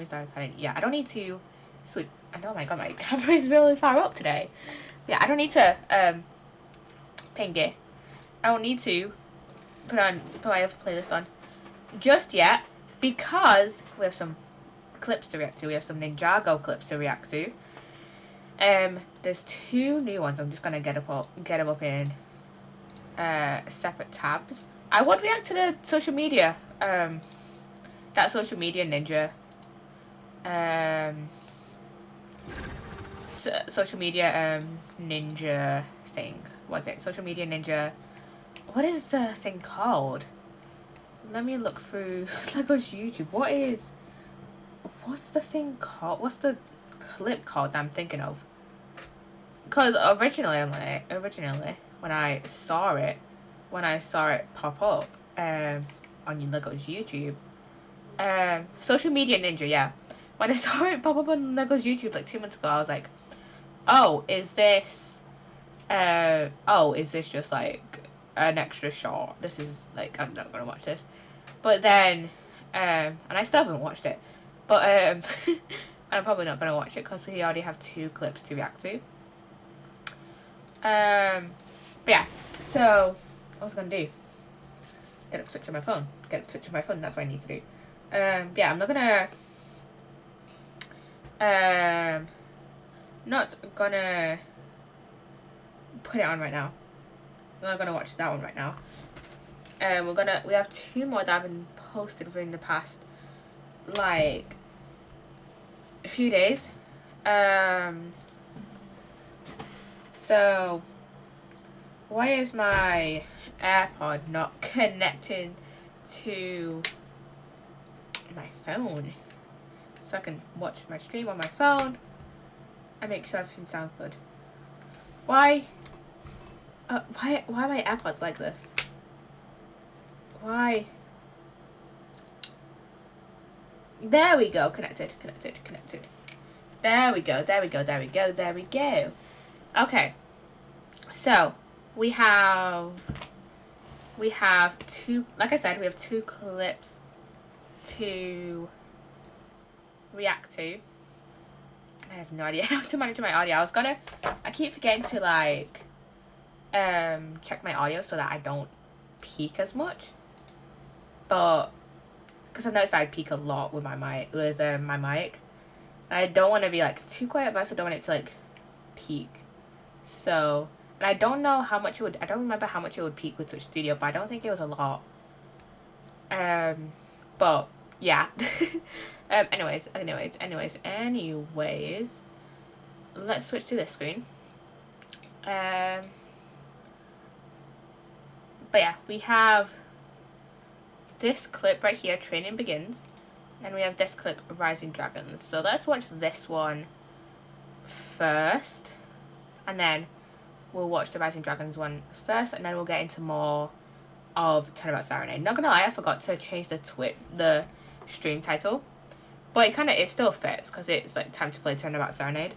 Star Academy. Yeah, I don't need to switch. Oh my god, my camera is really far up today. Yeah, I don't need to ping. I don't need to put my other playlist on just yet because we have some clips to react to. We have some Ninjago clips to react to. There's 2 new ones. I'm just gonna get them up in separate tabs. I would react to the social media. That social media ninja. Social media ninja thing. What's it? Social media ninja. What is the thing called? Let me look through Lego's YouTube. What's the thing called? What's the clip called that I'm thinking of? Because originally when I saw it pop up on Lego's YouTube, social media ninja, yeah. When I saw it pop up on Lego's YouTube like 2 months ago, I was like, oh, is this just like an extra short? This is like, I'm not gonna watch this. But then, and I still haven't watched it, but I'm probably not gonna watch it because we already have 2 clips to react to. But yeah, so what was I gonna do? Get up switch on my phone. That's what I need to do. Yeah, I'm not gonna put it on right now. I'm not gonna watch that one right now. We have 2 more that have been posted within the past like a few days. So why is my AirPod not connecting to my phone so I can watch my stream on my phone and make sure everything sounds good? Why are my AirPods like this? Why? There we go. Connected. There we go. Okay. So we have 2, like I said, we have 2 clips to react to. And I have no idea how to manage my audio. I keep forgetting to like check my audio so that I don't peak as much. But because I've noticed I peak a lot with my mic, and I don't want to be like too quiet, but I also don't want it to like peak. So, and I don't know how much it would. I don't remember how much it would peak with Twitch Studio, but I don't think it was a lot. But yeah. Anyways. Let's switch to this screen. But yeah, we have this clip right here, Training Begins, and we have this clip, Rising Dragons. So let's watch this one first, and then we'll watch the Rising Dragons one first, and then we'll get into more of Turnabout Serenade. Not gonna lie, I forgot to change the stream title, but it still fits because it's like time to play Turnabout Serenade,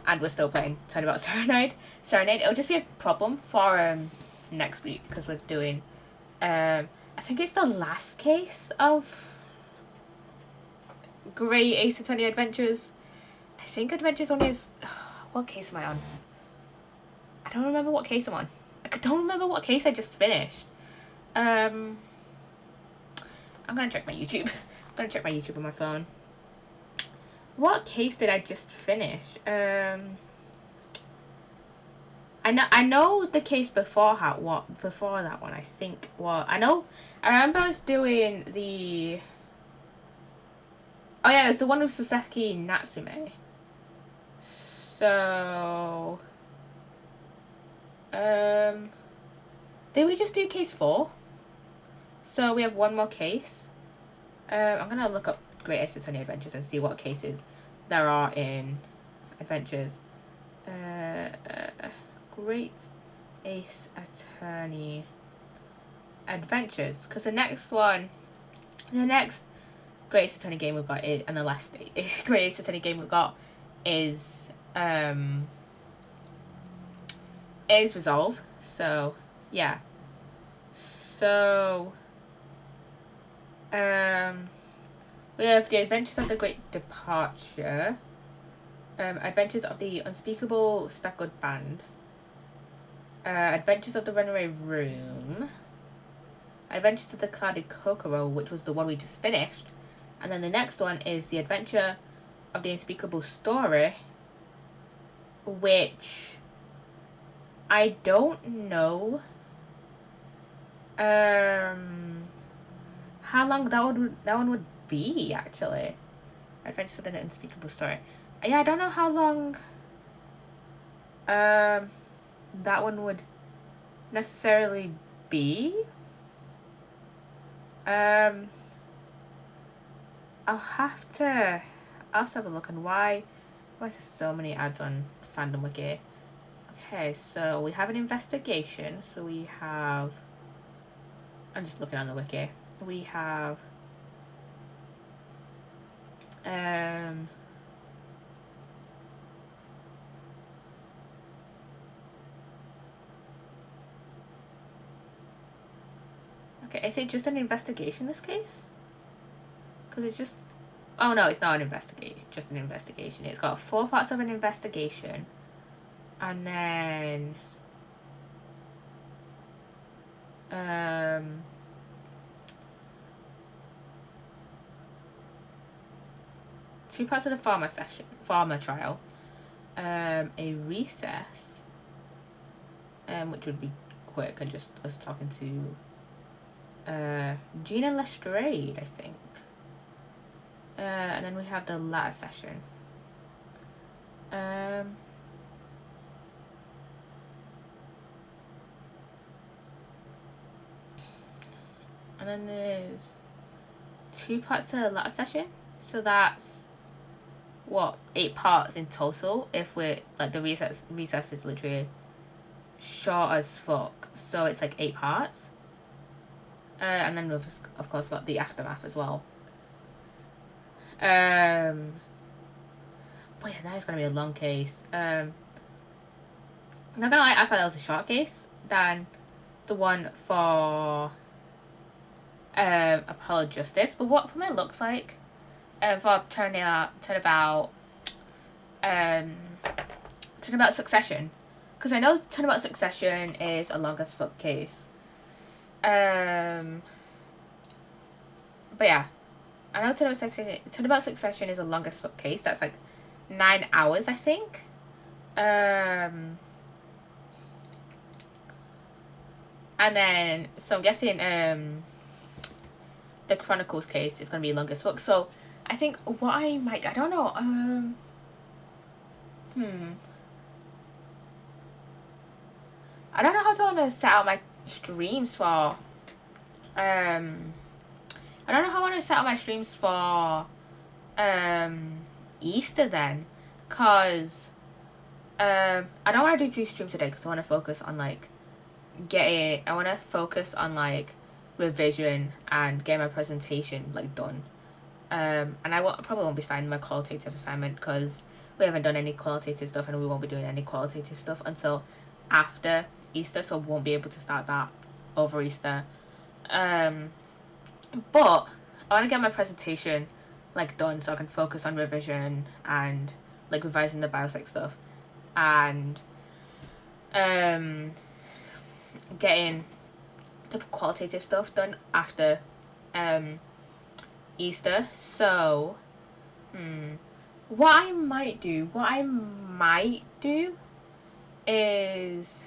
and we're still playing Turnabout Serenade. It'll just be a problem for next week because we're doing I think it's the last case of Great Ace Attorney Adventures. I think Adventures only is... What case am I on? I don't remember what case I'm on. I don't remember what case I just finished. I'm gonna check my YouTube. I'm gonna check my YouTube on my phone. What case did I just finish? I know the case before that one. I think. Well, I remember I was doing the. Oh yeah, it was the one with Soseki Natsume. So. Did we just do case 4? So we have one more case. I'm gonna look up Great Ace Attorney Adventures and see what cases there are in Adventures. Great Ace Attorney Adventures, because the next Great Ace Attorney game we've got is, and the last Great Ace Attorney game we've got is Resolve. So yeah. So we We have The Adventures of the Great Departure, Adventures of the Unspeakable Speckled Band, Adventures of the Runaway Room, Adventures of the Clouded Kokoro, which was the one we just finished, and then the next one is The Adventure of the Unspeakable Story, which I don't know how long that one would be, actually. Adventures of the Unspeakable Story. Yeah, I don't know how long that one would necessarily be. I'll have to have a look. And why is there so many ads on Fandom Wiki? Okay, so we have an investigation. So we have, I'm just looking on the wiki. We have okay, is it just an investigation, this case? Because it's just, oh no, it's not an investigation, just an investigation. It's got 4 parts of an investigation, and then 2 parts of the farmer trial, a recess, which would be quick, and just us talking to Gina Lestrade, I think. And then we have the latter session. And then there's 2 parts to the latter session. So that's what, 8 parts in total, if we're like, the recess is literally short as fuck, so it's like 8 parts. And then we've of course got the aftermath as well. But yeah, that is gonna be a long case. Not gonna lie, I thought that was a short case than the one for Apollo Justice. But what from it looks like, for Turnabout Succession, because I know Turnabout Succession is a long as fuck case. But yeah, I know Turnabout Succession is a long as fuck case. That's like 9 hours, I think. And then, so I'm guessing the Chronicles case is gonna be long as fuck. So I think what I might, I don't know, I don't know how to want to set out my streams for I don't know how I want to set up my streams for Easter then, cause I don't want to do 2 streams today, because I want to focus on like revision and get my presentation like done. And I probably won't be starting my qualitative assignment, because we haven't done any qualitative stuff, and we won't be doing any qualitative stuff until after Easter, so we won't be able to start that over Easter. But I want to get my presentation like done, so I can focus on revision and like revising the biosec stuff, and getting the qualitative stuff done after Easter. So what I might do is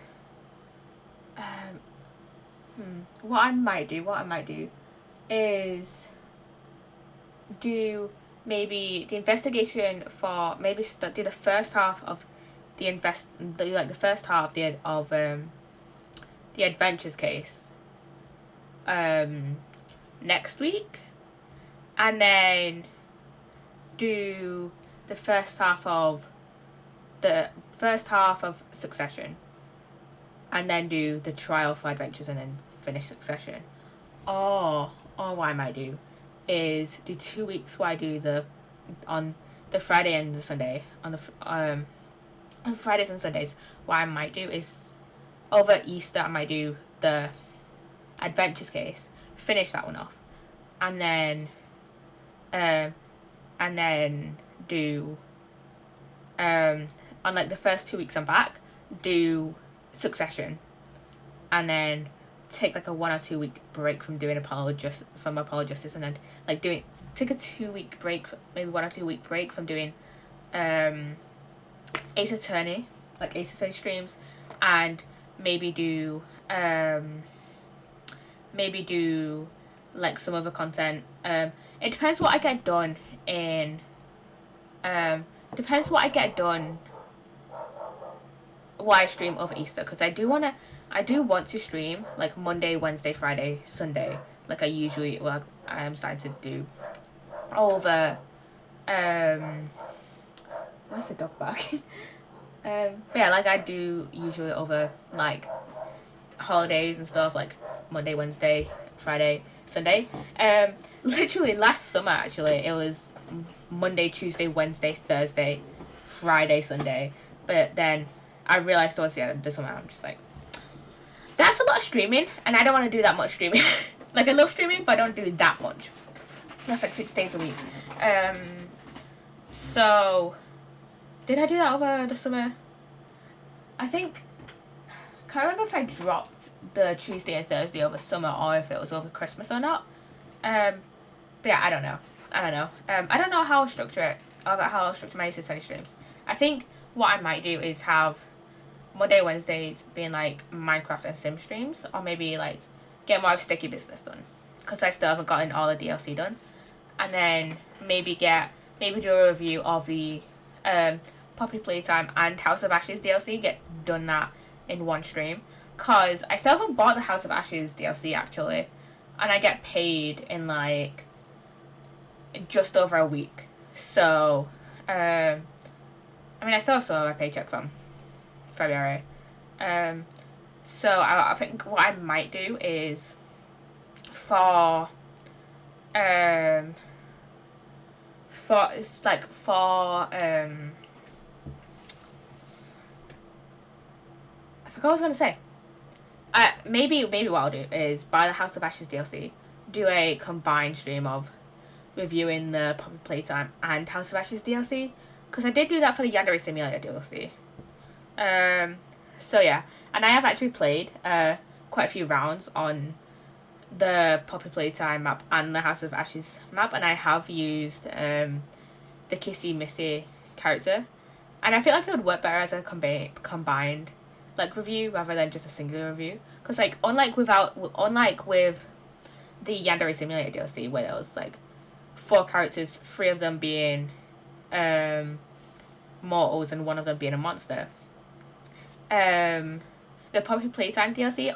do maybe the investigation for, maybe do the first half of the first half of the adventures case next week, and then do the first half of Succession, and then do the trial for adventures, and then finish Succession. Or what I might do is do 2 weeks where I do on the Friday and the Sunday, on Fridays and Sundays. What I might do is, over Easter, I might do the adventures case, finish that one off, and then and then do on like the first 2 weeks I'm back, do Succession, and then take like a 1 or 2 week break from doing Apollo Justice, and then like take a 2 week break, maybe 1 or 2 week break from doing Ace Attorney streams, and maybe do like some other content. It depends what I get done in what I stream over Easter, because I do want to stream like Monday, Wednesday, Friday, Sunday, like I am starting to do over where's the dog back? But yeah, like I do usually over like holidays and stuff, like Monday, Wednesday, Friday, Sunday. Literally last summer, actually, it was Monday, Tuesday, Wednesday, Thursday, Friday, Sunday. But then I realized towards the end of the summer, I'm just like, that's a lot of streaming, and I don't want to do that much streaming. Like, I love streaming, but I don't do that much. That's like 6 days a week. So did I do that over the summer? I think, can't remember if I dropped the Tuesday and Thursday over summer, or if it was over Christmas or not. But yeah, I don't know. I don't know how I'll structure it, or how I'll structure my Easter Sunday streams. I think what I might do is have Monday, Wednesdays being like Minecraft and Sim streams, or maybe like get more of Sticky Business done, because I still haven't gotten all the DLC done, and then maybe do a review of the Poppy Playtime and House of Ashes DLC, get done that in one stream, because I still haven't bought the House of Ashes DLC actually, and I get paid in like just over a week, so I still have some of my paycheck from February, so I think what I might do is for I forgot what I was gonna say. Maybe what I'll do is buy the House of Ashes DLC, do a combined stream of reviewing the Poppy Playtime and House of Ashes DLC, because I did do that for the Yandere Simulator DLC. So yeah, and I have actually played quite a few rounds on the Poppy Playtime map and the House of Ashes map, and I have used the Kissy Missy character, and I feel like it would work better as a combined like review rather than just a singular review, because like unlike with the Yandere Simulator DLC, where there was like 4 characters, 3 of them being mortals and 1 of them being a monster. The Poppy Playtime DLC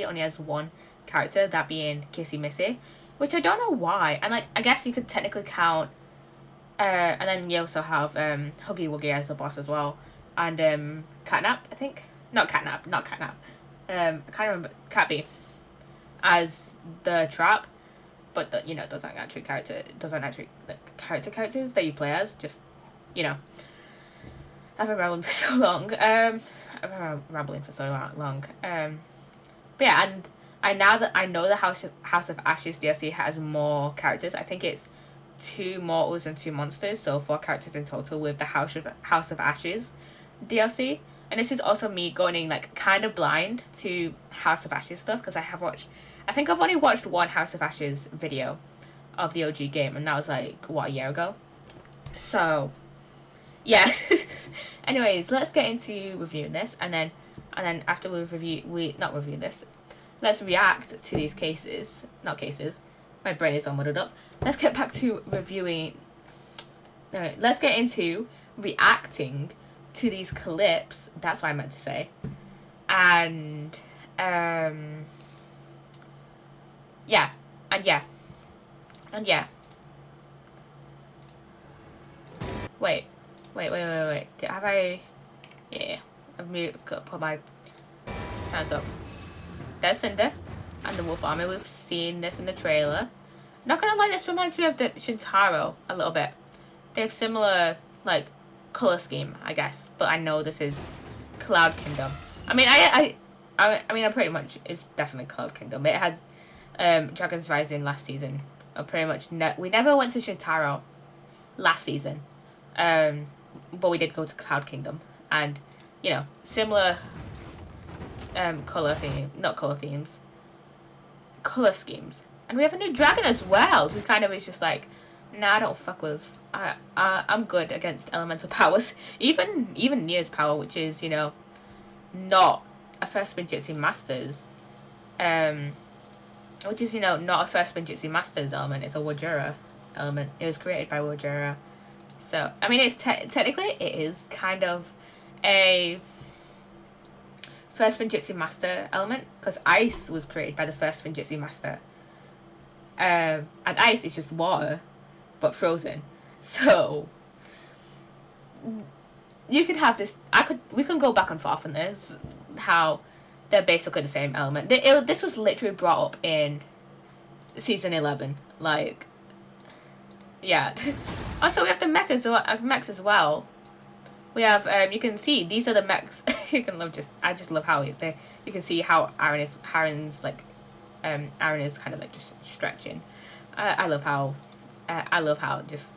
only has 1 character, that being Kissy Missy, which I don't know why. And like, I guess you could technically count and then you also have Huggy Wuggy as the boss as well, and Catnap, I think. Not Catnap. I can't remember. Catbee as the trap, but those aren't actually characters that you play as. Just I've been rambling for so long. But yeah, and I know the House of Ashes DLC has more characters. I think it's 2 mortals and 2 monsters, so 4 characters in total with the House of Ashes DLC. And this is also me going in like kind of blind to House of Ashes stuff, because I think I've only watched 1 House of Ashes video of the OG game, and that was like a year ago. So yeah. Anyways, let's get into reviewing this, and then after let's react to these cases. Not cases. My brain is all muddled up. Let's get back to reviewing. Let's get into reacting to these clips. That's what I meant to say. And yeah. Wait. Have I? Yeah. I've put my sounds up. There's Cinder and the Wolf Army. We've seen this in the trailer. Not gonna lie, this reminds me of the Shintaro a little bit. They have similar like color scheme, I guess, but I know this is Cloud Kingdom. I mean, I'm pretty much, it's definitely Cloud Kingdom. It has Dragon's Rising last season pretty much we never went to Shintaro last season, but we did go to Cloud Kingdom, and you know, similar color schemes, and we have a new dragon as well, who kind of is just like, nah, I don't fuck with. I'm good against elemental powers, even Nia's power, which is, you know, not a first Spinjitzu Masters, which is, you know, not a first Spinjitzu Masters element. It's a Wajura element. It was created by Wajura. So, I mean, it's technically it is kind of a first Spinjitzu Master element, because ice was created by the first Spinjitzu Master. And ice is just water, but frozen. So, you can have this. We can go back and forth on this, how they're basically the same element. This was literally brought up in season 11. Like, yeah. Also, we have the mechs as well. We have, you can see, these are the mechs. You can I just love how you can see how Aaron is kind of like just stretching. I love how just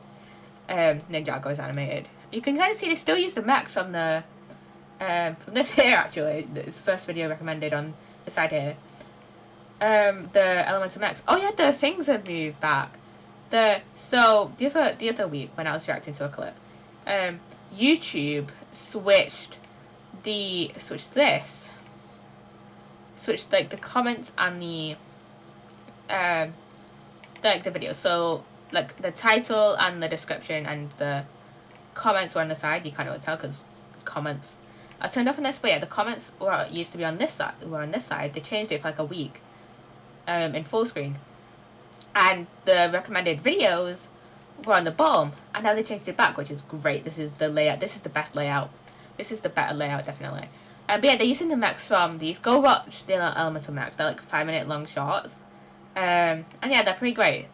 Ninjago is animated. You can kind of see they still use the mechs from this here, actually. This first video recommended on the side here. The elemental mechs. Oh yeah, the things have moved back. So the other week when I was reacting to a clip, YouTube switched like the comments and the video. So like the title and the description and the comments were on the side. You kind of would tell because comments I turned off on this, but yeah, the comments used to be on this side. They changed it for like a week, in full screen, and the recommended videos were on the bottom, and now they changed it back, which is great. This is the layout. This is the best layout. This is the better layout, definitely. But yeah, they're using the mechs from these. Go watch the elemental mechs. They're like 5-minute long shorts. And yeah, they're pretty great.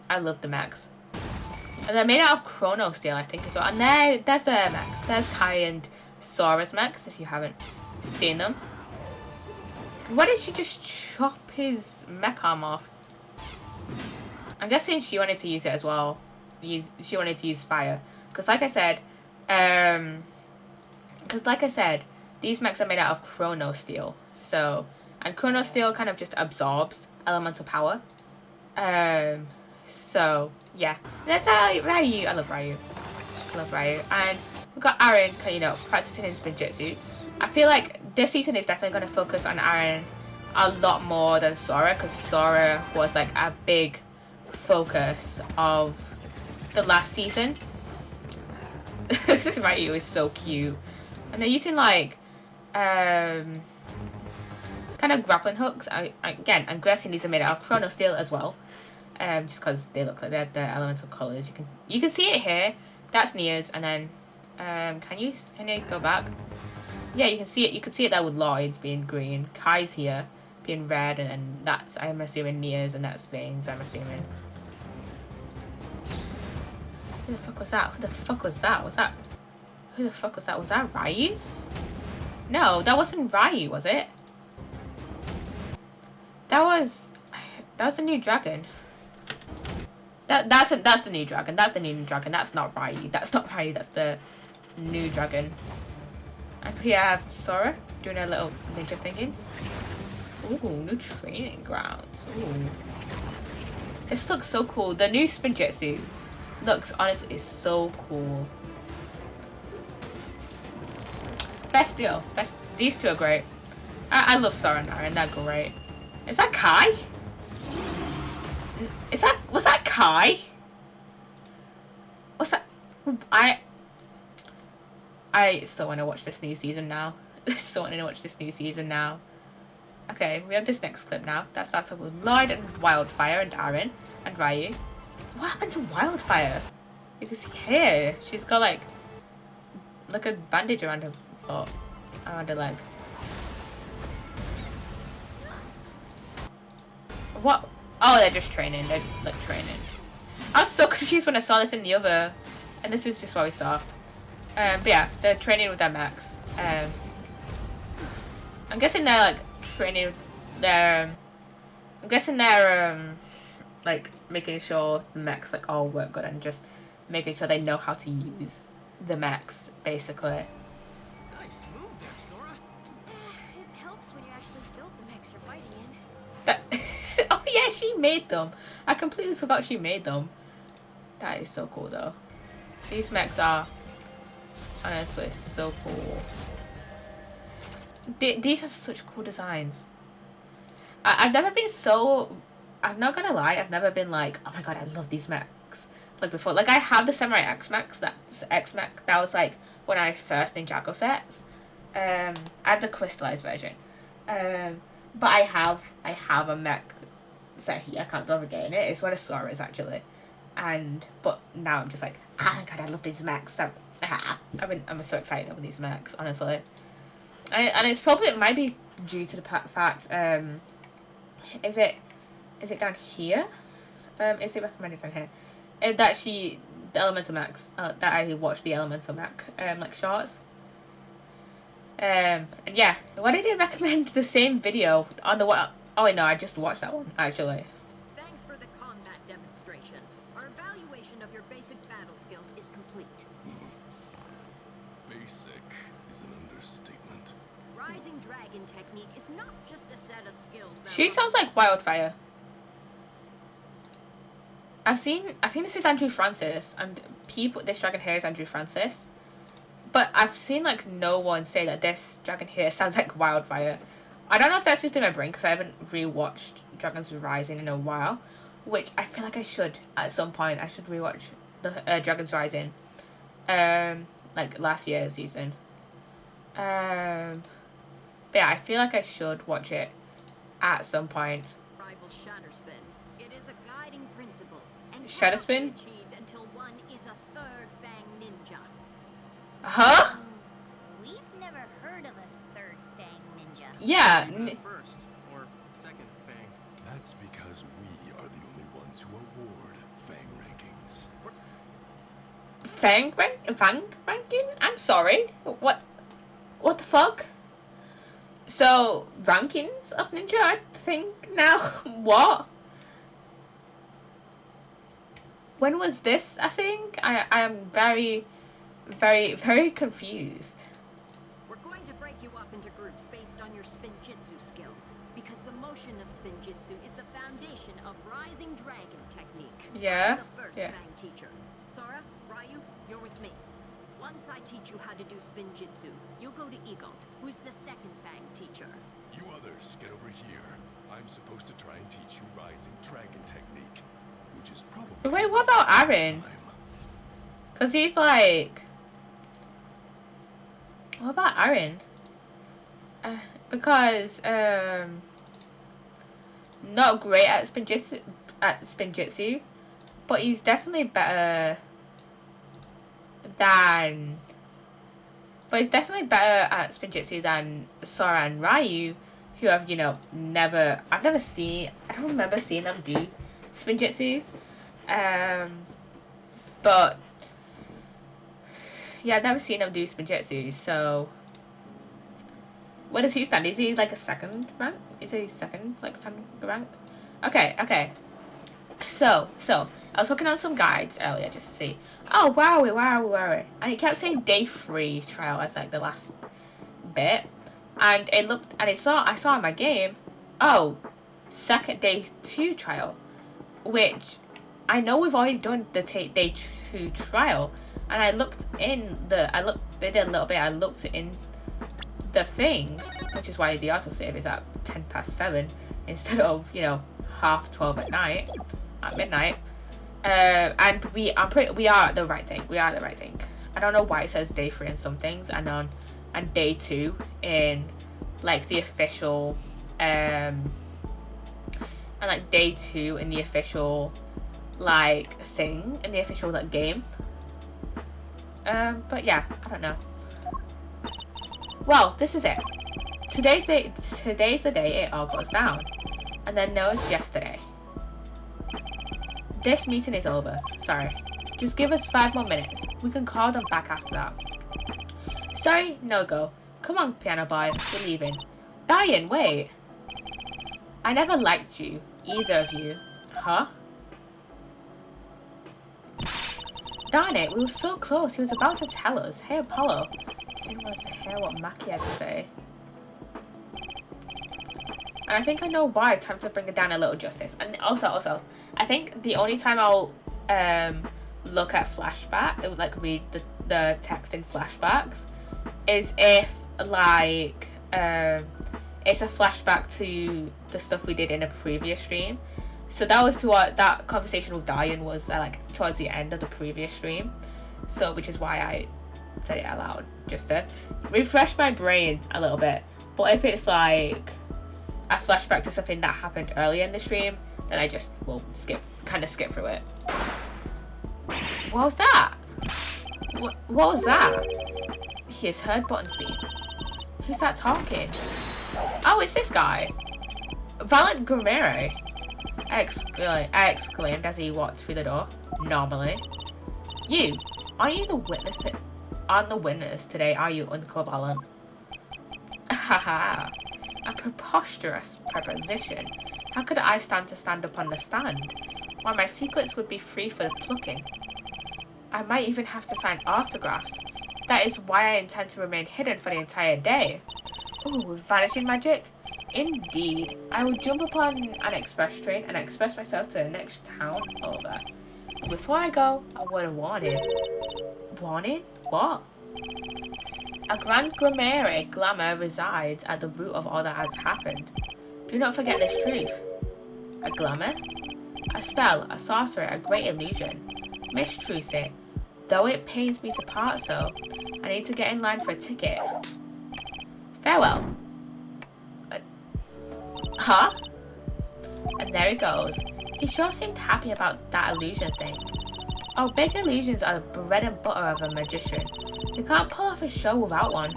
I love the mechs. And they're made out of chrono steel, I think, as well. And there's the mechs. There's Kai and Sora's mechs, if you haven't seen them. Why did she just chop his mech arm off? I'm guessing she wanted to use it as well. She wanted to use fire. Because like I said, these mechs are made out of chrono steel. So, and chrono steel kind of just absorbs elemental power. So, yeah. That's Ryu. I love Ryu. And we've got Aaron, you know, practicing his Spinjitzu. I feel like this season is definitely going to focus on Aaron a lot more than Sora, because Sora was like a big focus of the last season. This Ryu is so cute. And they're using like kind of grappling hooks. Again, I'm guessing these are made out of chrono steel as well. Just because they look like they're elemental colours. You can see it here. That's Nia's, and then can you go back? Yeah, you can see it. You can see it there with Lloyd's being green. Kai's here being red, and then that's, I'm assuming, Nia's, and that's Zane's, I'm assuming. Who the fuck was that? Who the fuck was that? Was that Ryu? No, that wasn't Ryu, was it? That was a new dragon. That's the new dragon. That's the new dragon. That's not Ryu. That's the new dragon. And we have Sora doing a little ninja thinking. Ooh, new training grounds. Ooh. This looks so cool. The new Spinjitzu looks, honestly, is so cool. Best deal. These two are great. I love Sora and Aaron. They're great. Is that Kai? Was that Kai? What's that? I so want to watch this new season now. Okay, we have this next clip now. That starts off with Lloyd and Wildfire and Aaron and Ryu. What happened to Wildfire? You can see here, she's got like a bandage around her foot, around her leg. What? Oh, they're just training. They're like training. I was so confused when I saw this in the other, and this is just what we saw. But yeah, they're training with their mechs. I'm guessing they're like training with their. I'm guessing they're like making sure the mechs like all work good and just making sure they know how to use the mechs, basically. Nice move there, Sora. It helps when you actually build the mechs you're fighting in. That oh yeah, she made them. I completely forgot she made them. That is so cool though. These mechs are honestly so cool. These have such cool designs. I've never been so... I'm not gonna lie, I've never been like, oh my god, I love these mechs. Like before. Like I have the Samurai X mechs, that's X mech. That was like when I first Ninjago sets. I have the crystallized version. But I have a mech set here. I can't bother getting it. It's one of Sora's actually. But now I'm just like, oh my god, I love these mechs. I'm so excited over these mechs, honestly. And it's probably, it might be due to the fact, is it down here? Is it recommended down here? That the Elemental Max, that I watched the Elemental Mac, like shorts. And yeah, why did they recommend the same video on the what? Oh wait, no, I just watched that one, actually. Thanks for the combat demonstration. Our evaluation of your basic battle skills is complete. Basic is an understatement. Rising Dragon technique is not just a set of skills that She sounds like Wildfire. I think this is Andrew Francis, and this dragon here is Andrew Francis. But I've seen like no one say that this dragon here sounds like Wildfire. I don't know if that's just in my brain because I haven't rewatched Dragons Rising in a while, which I feel like I should at some point. I should rewatch the Dragons Rising, like last year's season. But yeah, I feel like I should watch it at some point. rival Shatterspin. It is a guiding principle and Shatterspin? cannot be achieved until one is a third Fang ninja. Huh? We've never heard of a third Fang ninja. Yeah. Maybe first or second Fang. That's because we are the only ones who award Fang rankings. Fang ranking? I'm sorry. What the fuck? So, rankings of ninja, I think now? What? When was this a thing? I am very, very, very confused. We're going to break you up into groups based on your spinjitzu skills, because the motion of spinjitzu is the foundation of Rising Dragon technique. Yeah, I'm the first yeah. Fang teacher. Sora, Ryu, you're with me. Once I teach you how to do spinjitzu, you'll go to Egalt, who's the second Fang teacher. You others, get over here. I'm supposed to try and teach you Rising Dragon technique, which is probably... Wait, what about Aaron? Because he's like... What about Aaron? Because, not great at spinjitzu, but he's definitely better than... But he's definitely better at spinjitzu than Sora and Ryu, who have, you know, I've never seen... I don't remember seeing them do spinjitzu. But... Yeah, I've never seen him do spinjitzu, so... Where does he stand? Is he like a second rank? Is he second, like, fan rank? Okay. So, I was looking on some guides earlier just to see. Oh, where are we? And it kept saying day 3 trial as like the last bit. And it looked, and I saw in my game, oh, second day 2 trial. Which, I know we've already done the day 2 trial. And I looked in they did a little bit, I looked in the thing, which is why the autosave is at 7:10 instead of, you know, 12:30 at midnight. And we are at the right thing. I don't know why it says day 3 in some things and day 2 in like the official and like day 2 in the official like thing in the official like game. But yeah, I don't know. Well, this is it. Today's the day it all goes down. And then there was yesterday. This meeting is over. Sorry. Just give us 5 more minutes. We can call them back after that. Sorry, no go. Come on, piano boy. We're leaving. Diane, wait. I never liked you. Either of you. Huh? Darn it, we were so close. He was about to tell us. Hey, Apollo. I didn't want us to hear what Mackie had to say. And I think I know why. Time to bring it down a little justice. And also, I think the only time I'll look at flashback, like read the text in flashbacks, is if like it's a flashback to the stuff we did in a previous stream. So that was to what that conversation with Diane was like towards the end of the previous stream. So which is why I said it out loud, just to refresh my brain a little bit. But if it's like a flashback to something that happened earlier in the stream, then I just will kind of skip through it. What was that? What was that? His heard button scene. Who's that talking? Oh, it's this guy. Valent Grimere. I exclaimed as he walked through the door. Normally. You, aren't you the witness aren't the witness today, are you, Uncle Valent? Haha. A preposterous proposition. How could I stand up on the stand? Why, my secrets would be free for the plucking. I might even have to sign autographs. That is why I intend to remain hidden for the entire day. Ooh, vanishing magic? Indeed. I will jump upon an express train and express myself to the next town over. Before I go, I want a warning. Warning? What? A grand Grimere glamour resides at the root of all that has happened. Do not forget this truth. A glamour? A spell, a sorcerer, a great illusion. Miss Trucy, though it pains me to part so, I need to get in line for a ticket. Farewell. Huh? And there he goes. He sure seemed happy about that illusion thing. Oh, big illusions are the bread and butter of a magician. You can't pull off a show without one.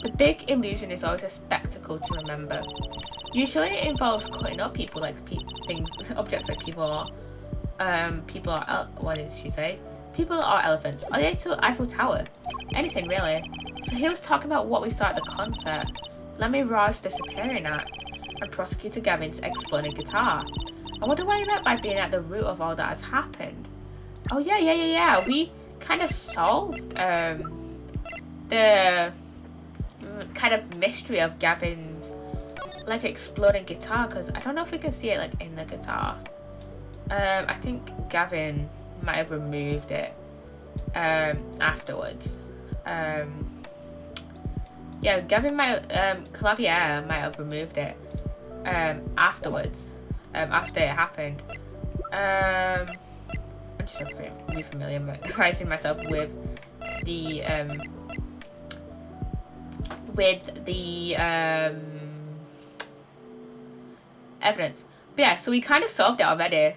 The big illusion is always a spectacle to remember. Usually it involves cutting up people like objects like people are, what did she say? People are elephants. Are they to Eiffel Tower? Anything really. So he was talking about what we saw at the concert. Lamiroir's disappearing act and Prosecutor Gavin's exploding guitar. I wonder what he meant by being at the root of all that has happened. Oh yeah. We kind of solved the kind of mystery of Gavin's like exploding guitar, because I don't know if we can see it like in the guitar. I think Gavin might have removed it afterwards. Yeah, Gavin Clavier might have removed it afterwards, after it happened. I'm just refamiliarizing myself with the evidence. But yeah, so we kind of solved it already.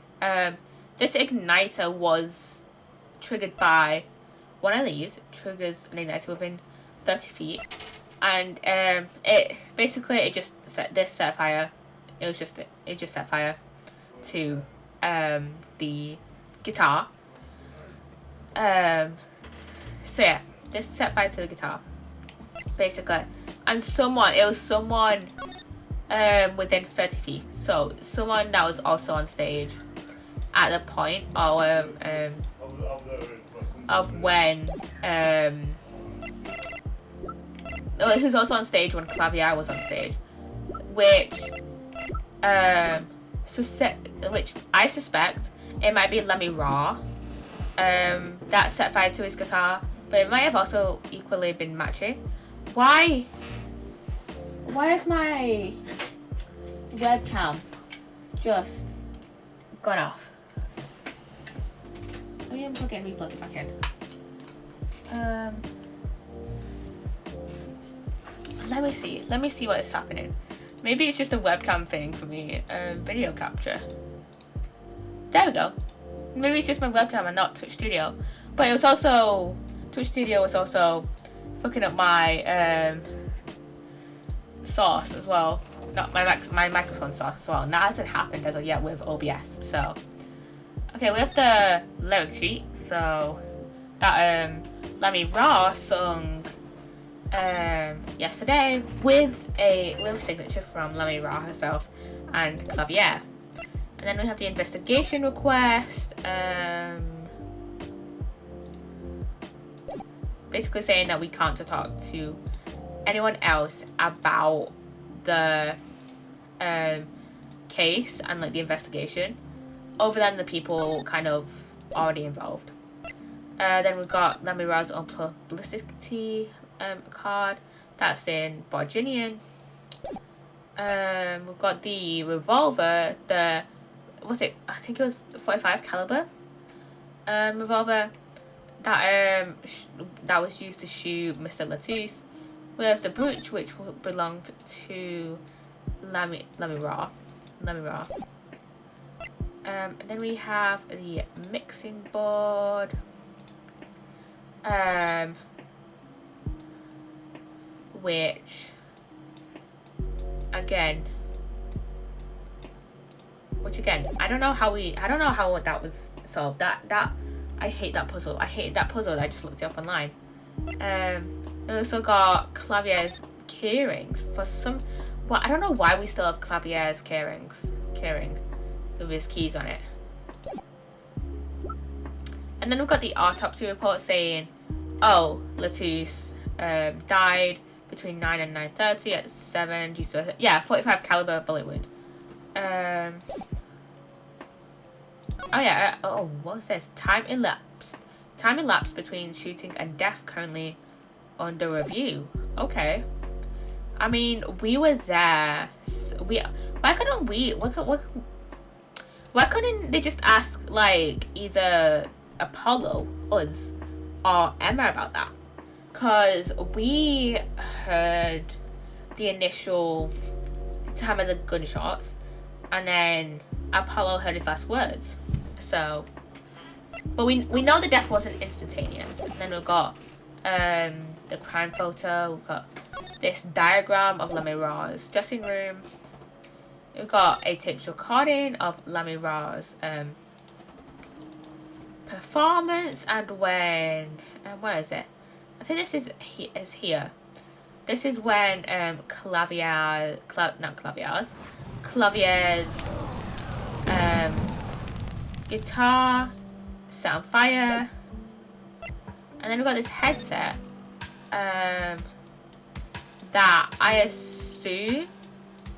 This igniter was triggered by one of these. Triggers an igniter within 30 feet. And it just set fire. It just set fire to the guitar. So yeah, this set fire to the guitar, basically. And it was someone within 30 feet. So someone that was also on stage at the point of when who's also on stage when Clavier was on stage, which I suspect it might be Lamiroir that set fire to his guitar, but it might have also equally been Machi. Why has my webcam just gone off? Let me unplug it and replug it back in. Let me see what is happening. Maybe it's just a webcam thing for me. Video capture. There we go. Maybe it's just my webcam and not Twitch Studio. But it was also, Twitch Studio was also fucking up my source as well. Not my microphone source as well. And that hasn't happened as of yet with OBS. So okay, we have the lyric sheet. So that Lamiroir sung yesterday with a signature from Lamiroir herself and Clavier. And then we have the investigation request. basically saying that we can't talk to anyone else about the case and like the investigation other than the people kind of already involved. Then we've got Lamiroir's own publicity card. That's in Borginian. We've got the revolver, I think it was 45 caliber revolver that was used to shoot Mr. Latouche. We have the brooch, which belonged to Lamiroir. And then we have the mixing board. Which again, I don't know how that was solved. That I hate that puzzle. I just looked it up online. We also got Clavier's keyrings for some. Well, I don't know why we still have Clavier's keyring with his keys on it. And then we've got the autopsy report saying, oh, Latouche died between 9 and 9:30 at 7 due to 45 caliber bullet wound. What's this? Time elapsed between shooting and death currently under review. Okay. I mean, we were there. Why couldn't they just ask like either Apollo, us, or Emma about that? Because we heard the initial time of the gunshots, and then Apollo heard his last words. So, but we know the death wasn't instantaneous. And then we've got the crime photo. We've got this diagram of Lamiroir's dressing room. We've got a taped recording of Lamiroir's performance, and where is it? I think this is here. This is when Clavier's guitar set on fire, and then we've got this headset that I assume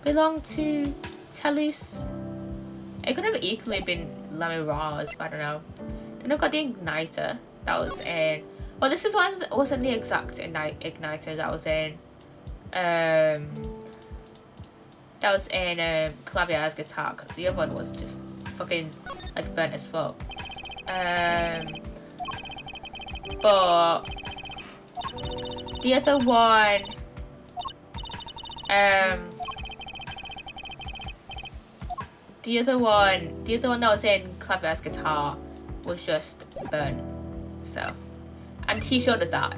belonged to Telus. It could have equally been Lamiroir's, but I don't know. Then we've got the igniter that was in. Well, this wasn't the exact igniter that was in. Clavier's guitar, because the other one was just fucking like burnt as fuck. But the other one, the other one that was in Clavier's guitar was just burnt. So, and he showed us that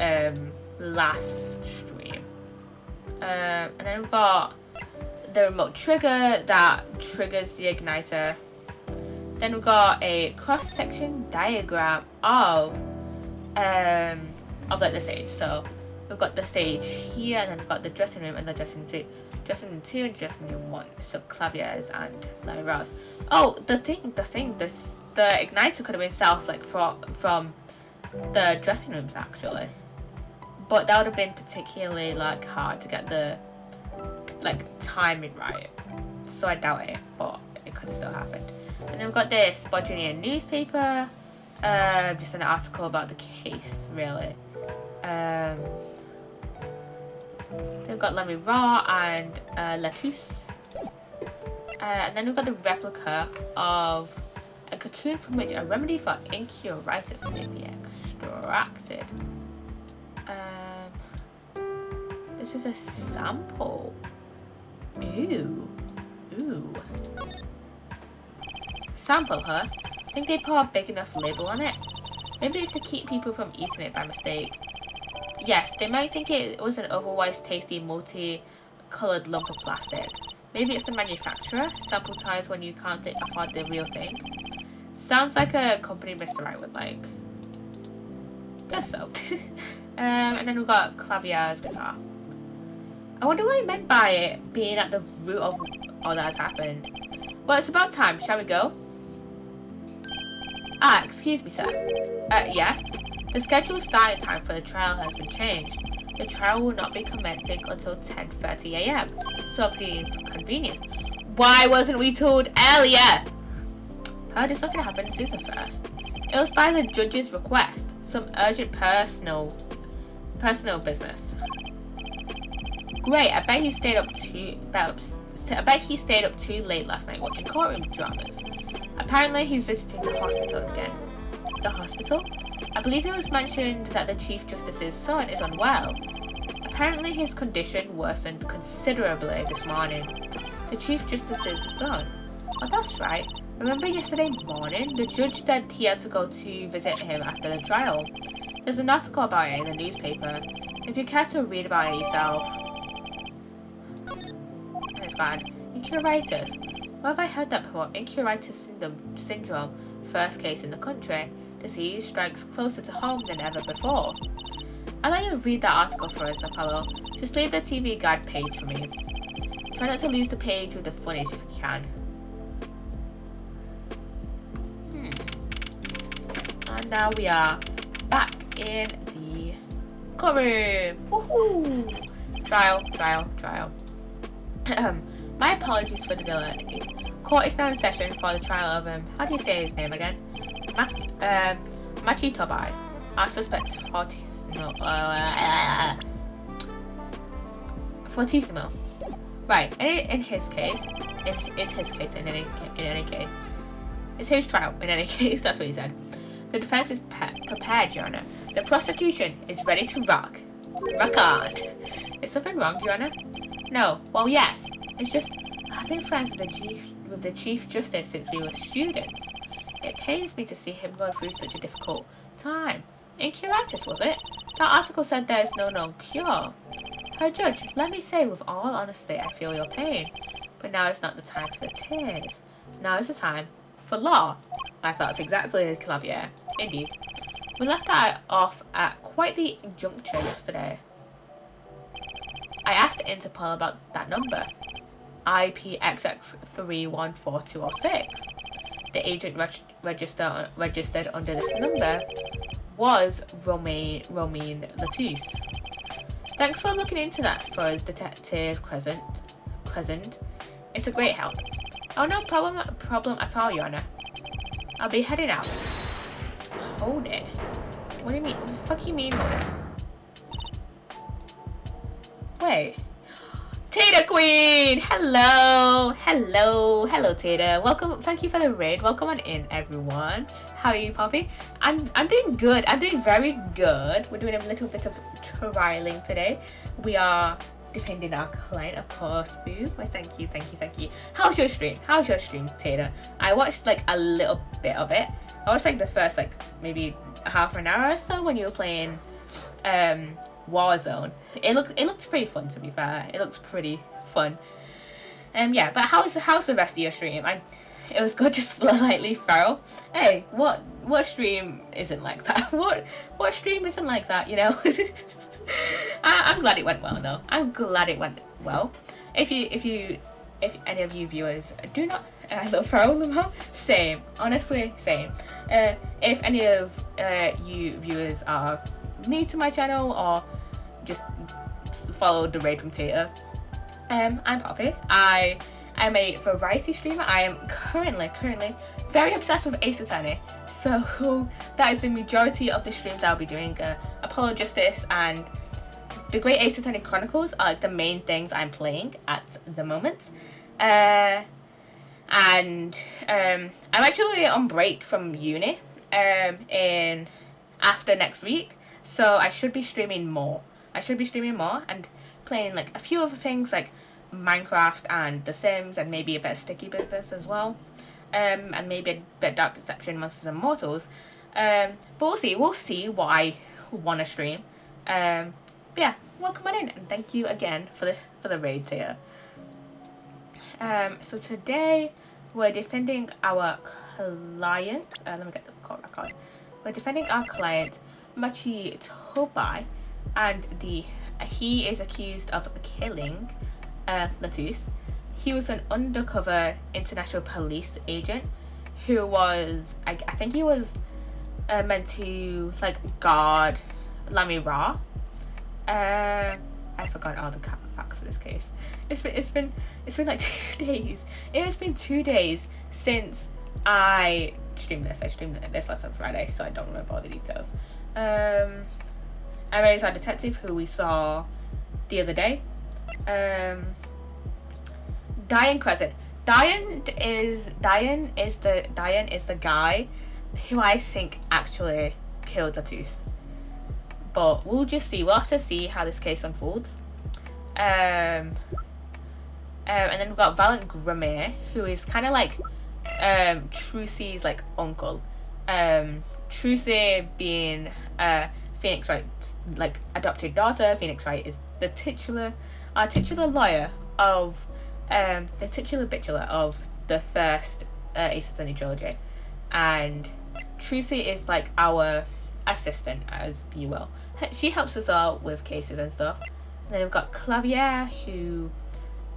last stream. And then we've got the remote trigger that triggers the igniter. Then we've got a cross-section diagram of like the stage. So we've got the stage here, and then we've got the dressing room and the dressing room 2 and dressing room 1. So Clavier's and Lamiroir's. Oh, the igniter could have been self like from the dressing rooms actually, but that would have been particularly like hard to get the like timing right. So I doubt it, but it could have still happened. And then we've got this Bodginian newspaper, just an article about the case, really. Then we've got Lamiroir and Latouche. And then we've got the replica of a cocoon from which a remedy for incuritis may be extracted. This is a sample. Ooh. Sample, huh? I think they put a big enough label on it. Maybe it's to keep people from eating it by mistake. Yes, they might think it was an otherwise tasty multi-coloured lump of plastic. Maybe it's the manufacturer. Sample ties when you can't afford the real thing. Sounds like a company Mr. Right would like. Guess so. And then we've got Clavier's guitar. I wonder what he meant by it being at the root of all that has happened. Well, it's about time. Shall we go? Ah, excuse me, sir. Yes? The scheduled starting time for the trial has been changed. The trial will not be commencing until 10:30 a.m. So for the convenience. Why wasn't we told earlier? Heard it's not gonna happen. This is the first. It was by the judge's request. Some urgent personal business. Great. I bet he stayed up too late last night watching courtroom dramas. Apparently, he's visiting the hospital again. The hospital? I believe it was mentioned that the Chief Justice's son is unwell. Apparently, his condition worsened considerably this morning. The Chief Justice's son? Oh, that's right. Remember yesterday morning? The judge said he had to go to visit him after the trial. There's an article about it in the newspaper. If you care to read about it yourself. And it's bad. Incuritis. Where have I heard that before? Incuritis syndrome. First case in the country. Disease strikes closer to home than ever before. I'll let you read that article for us, Apollo. Just leave the TV guide page for me. Try not to lose the page with the funnies if you can. And now we are back in the courtroom. Woohoo! Trial. My apologies for the delay. Court is now in session for the trial of how do you say his name again? Machi Tobai. Our suspects Fortissimo. Right, in his case, it's his case in any case. It's his trial in any case, that's what he said. The defense is prepared, Your Honor. The prosecution is ready to rock. Rock on. Is something wrong, Your Honor? No. Well, yes. It's just, I've been friends with the Chief Justice since we were students. It pains me to see him going through such a difficult time. Incuritis, was it? That article said there is no known cure. Her Judge, let me say with all honesty, I feel your pain. But now is not the time for the tears. Now is the time for law. I thought it's exactly Clavier. Indeed. We left that off at quite the juncture yesterday. I asked Interpol about that number. IPXX314206. The agent registered under this number was Romain Latouche. Thanks for looking into that for us, Detective Crescent. It's a great help. Oh, no problem at all, Your Honor. I'll be heading out. Hold it. What do you mean? What the fuck you mean, hold it? Wait. Tata Queen! Hello, Tata. Welcome. Thank you for the raid. Welcome on in, everyone. How are you, Poppy? I'm doing good. I'm doing very good. We're doing a little bit of trialing today. We are defending our client, of course. Boo. Well, thank you. How's your stream, Tata? I watched like a little bit of it. I watched like the first like maybe half an hour or so when you were playing Warzone. It looked pretty fun, to be fair. It looks pretty fun. Yeah, but how's the rest of your stream? It was good, just slightly feral. Hey, what stream isn't like that? What stream isn't like that, you know? I'm glad it went well though. I'm glad it went well. If any of you viewers do not, I love feral Lamo. Same, honestly, same. If any of you viewers are new to my channel or just follow the raid from Tata, I'm Poppy. I'm a variety streamer. I am currently very obsessed with Ace Attorney. So that is the majority of the streams I'll be doing. Apollo Justice and the Great Ace Attorney Chronicles are like the main things I'm playing at the moment. And I'm actually on break from uni in after next week. So I should be streaming more. And playing like a few other things like Minecraft and The Sims and maybe a bit of Sticky Business as well. And maybe a bit of Dark Deception, Monsters and Mortals. But we'll see what I want to stream. But yeah, welcome on in and thank you again for the raid here. So today we're defending our client. Let me get the court record. We're defending our client Machi Tobai, and he is accused of killing Latouche. He was an undercover international police agent who was, I think he was meant to like guard Lamiroir. I forgot all the facts for this case. It's been like 2 days. It has been 2 days since I streamed this. I streamed this last on Friday, so I don't remember all the details. Emma is our detective who we saw the other day. Diane Crescent. Diane is the guy who I think actually killed Latus. But we'll just see. We'll have to see how this case unfolds. And then we've got Valiant Grimmer, who is kind of like Trucy's like uncle. Trucy being Phoenix Wright's like adopted daughter. Phoenix Wright is the titular lawyer of the titular bachelor of the first Ace Attorney trilogy, and Trucy is like our assistant, as you will. She helps us out with cases and stuff. And then we've got Clavier, who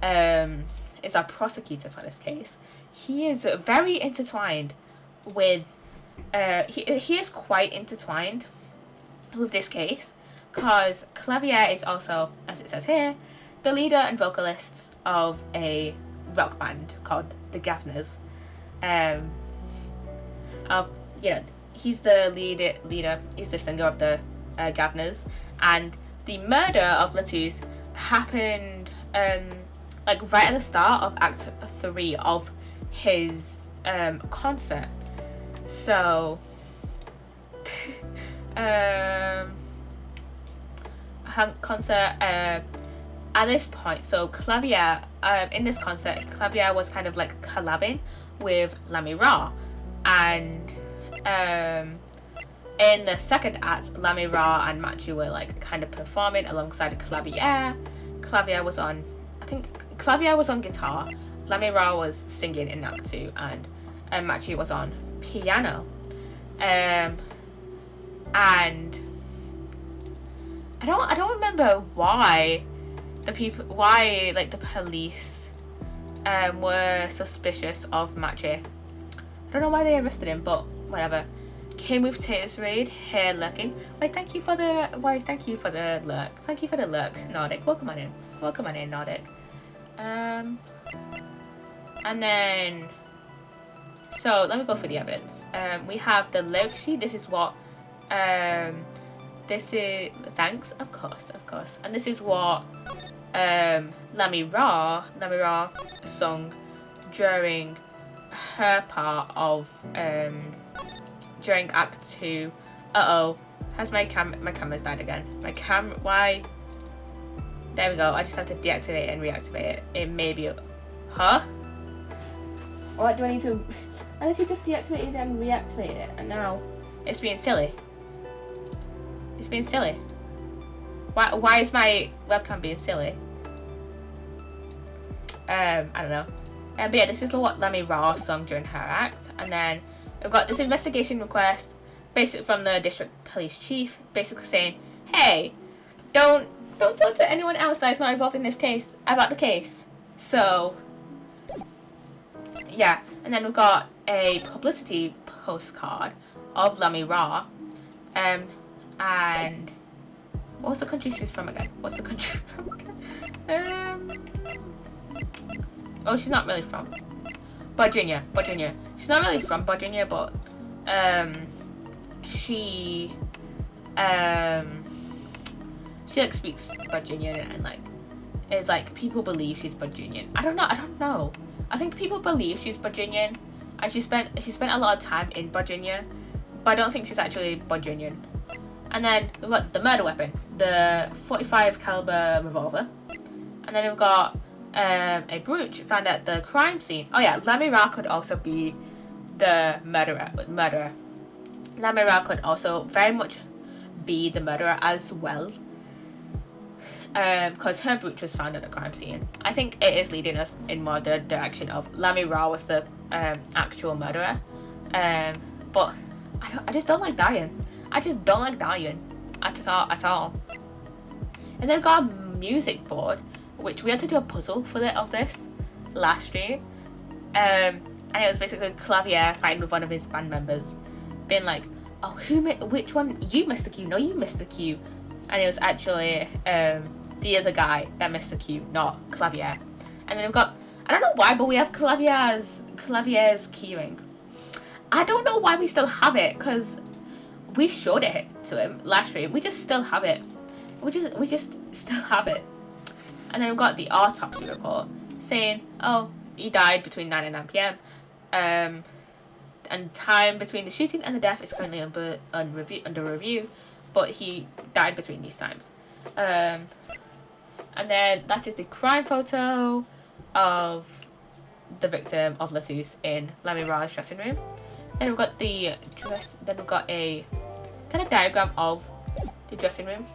is our prosecutor for this case. He is very intertwined with he is quite intertwined with this case, because Clavier is also, as it says here, the leader and vocalist of a rock band called the Gavners. He's the leader. He's the singer of the Gavners, and the murder of Latus happened like right at the start of Act 3 of his concert. So concert at this point, so Clavier in this concert, Clavier was kind of like collabing with Lamiroir, and in the second act, Lamiroir and Machi were like kind of performing alongside Clavier. Clavier was on guitar, Lamiroir was singing in Act 2, and Machi was on piano. And I don't remember why the police were suspicious of Machi. I don't know why they arrested him, but whatever. Came with Tater's raid, hair lurking. Thank you for the lurk. Thank you for the lurk, Nordic. Welcome on in, Nordic. And then, so let me go through the evidence. We have the lyric sheet. This is what this is, thanks, of course, and this is what Lamiroir sung during her part of during Act 2. Has my camera's died again. Why? There we go. I just have to deactivate it and reactivate it. It may be what do I need to? I literally just deactivated and reactivated it, and now it's being silly. Why is my webcam being silly? I don't know. But yeah, this is what Lamiroir sung during her act, and then we've got this investigation request, basically from the district police chief, basically saying, "Hey, don't talk to anyone else that is not involved in this case about the case." So yeah, and then we've got a publicity postcard of Lamiroir, and what was the country she's from again? Oh, she's not really from Virginia. She's not really from Virginia, but she like speaks Virginian, and like is like, people believe she's Virginian. I don't know. I think people believe she's Virginian, and she spent a lot of time in Virginia, but I don't think she's actually Virginian. And then we've got the murder weapon, the .45 caliber revolver, and then we've got a brooch found at the crime scene. Oh yeah, Lamiroir could also be the murderer. Lamiroir could also very much be the murderer as well, because her brooch was found at the crime scene. I think it is leading us in more the direction of Lamiroir was the actual murderer. But I just don't like Diane. At all. And then we've got a music board, which we had to do a puzzle of this last stream. And it was basically Clavier fighting with one of his band members, being like, oh, which one? You missed the cue. No, you missed the cue. And it was actually the other guy that missed the cue, not Clavier. And then we've got, I don't know why, but we have Clavier's keyring. I don't know why we still have it, because we showed it to him last stream. We just still have it. We just still have it. And then we've got the autopsy report saying, oh, he died between 9 and 9 p.m. And time between the shooting and the death is currently under review, but he died between these times. And then that is the crime photo of the victim of Latouche in Lamiroir's dressing room. Then we've got the Then we've got a kind of diagram of the dressing room.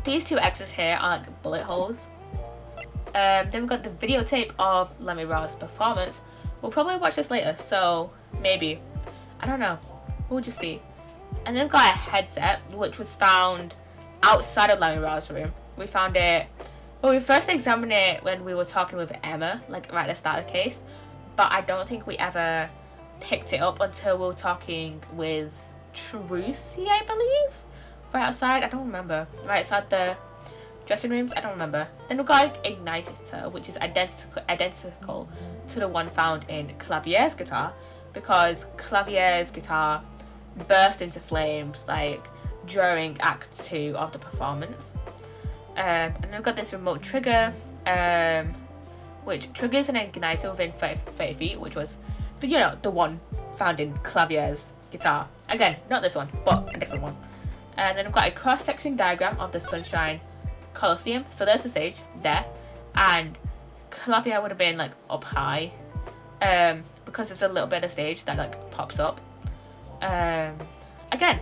These two X's here are like bullet holes. Then we've got the videotape of Lamiroir's performance. We'll probably watch this later, so maybe. I don't know. We'll just see. And then we've got a headset, which was found outside of Lamiroir's room. We found it. Well, we first examined it when we were talking with Emma, like right at the start of the case. But I don't think we ever picked it up until we were talking with Trucy, I believe. Right outside, I don't remember. Right outside the dressing rooms, I don't remember. Then we've got an igniter, which is identical to the one found in Clavier's guitar, because Clavier's guitar burst into flames like during Act 2 of the performance. And then we've got this remote trigger, which triggers an igniter within 30 feet, which was the one found in Clavier's guitar. Again, not this one, but a different one. And then we've got a cross-section diagram of the Sunshine Coliseum. So there's the stage there, and Clavier would have been like up high, because there's a little bit of stage that like pops up. Again,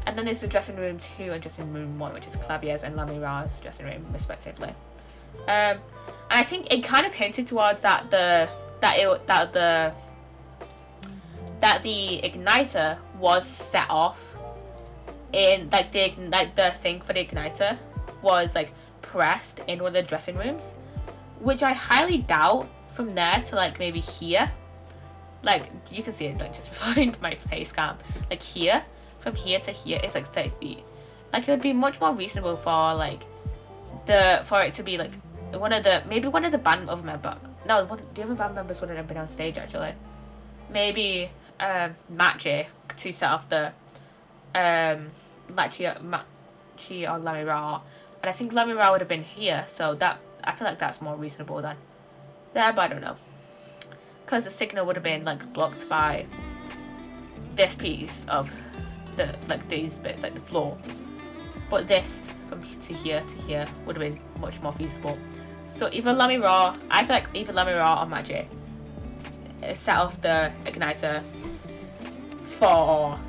and then there's the dressing room 2 and dressing room 1, which is Clavier's and Lamiroir's dressing room respectively. And I think it kind of hinted towards that the igniter was set off in like the thing for the igniter was like pressed in one of the dressing rooms, which I highly doubt from there to like maybe here. Like you can see it like just behind my face cam. Like here, from here to here is like 30 feet. Like it would be much more reasonable for like for it to be like one of the band other member. No, the other band members wouldn't have been on stage actually. Maybe Matchy to set off the Matchy or Lamiroir, and I think Lamiroir would have been here, so that I feel like that's more reasonable than there, but I don't know, because the signal would have been like blocked by this piece of the these bits, like the floor, but this from to here would have been much more feasible. So either Lamiroir, I feel like either Lamiroir or Matchy set off the igniter for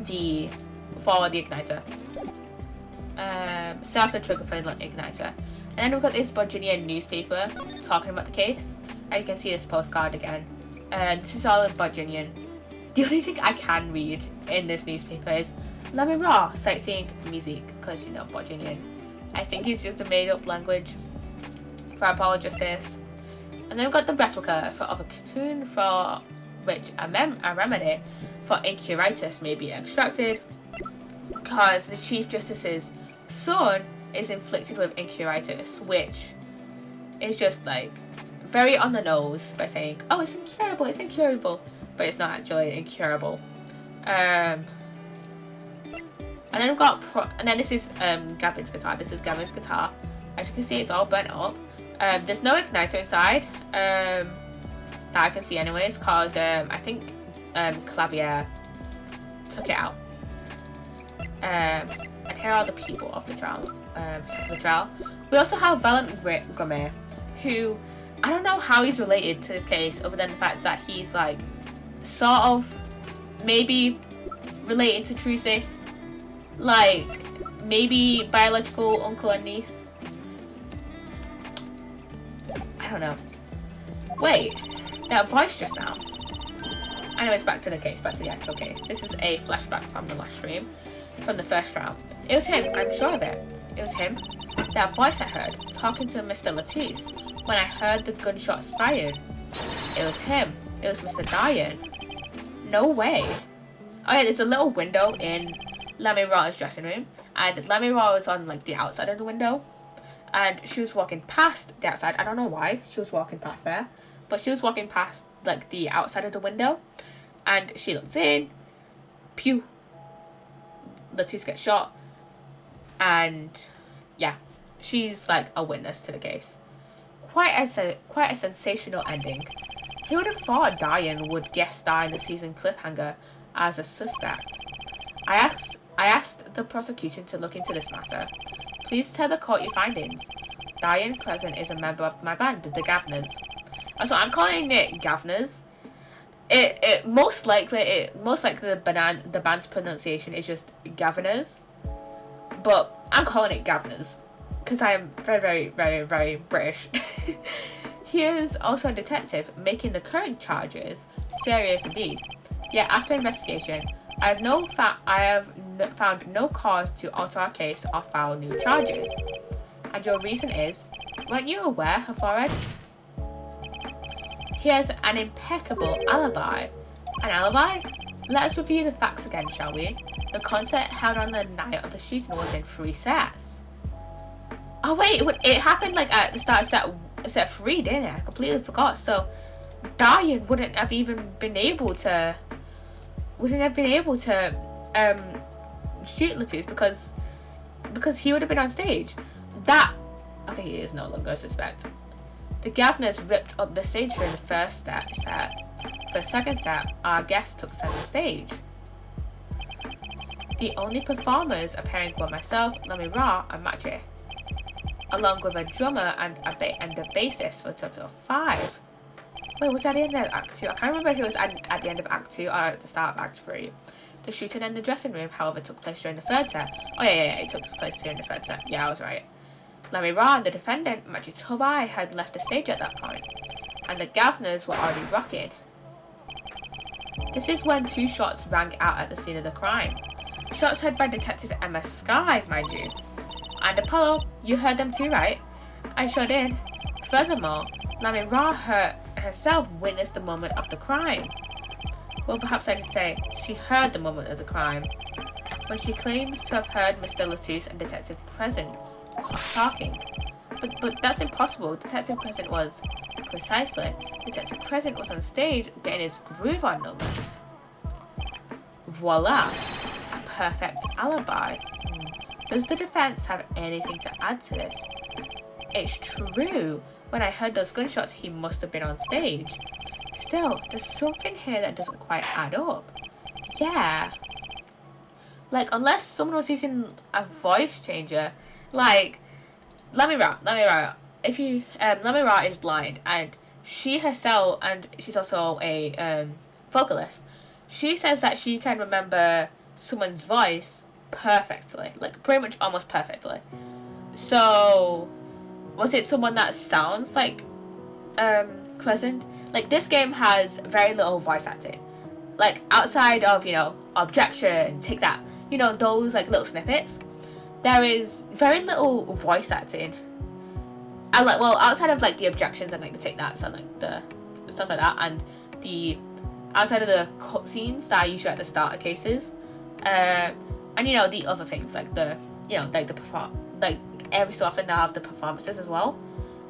the igniter. Set off the trigger for the igniter. And then we've got this Virginia newspaper talking about the case. And you can see this postcard again. This is all in Virginian. The only thing I can read in this newspaper is Lamiroir sightseeing music, because Virginian. I think it's just a made up language for apologists. And then we've got the replica of a cocoon for which a remedy for incuritis may be extracted, because the Chief Justice's son is inflicted with incuritis, which is just like very on the nose by saying, oh, it's incurable, but it's not actually incurable. And then we've got and then this is Gavin's guitar. This is Gavin's guitar. As you can see, it's all burnt up. There's no igniter inside that I can see anyways, because I think Clavier took it out. And here are the people of the trial. We also have Valentin Grommet, who I don't know how he's related to this case, other than the fact that he's like sort of maybe related to Trucy, like maybe biological uncle and niece. I don't know. Wait, that voice just now. Anyways, back to the actual case. This is a flashback from the last stream, from the first trial. It was him, I'm sure of it. It was him. That voice I heard, talking to Mr. Latouche, when I heard the gunshots fired. It was him. It was Mr. Diane. no way. Oh yeah, there's a little window in Lamiroir's dressing room, and Lamiroir was on like the outside of the window, and she was walking past the outside. I don't know why she was walking past there, but she was walking past like the outside of the window, and she looked in. Pew. Lattice gets shot, and yeah, she's like a witness to the case. Quite a sensational ending. Who would have thought Diane would guest star in the season cliffhanger as a suspect? I asked the prosecution to look into this matter. Please tell the court your findings. Diane Crescent is a member of my band, the Gavners. So I'm calling it Gavners. It most likely the band's pronunciation is just Gavners, but I'm calling it Gavners because I am very, very, very, very British. He is also a detective, making the current charges serious indeed. Yet after investigation, I have found no cause to alter our case or file new charges. And your reason is, weren't you aware, her forehead? He has an impeccable alibi. An alibi? Let us review the facts again, shall we? The concert held on the night of the shooting was in 3 sets. Oh wait, it happened like at the start of set 3, didn't it? I completely forgot. So Diane wouldn't have been able to shoot Lattice because he would have been on stage. Okay, he is no longer a suspect. The Gavners ripped up the stage during the first set. For the second set, our guests took center stage. The only performers appearing were myself, Lamiroir, and Machi, along with a drummer and a bassist for a total of 5. Wait, was that the end of Act 2? I can't remember if it was at the end of Act 2 or at the start of Act 3. The shooting in the dressing room, however, took place during the 3rd set. Oh yeah, it took place during the 3rd set. Yeah, I was right. Lamiroir and the defendant, Machi Tobai, had left the stage at that point, and the Gavners were already rocking. This is when 2 shots rang out at the scene of the crime. Shots heard by Detective Emma Sky, mind you. And Apollo, you heard them too, right? I sure did. Furthermore, Lamiroir herself witnessed the moment of the crime. Well, perhaps I could say she heard the moment of the crime, when she claims to have heard Mr. Lattice and Detective Crescent talking. But that's impossible. Detective Crescent was on stage getting his groove on, no less. Voila! A perfect alibi. Does the defense have anything to add to this? It's true. When I heard those gunshots, he must have been on stage. Still, there's something here that doesn't quite add up. Yeah. Like, unless someone was using a voice changer, like, Lamiroir, if you, Lamiroir is blind, and she herself, and she's also a, vocalist, she says that she can remember someone's voice perfectly, like, pretty much almost perfectly. So, was it someone that sounds like, Crescent? Like, this game has very little voice acting. Like, outside of, objection, take that, those, like, little snippets, there is very little voice acting. And, like, well, outside of, like, the objections and, like, the take that and, like, the stuff like that, and the, outside of the cutscenes that are usually at the start of cases, and, the other things, like, the, like, every so often they'll have the performances as well.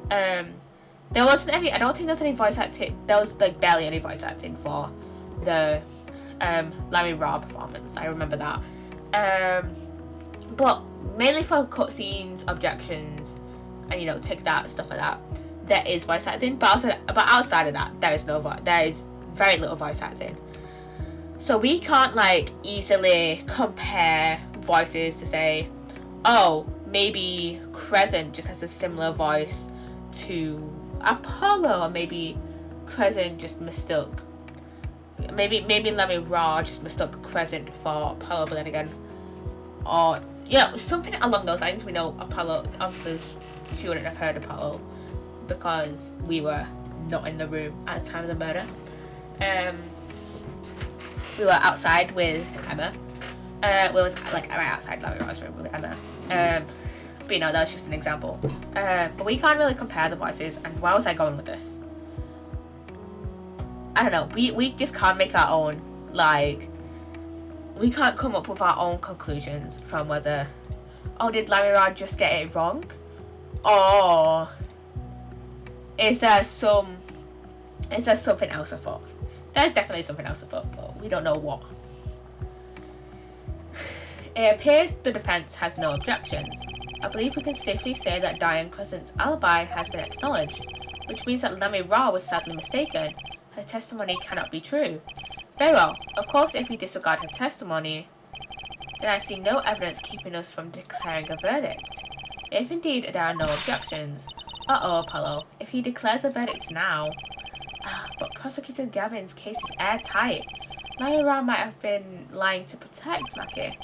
There wasn't any, I don't think there's any voice acting, there was, like, barely any voice acting for the, Lamiroir performance, I remember that. But mainly for cutscenes, objections, and, take that, stuff like that, there is voice acting, but outside of that, there is very little voice acting. So we can't, like, easily compare voices to say, oh, maybe Crescent just has a similar voice to Apollo, or maybe Crescent just mistook, maybe Lamiroir just mistook Crescent for Apollo, but then again, or, something along those lines. We know Apollo, obviously, she wouldn't have heard Apollo, because we were not in the room at the time of the murder. We were outside with Emma. We was, like, right outside Lamiroir's room with Emma. But that was just an example. But we can't really compare the voices. And where was I going with this? I don't know. We just can't make our own Like, we can't come up with our own conclusions from whether, oh, did Lamiroir just get it wrong? Or is there something else afoot? There's definitely something else afoot, but we don't know what. It appears the defense has no objections. I believe we can safely say that Diane Crescent's alibi has been acknowledged, which means that Lamiroir was sadly mistaken. Her testimony cannot be true. Very well. Of course, if we disregard her testimony, then I see no evidence keeping us from declaring a verdict. If indeed there are no objections, Apollo, if he declares a verdict now... but Prosecutor Gavin's case is airtight. Lamiroir might have been lying to protect Maki.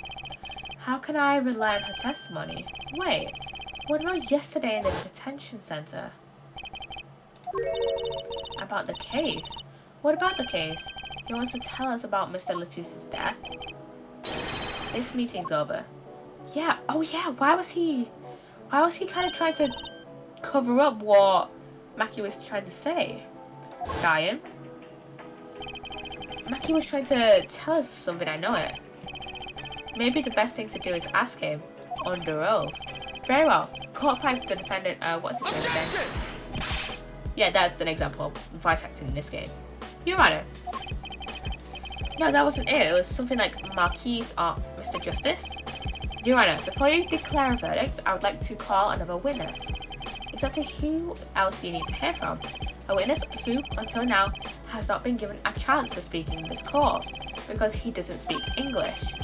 How can I rely on her testimony? Wait, what about yesterday in the detention center? About the case? What about the case? He wants to tell us about Mr. Latus's death. This meeting's over. Yeah, oh yeah, why was he kind of trying to cover up what Maki was trying to say? Diane? Maki was trying to tell us something, I know it. Maybe the best thing to do is ask him, under oath. Very well. Court finds the defendant, what's his name again? Yeah, that's an example of voice acting in this game. Your Honor. No, that wasn't it. It was something like Marquis or Mr. Justice. Your Honor, before you declare a verdict, I would like to call another witness. Exactly who else do you need to hear from? A witness who, until now, has not been given a chance to speak in this court because he doesn't speak English.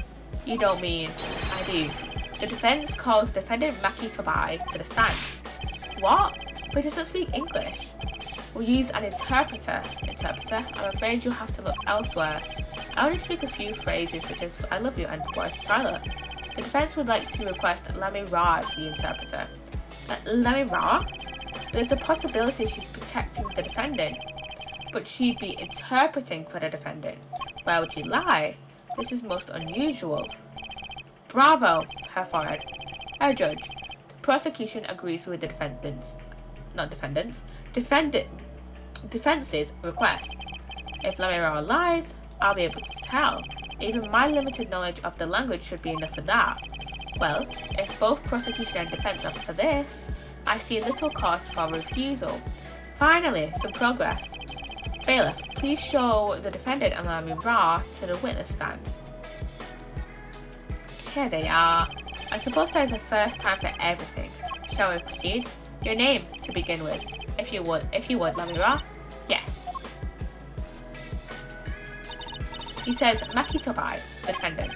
You don't mean I do. The defense calls defendant Maki Tobai to the stand. What? But he doesn't speak English. We'll use an interpreter. Interpreter, I'm afraid you'll have to look elsewhere. I only speak a few phrases such as I love you and where's the toilet. The defense would like to request Lamiroir as the interpreter. Lamiroir? There's a possibility she's protecting the defendant, but she'd be interpreting for the defendant. Why would she lie? This is most unusual. Bravo, her forehead. Our judge, the prosecution agrees with the defense's request. If Lamiroir lies, I'll be able to tell. Even my limited knowledge of the language should be enough for that. Well, if both prosecution and defense are for this, I see little cause for refusal. Finally, some progress. Bailiff, please show the defendant and Lamiroir to the witness stand. Here they are. I suppose there is a first time for everything. Shall we proceed? Your name, to begin with. If you would, Lamiroir. Yes. He says, Maki Tobai, defendant.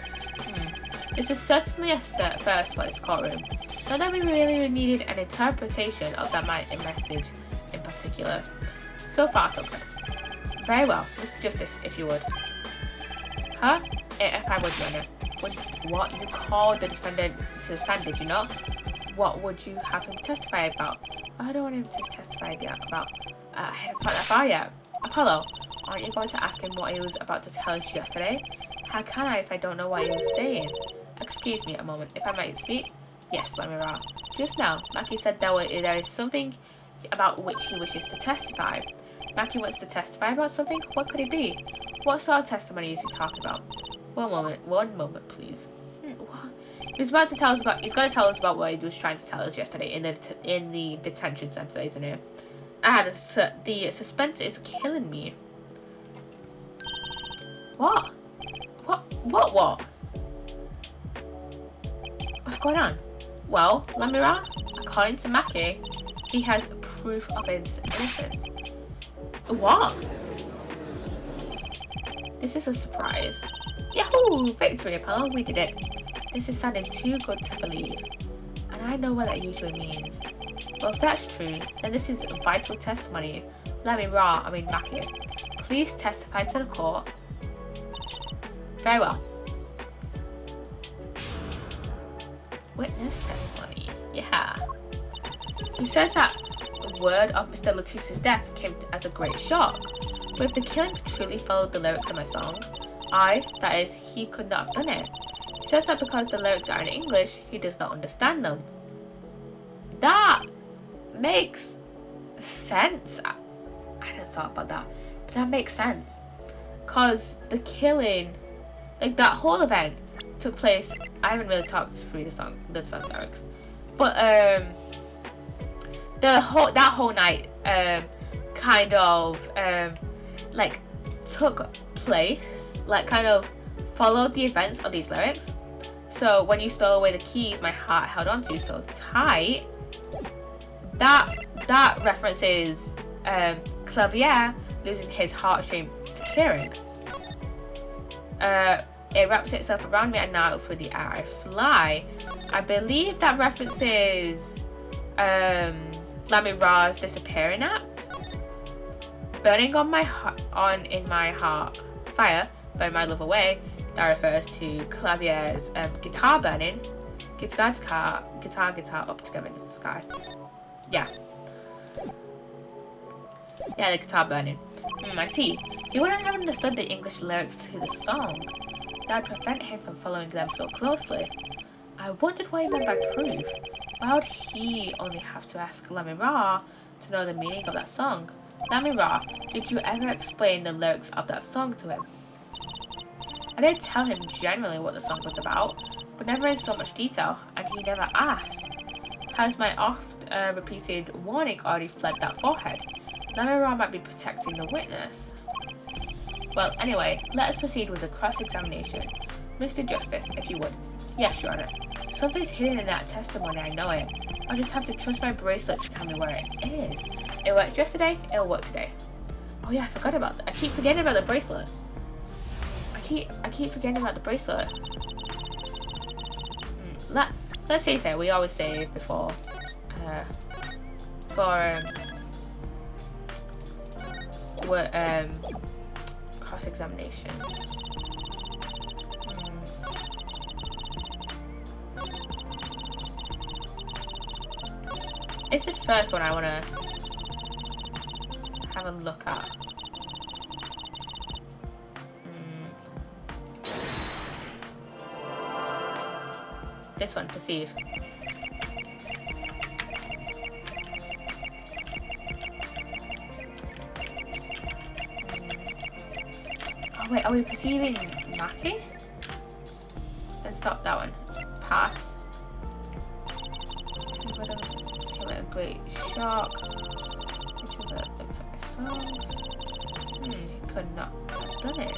This is certainly a first for this courtroom. Not that we really needed an interpretation of that message in particular. So far, so good. Very well, Mr. Justice, if you would. Huh? If I would, Your Honor. What? You called the defendant to the stand, did you not? What would you have him testify about? I don't want him to testify about. I haven't thought that far yet. Apollo, aren't you going to ask him what he was about to tell us yesterday? How can I if I don't know what he was saying? Excuse me a moment, if I might speak? Yes, Lamiroir. Just now, Maki said there is something about which he wishes to testify. Maki wants to testify about something? What could it be? What sort of testimony is he talking about? One moment, please. He's going to tell us about what he was trying to tell us yesterday in the detention center, isn't it? The suspense is killing me. What? What? What's going on? Well, Lamiroir, according to Maki, he has proof of his innocence. What? This is a surprise. Yahoo! Victory, Apollo, we did it. This is sounding too good to believe. And I know what that usually means. Well, if that's true, then this is vital testimony. Maki, please testify to the court. Very well. Witness testimony. Yeah. He says that word of Mr. Latus's death came as a great shock. But if the killing truly followed the lyrics of my song, that is, he could not have done it. He says that because the lyrics are in English, he does not understand them. That makes sense. I hadn't thought about that. But that makes sense. Cause the killing, like that whole event took place. I haven't really talked through the song lyrics, but that whole night kind of like took place, like kind of followed the events of these lyrics. So when you stole away the keys my heart held onto so tight, that references Clavier losing his heart-shaped keyring. It wraps itself around me and now through the air I fly. I believe that references Lamiroir's disappearing act. Burning in my heart, fire, burn my love away. That refers to Clavier's guitar burning. Guitar up together in the sky. Yeah, the guitar burning. I see. He wouldn't have understood the English lyrics to the song. That would prevent him from following them so closely. I wondered what he meant by proof. Why would he only have to ask Lamiroir to know the meaning of that song? Lamiroir, did you ever explain the lyrics of that song to him? I did tell him generally what the song was about, but never in so much detail, and he never asked. Has my oft-repeated warning already fled that forehead? Lamiroir might be protecting the witness. Well, anyway, let us proceed with the cross-examination. Mr. Justice, if you would. Yes, Your Honor. Something's hidden in that testimony, I know it. I'll just have to trust my bracelet to tell me where it is. It worked yesterday, it'll work today. Oh yeah, I forgot about that. I keep forgetting about the bracelet. I keep forgetting about the bracelet. Let's save it. We always save before cross-examinations. It's this first one I want to have a look at. This one, perceive. Oh wait, are we perceiving Maki? Then stop that one. Pass. A great shock. Which was a exact song. He could not have done it.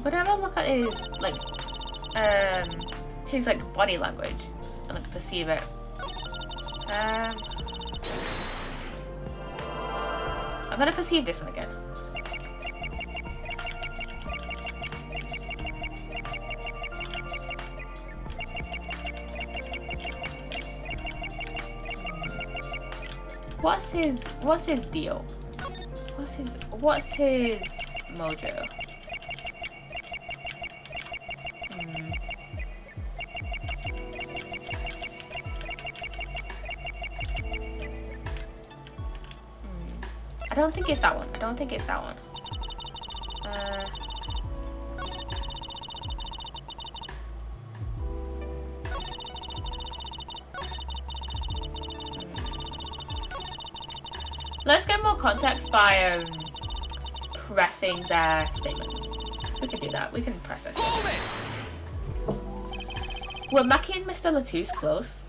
But have a look at his body language and perceive it. I'm gonna perceive this one again. What's his deal? What's his mojo? I don't think it's that one. Let's get more context by pressing their statements. We can do that. We can press this. Were Maki and Mr. Latouche close?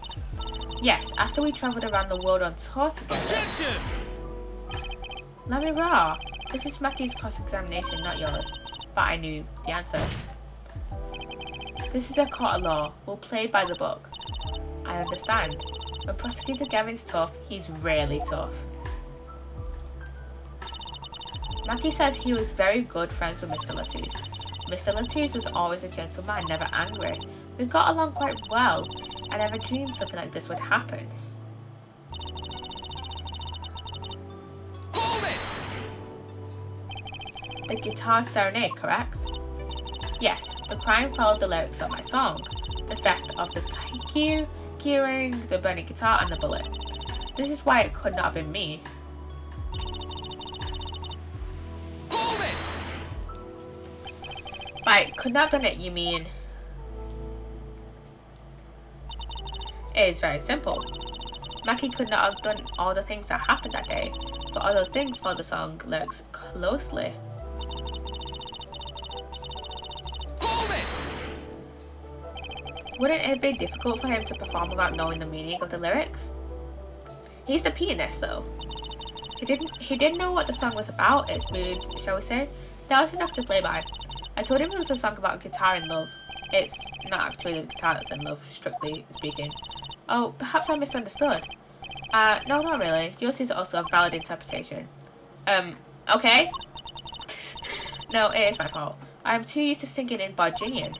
Yes, after we travelled around the world on tour together. Objection! Lamiroir, this is Maki's cross-examination, not yours. But I knew the answer. This is a court of law. We'll play by the book. I understand. When Prosecutor Gavin's tough, he's really tough. Maki says he was very good friends with Mr. Latouche. Mr. Latouche was always a gentleman, never angry. We got along quite well. I never dreamed something like this would happen. The guitar serenade, correct? Yes, the crime followed the lyrics of my song. The theft of the keyring, the burning guitar, and the bullet. This is why it could not have been me. By could not have done it, you mean... It is very simple. Maki could not have done all the things that happened that day. For all those things, follow the song lyrics closely. Hold it! Wouldn't it be difficult for him to perform without knowing the meaning of the lyrics? He's the pianist though. He didn't know what the song was about, its mood, shall we say. That was enough to play by. I told him it was a song about guitar and love. It's not actually the guitar that's in love, strictly speaking. Oh, perhaps I misunderstood. No, not really. Yours is also a valid interpretation. Okay? No, it is my fault. I am too used to singing in Virginian.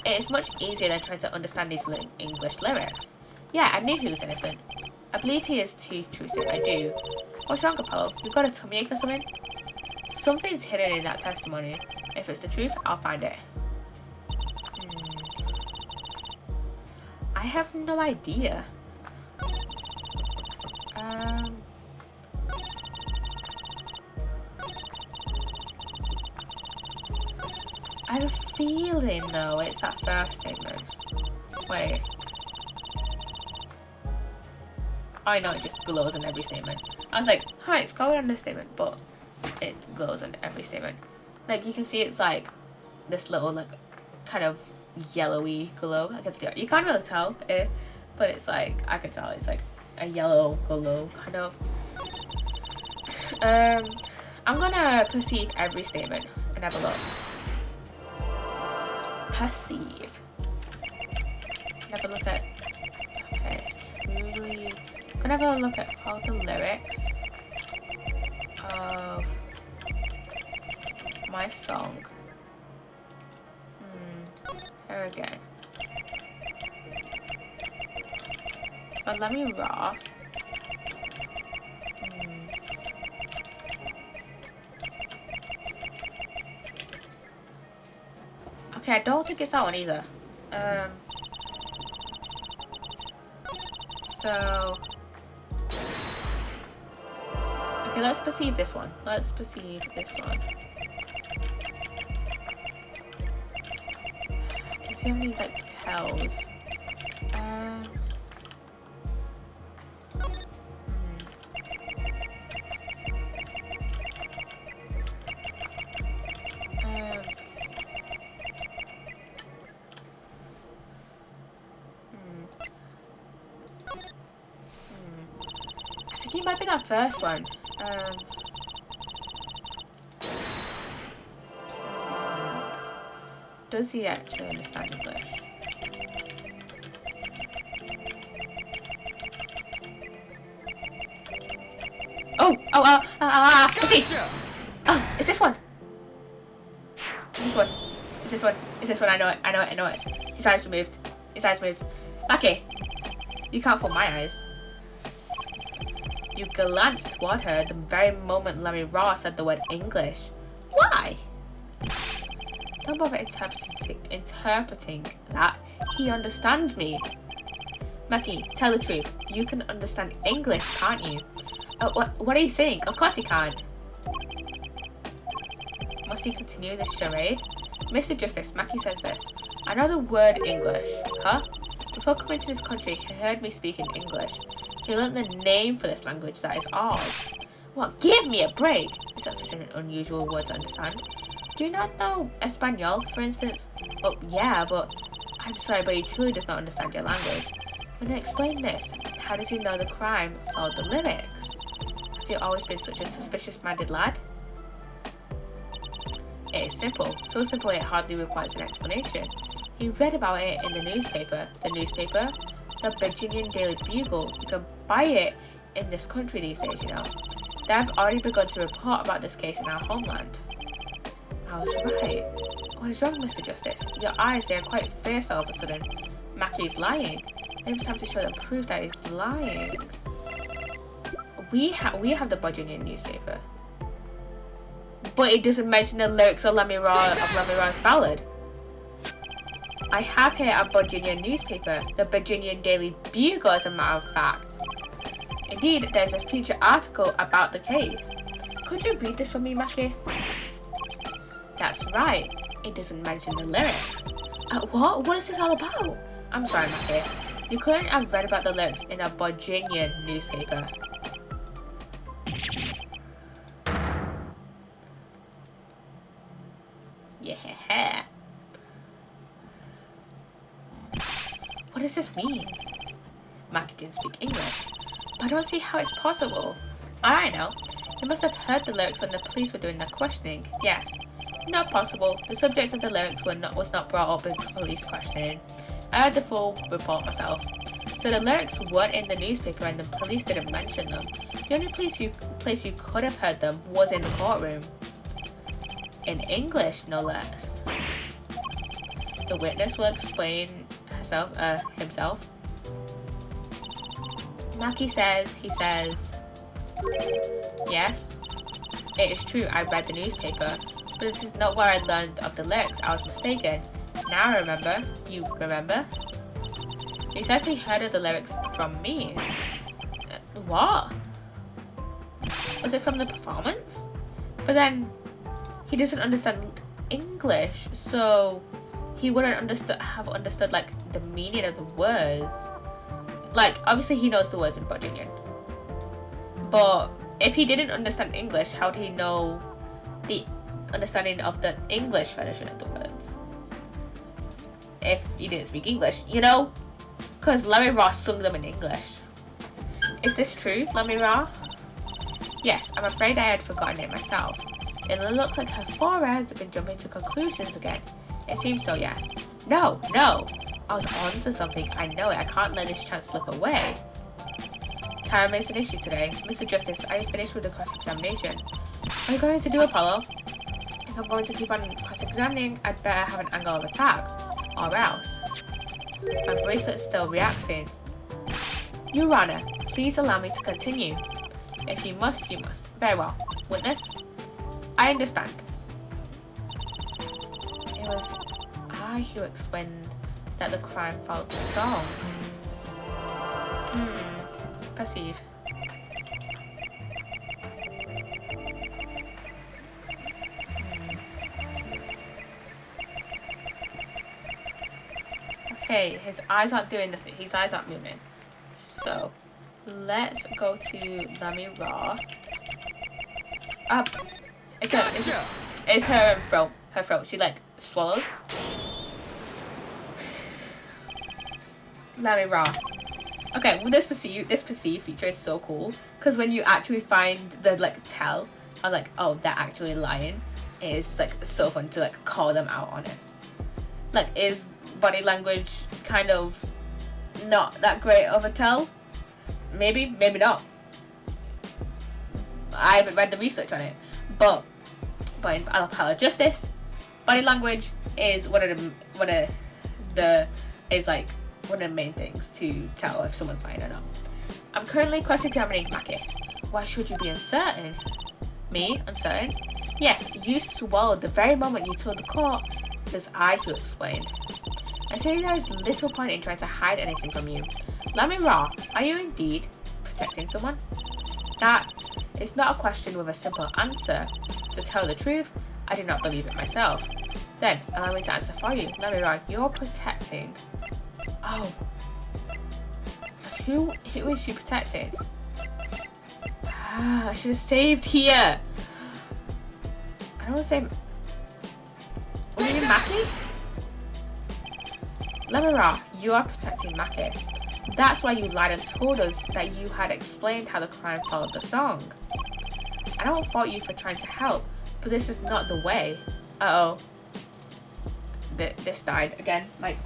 It is much easier than trying to understand these English lyrics. Yeah, I knew he was innocent. I believe he is too intrusive, I do. What's wrong, Apollo? You got a tummy ache or something? Something's hidden in that testimony. If it's the truth, I'll find it. I have no idea. I have a feeling though it's that first statement. Wait. I know it just glows on every statement. I was like, hi, it's going on this statement, but it glows on every statement. Like you can see it's like this little like kind of yellowy glow. I can see it. You can't really tell it, but it's like I can tell it's like a yellow glow kind of. I'm gonna perceive every statement and have a look. Perceive. Have a look at. Okay, truly. I'm gonna have a look at all the lyrics of my song. Here again. But Lamiroir. Okay, I don't think it's that one either. So okay, let's perceive this one. Let's perceive this one. Does he have any like tells? I think it might be that first one. Does he actually understand English? Is he? Oh, it's this one. It's this one. It's this one. It's this one. I know it. I know it. I know it. His eyes moved. His eyes moved. Okay. You can't fool my eyes. You glanced toward her the very moment Lamiroir said the word English. Why? Don't bother interpreting that. He understands me. Mackie, tell the truth. You can understand English, can't you? What are you saying? Of course he can't. Must he continue this charade? Mr. Justice, Mackie says this. I know the word English. Huh? Before coming to this country, he heard me speak in English. He learned the name for this language, that is all. What? Give me a break! Is that such an unusual word to understand? Do you not know Espanol, for instance? Oh, yeah, but I'm sorry, but he truly does not understand your language. When I explain this, how does he know the crime or the lyrics? Have you always been such a suspicious-minded lad? It is simple. So simple it hardly requires an explanation. He read about it in the newspaper. The newspaper? The Virginian Daily Bugle. You can buy it in this country these days, you know. They have already begun to report about this case in our homeland. I was right. What is wrong, Mr. Justice? Your eyes, they are quite fierce all of a sudden. Mackie's lying. Maybe it's time to show the proof that he's lying. We have the Virginian newspaper. But it doesn't mention the lyrics of Lamiroir's ballad. I have here a Virginian newspaper, the Virginian Daily Bugle, as a matter of fact. Indeed, there's a feature article about the case. Could you read this for me, Mackie? That's right. It doesn't mention the lyrics. What? What is this all about? I'm sorry, Mackie. You couldn't have read about the lyrics in a Virginian newspaper. hair. What does this mean? Mackie didn't speak English, but I don't see how it's possible. I know. He must have heard the lyrics when the police were doing their questioning. Yes. Not possible. The subject of the lyrics was not brought up in police questioning. I heard the full report myself. So the lyrics weren't in the newspaper and the police didn't mention them. The only place you could have heard them was in the courtroom. In English, no less. The witness will explain himself. Mackie says, yes, it is true, I read the newspaper, but this is not where I learned of the lyrics. I was mistaken. Now I remember. You remember? He says he heard of the lyrics from me. What? Was it from the performance? But then, he doesn't understand English, so he wouldn't have understood like the meaning of the words. Like, obviously he knows the words in Virginian, but if he didn't understand English, how would he know the understanding of the English version of the words? If he didn't speak English, you know? Because Lamiroir sung them in English. Is this true, Lamiroir? Yes, I'm afraid I had forgotten it myself. It looks like her foreheads have been jumping to conclusions again. It seems so, yes. No! I was on to something. I know it. I can't let this chance slip away. Time is an issue today. Mr. Justice, are you finished with the cross-examination? Are you going to do Apollo? If I'm going to keep on cross-examining, I'd better have an angle of attack. Or else. My bracelet's still reacting. Your Honor, please allow me to continue. If you must, you must. Very well. Witness? I understand. It was I who explained that the crime followed the song. Perceive. Okay, his eyes aren't doing his eyes aren't moving. So, let's go to Lamiroir. Up. It's her throat. Her throat. She like swallows. Lamiroir. Okay, well, this perceive feature is so cool because when you actually find the like tell, or like, oh, they're actually lying, it's like so fun to like call them out on it. Like, is body language kind of not that great of a tell? Maybe not. I haven't read the research on it, but in Apollo Justice, body language is one of the main things to tell if someone's lying or not. I'm currently cross-examining Mackie. Why should you be uncertain? Me? Uncertain? Yes, you swallowed the very moment you told the court. It was I who explained. I say there is little point in trying to hide anything from you. Lamiroir, are you indeed protecting someone? That is not a question with a simple answer. To tell the truth, I do not believe it myself. Then, allow me to answer for you. Lamiroir, you're protecting... Oh. Who is she protecting? I should have saved here. I don't want to say... What do you mean, Mackie? Lamiroir, you are protecting Mackie. That's why you lied and told us that you had explained how the crime followed the song. I don't fault you for trying to help, but this is not the way. Uh-oh. This died again. Like,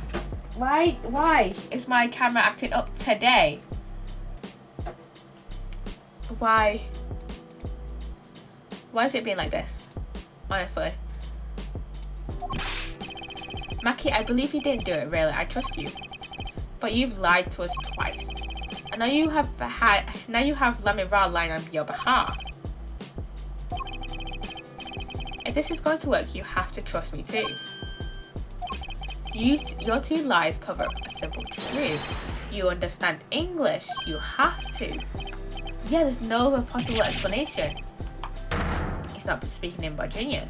why is my camera acting up today? Why is it being like this? Honestly. Mackie, I believe you didn't do it, really. I trust you. But you've lied to us twice. And now you have Lamiroir lying on your behalf. If this is going to work, you have to trust me too. Your two lies cover up a simple truth. You understand English. You have to. Yeah, there's no other possible explanation. He's not speaking in Virginian.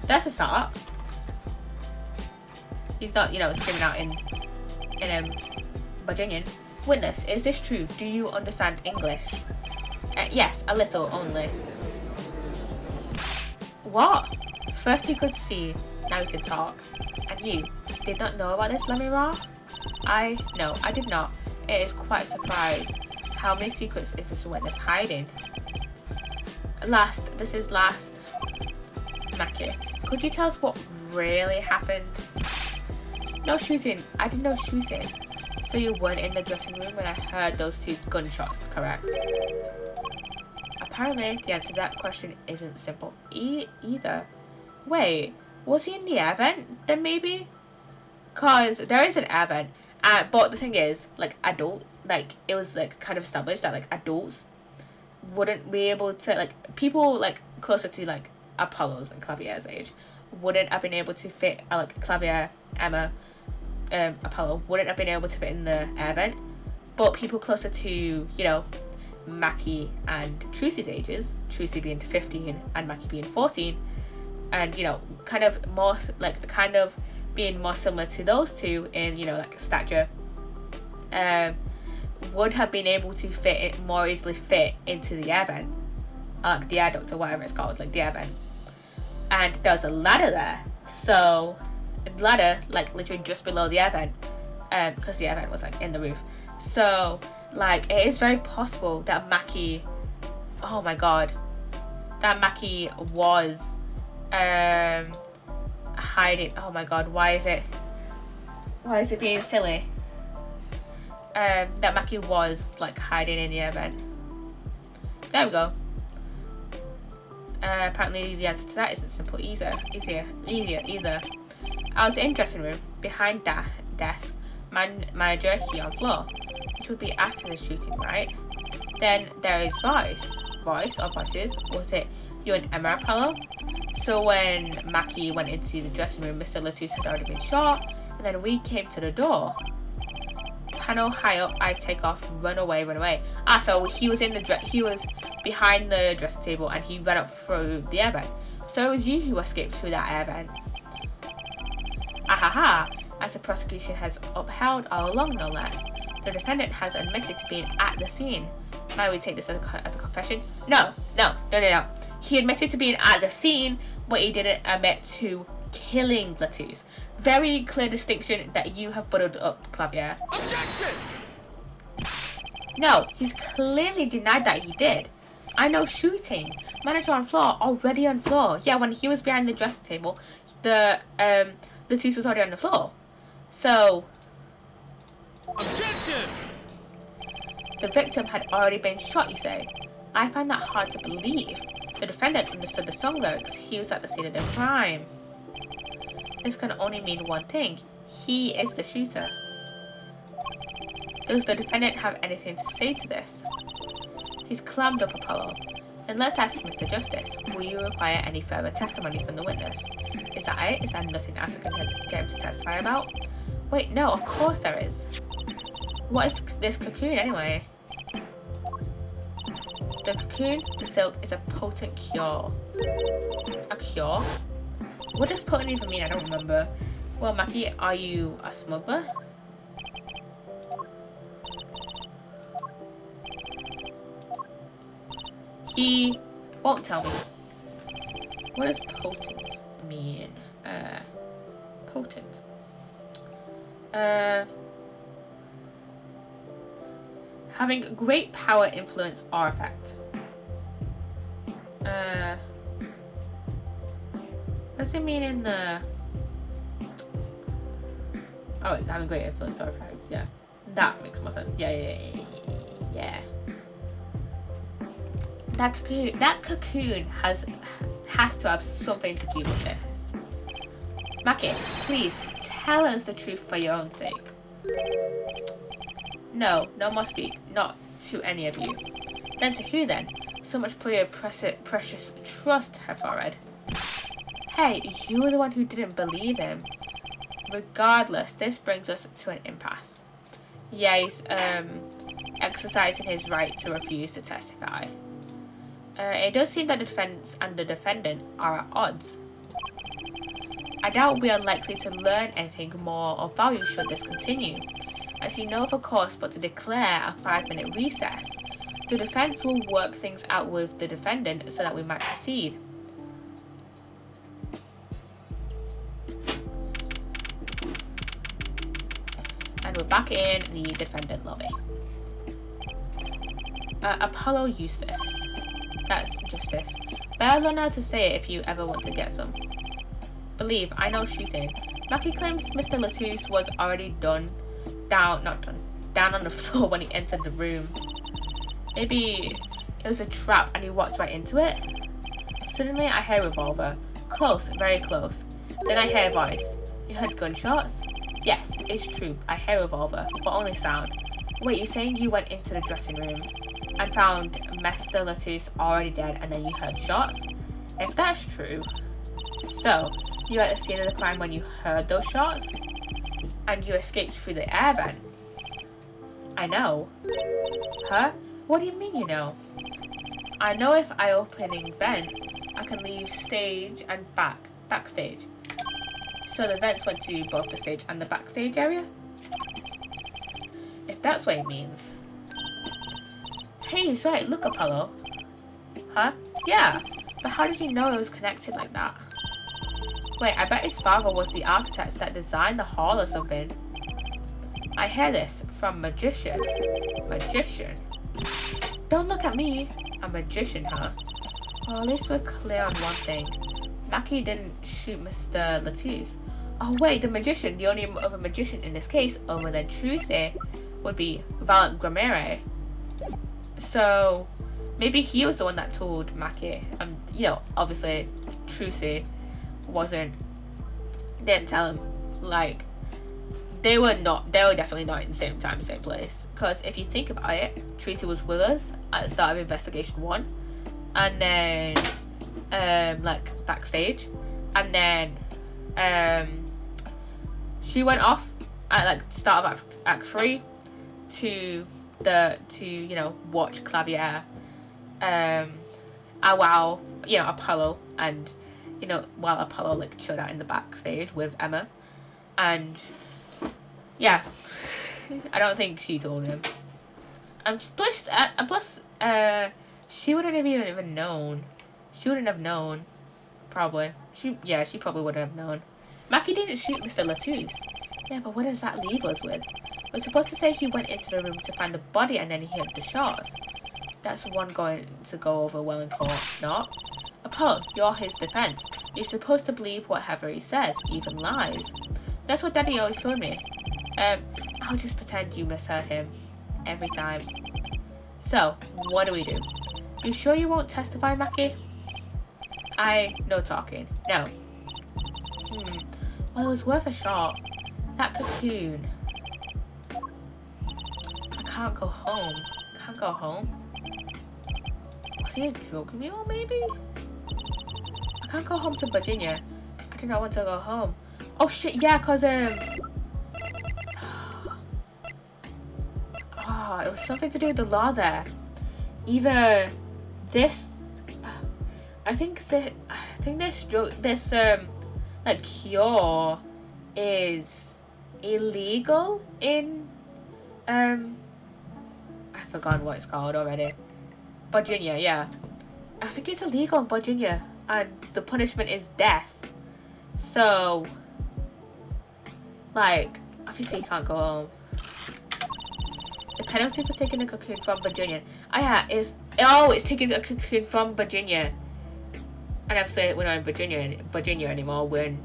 That's a start. He's not, screaming out in Virginian. Witness, is this true? Do you understand English? Yes, a little only. What? First he could see, now he can talk. And you did not know about this, Lamiroir? No, I did not. It is quite a surprise. How many secrets is this witness hiding? This is last. Maki, could you tell us what really happened? No shooting. I did no shooting. So you weren't in the dressing room when I heard those 2 gunshots, correct? Apparently, the answer to that question isn't simple either. Wait, was he in the air vent then maybe? Cause there is an air vent, but the thing is, like it was like kind of established that like adults wouldn't be able to, like people like closer to like Apollo's and Clavier's age wouldn't have been able to fit, like Clavier, Emma, Apollo wouldn't have been able to fit in the air vent, but people closer to, you know, Maki and Trucy's ages, Trucy being 15 and Maki being 14, and you know, kind of more like kind of being more similar to those two in, you know, like stature, would have been able to fit it more easily fit into the air vent, like the air duct or whatever it's called, like the air vent. And there was a ladder there, so a ladder like literally just below the air vent, because the air vent was like in the roof. So like it is very possible that Maki, oh my god, that Maki was hiding. Oh my god, why is it being silly? That Maki was like hiding in the air vent. There we go. Apparently the answer to that isn't simple either. I was in dressing room behind that desk, manager here on floor, which would be after the shooting, right? Then there is voices. Was it you and Emma Apollo? So when Maki went into the dressing room, Mr. Latus had already been shot, and then we came to the door. Panel high up, I take off, run away. So he was he was behind the dressing table and he ran up through the air vent. So it was you who escaped through that air vent. Ahaha, as the prosecution has upheld all along, no less. The defendant has admitted to being at the scene. Might we take this as a confession? No. He admitted to being at the scene, but he didn't admit to killing Latus. Very clear distinction that you have buttered up, Clavier. Objection! No, he's clearly denied that he did. I know shooting. Manager on floor, already on floor. Yeah, when he was behind the dressing table, the Latus was already on the floor. So Objection! the victim had already been shot, you say? I find that hard to believe. The defendant understood the song lyrics. He was at the scene of the crime. This can only mean one thing. He is the shooter. Does the defendant have anything to say to this? He's clammed up Apollo. And let's ask Mr. Justice, will you require any further testimony from the witness? Is that it? Is there nothing else I can get him to testify about? Wait, no, of course there is. What is this cocoon anyway? The cocoon, the silk, is a potent cure. A cure? What does potent even mean? I don't remember. Well, Maki, are you a smuggler? He won't tell me. What does potent mean? Potent. Having great power, influence, or effect. What's it mean in the... Oh, wait, having great influence or effects, yeah. That makes more sense. Yeah. That cocoon has to have something to do with this. Maki, please tell us the truth for your own sake. No more speak. Not to any of you. Then to who then? So much for your precious trust, Herr Forehead. Hey, you were the one who didn't believe him. Regardless, this brings us to an impasse. Yeah, he's exercising his right to refuse to testify. It does seem that the defense and the defendant are at odds. I doubt we are likely to learn anything more of value should this continue. I see no other course but to declare a 5-minute recess. The defense will work things out with the defendant so that we might proceed. we're back in the defendant lobby. Apollo Eustace. That's justice. Better learn how to say it if you ever want to get some. Believe, I know shooting. Mackie claims Mr. Latouche was already down on the floor when he entered the room. Maybe it was a trap and he walked right into it? Suddenly I hear a revolver. Close, very close. Then I hear a voice. You heard gunshots? Yes, it's true. I hear a revolver, but only sound. Wait, you're saying you went into the dressing room and found Mr. Latouche already dead and then you heard shots? If that's true, so you were at the scene of the crime when you heard those shots? And you escaped through the air vent? I know. Huh? What do you mean you know? I know if I opening vent, I can leave stage and backstage. So the vents went to both the stage and the backstage area? If that's what it means. Hey, he's right, look Apollo. Huh? Yeah, but how did you know it was connected like that? Wait, I bet his father was the architect that designed the hall or something. I hear this from magician. Magician? Don't look at me. A magician, huh? Well, at least we're clear on one thing. Mackie didn't shoot Mr. Latouche. Oh wait, the magician, the only other magician in this case, other than Truce, would be Valant Gramere. So, maybe he was the one that told Mackie. You know, obviously, Truce didn't tell him. Like, they were definitely not in the same time, same place. Because if you think about it, Truce was with us at the start of Investigation 1. And then, like, backstage. And then, she went off at, like, start of Act 3 to you know, watch Clavier, while, you know, Apollo, and, you know, while Apollo, like, chilled out in the backstage with Emma. And, yeah, I don't think she told him. Plus, she wouldn't have even known. She wouldn't have known, probably. She probably wouldn't have known. Mackie didn't shoot Mr. Latouche. Yeah, but what does that leave us with? We're supposed to say he went into the room to find the body and then he heard the shots. That's one going to go over well in court, not? Apollo, you're his defense. You're supposed to believe whatever he says, even lies. That's what Daddy always told me. I'll just pretend you misheard him. Every time. So, what do we do? You sure you won't testify, Mackie? No talking. No. Well, it was worth a shot. That cocoon. I can't go home. Can't go home? Was he a drug mule, maybe? I can't go home to Virginia. I do not want to go home. Oh shit, yeah, cause it was something to do with the law there. Either this, I think this like cure is illegal in I forgot what it's called already. Virginia, yeah. I think it's illegal in Virginia, and the punishment is death. So, like, obviously you can't go home. The penalty for taking a cocoon from Virginia. It's taking a cocoon from Virginia. And obviously we're not in Virginia anymore. We're in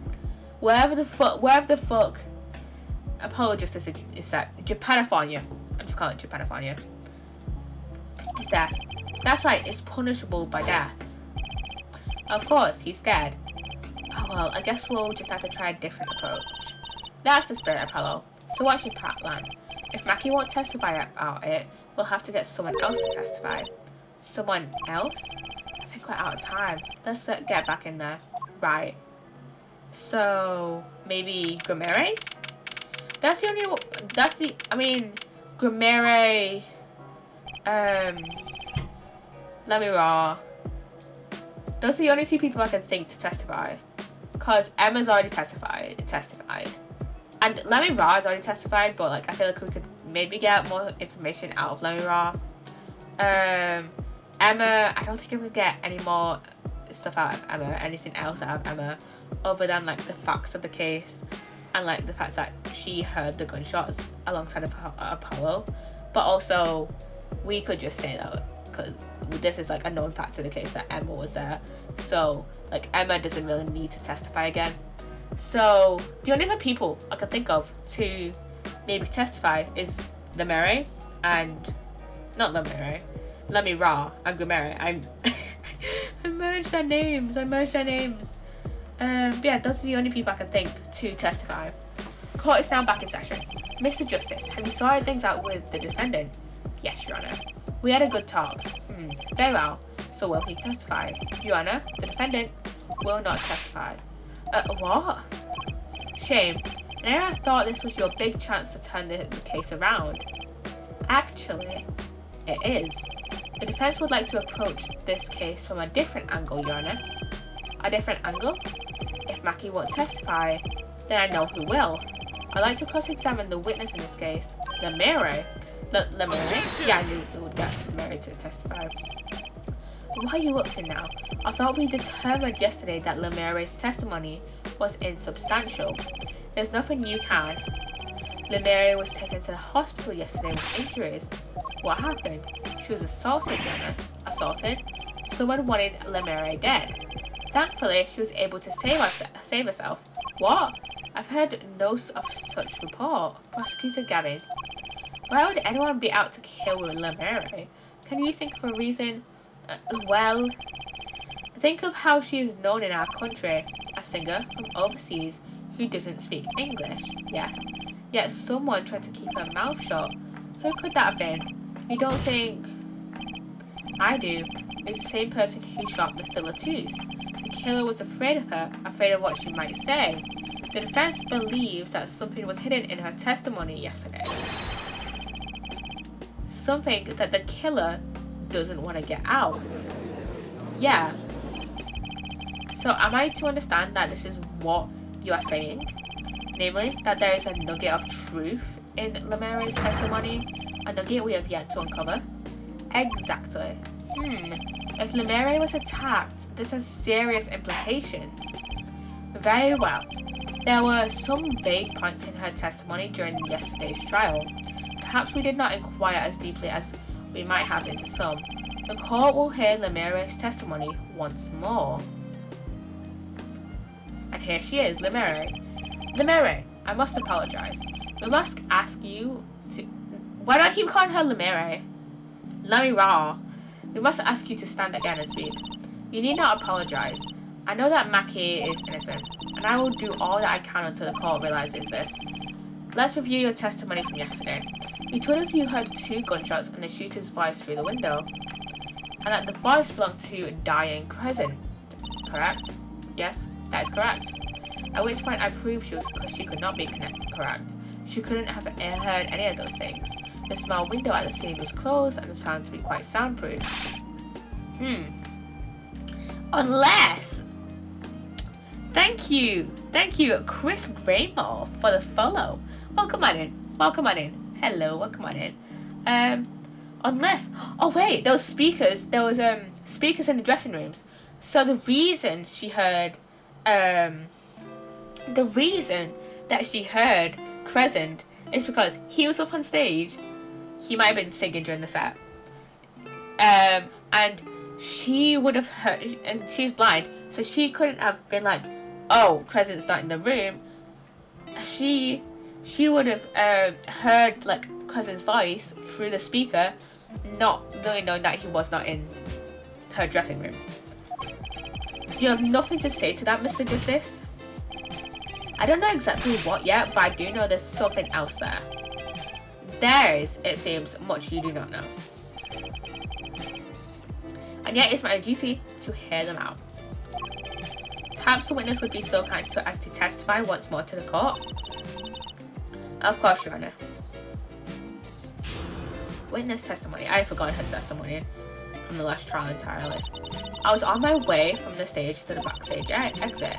wherever the fuck Apollo Justice is set. Japanifornia. I'm just calling it Japanifornia. It's death. That's right, it's punishable by death. Of course, he's scared. Oh well, I guess we'll just have to try a different approach. That's the spirit, Apollo. So what's your plan? If Mackie won't testify about it, we'll have to get someone else to testify. Someone else? I think we're out of time. Let's get back in there. Right. So, maybe Gramere? Gramere, Lamiroir. Those are the only two people I can think to testify. Because Emma's already testified. And Lamiroir has already testified, but like I feel like we could maybe get more information out of Lamiroir. Emma, I don't think I would get any more stuff out of Emma, anything else out of Emma, other than like the facts of the case. and like the fact that she heard the gunshots alongside of Apollo, but also we could just say that because this is like a known fact in the case that Emma was there, so like Emma doesn't really need to testify again. So the only other people I can think of to maybe testify is Lamiroir and not Lamiroir and Grimere. I merged their names. Yeah, those are the only people I can think to testify. Court is now back in session. Mr. Justice, have you sorted things out with the defendant? Yes, Your Honour. We had a good talk. Very well. So will he testify? Your Honour, the defendant will not testify. What? Shame. I thought this was your big chance to turn the case around. Actually, it is. The defense would like to approach this case from a different angle, Your Honour. A different angle? If Mackie won't testify, then I know who will. I'd like to cross-examine the witness in this case, Lamiroir. Lamiroir? Yeah, I knew we would get Lamiroir to testify. What are you up to now? I thought we determined yesterday that Lamiroir's testimony was insubstantial. There's nothing you can. Lamiroir was taken to the hospital yesterday with injuries. What happened? She was assaulted, Your Honour. Assaulted? Someone wanted Lamiroir dead. Thankfully, she was able to save herself. What? I've heard no of such report. Prosecutor Gavin. Why would anyone be out to kill Lamiroir? Can you think of a reason? Well, think of how she is known in our country. A singer from overseas who doesn't speak English. Yes. Yet someone tried to keep her mouth shut. Who could that have been? You don't think... I do. It's the same person who shot Mr. Latouche. The killer was afraid of her, afraid of what she might say. The defense believes that something was hidden in her testimony yesterday. Something that the killer doesn't want to get out. Yeah. So am I to understand that this is what you are saying? Namely, that there is a nugget of truth in Lamiroir's testimony, a nugget we have yet to uncover? Exactly. If Lamiroir was attacked, this has serious implications. Very well. There were some vague points in her testimony during yesterday's trial. Perhaps we did not inquire as deeply as we might have into some. The court will hear Lamiroir's testimony once more. And here she is, Lamiroir. Lamiroir, I must apologise. We must ask you to... Why do I keep calling her Lamiroir? Lamiroir. We must ask you to stand again and speak. You need not apologise. I know that Mackie is innocent, and I will do all that I can until the court realises this. Let's review your testimony from yesterday. You told us you heard 2 gunshots and the shooter's voice through the window, and that the voice belonged to Diane Crescent, correct? Yes, that is correct. At which point I proved she could not be correct. She couldn't have heard any of those things. The small window at the scene was closed and was found to be quite soundproof. Unless... Thank you, Chris Graymore, for the follow. Welcome on in. Hello, welcome on in. Unless... Oh wait, there was speakers in the dressing rooms. So the reason she heard... The reason that she heard Crescent is because he was up on stage. He might have been singing during the set. And she would have heard, and she's blind, so she couldn't have been like, oh, Crescent's not in the room. She would have heard like Crescent's voice through the speaker, not really knowing that he was not in her dressing room. You have nothing to say to that, Mr. Justice? I don't know exactly what yet, but I do know there's something else there. There is, it seems, much you do not know. And yet it's my duty to hear them out. Perhaps the witness would be so kind as to testify once more to the court. Of course, Your Honour. Witness testimony. I forgot her testimony from the last trial entirely. I was on my way from the stage to the backstage exit.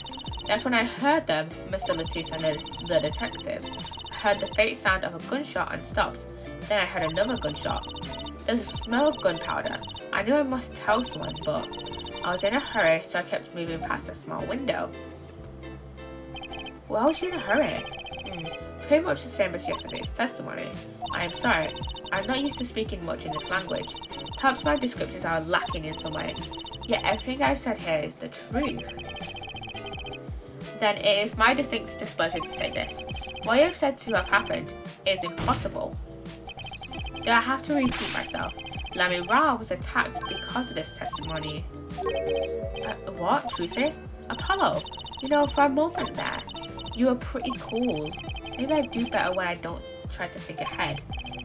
That's when I heard them, Mr. Latouche and the detective. I heard the faint sound of a gunshot and stopped. Then I heard another gunshot. There was a smell of gunpowder. I knew I must tell someone, but I was in a hurry, so I kept moving past a small window. Why was she in a hurry? Pretty much the same as yesterday's testimony. I am sorry, I'm not used to speaking much in this language. Perhaps my descriptions are lacking in some way. Yet everything I've said here is the truth. Then it is my distinct displeasure to say this. What you have said to have happened is impossible. Do I have to repeat myself? Lamiroir was attacked because of this testimony. What? Trucy? Apollo, you know, for a moment there, you were pretty cool. Maybe I do better when I don't try to think ahead.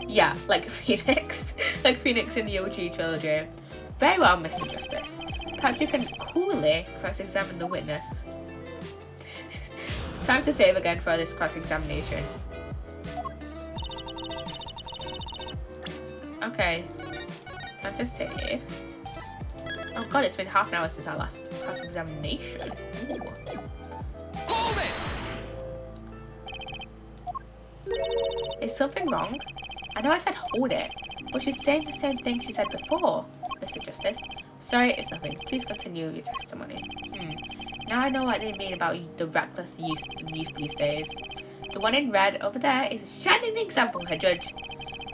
Yeah, like Phoenix. Like Phoenix in the OG trilogy. Very well, Mr. Justice. Perhaps you can coolly cross-examine the witness. Time to save again for this cross-examination. Okay. Time to save. Oh god, it's been half an hour since our last cross-examination. Hold it! Is something wrong? I know I said hold it, but she's saying the same thing she said before, Mr. Justice. Sorry, it's nothing. Please continue with your testimony. Now I know what they mean about the reckless youth these days. The one in red over there is a shining example, her judge.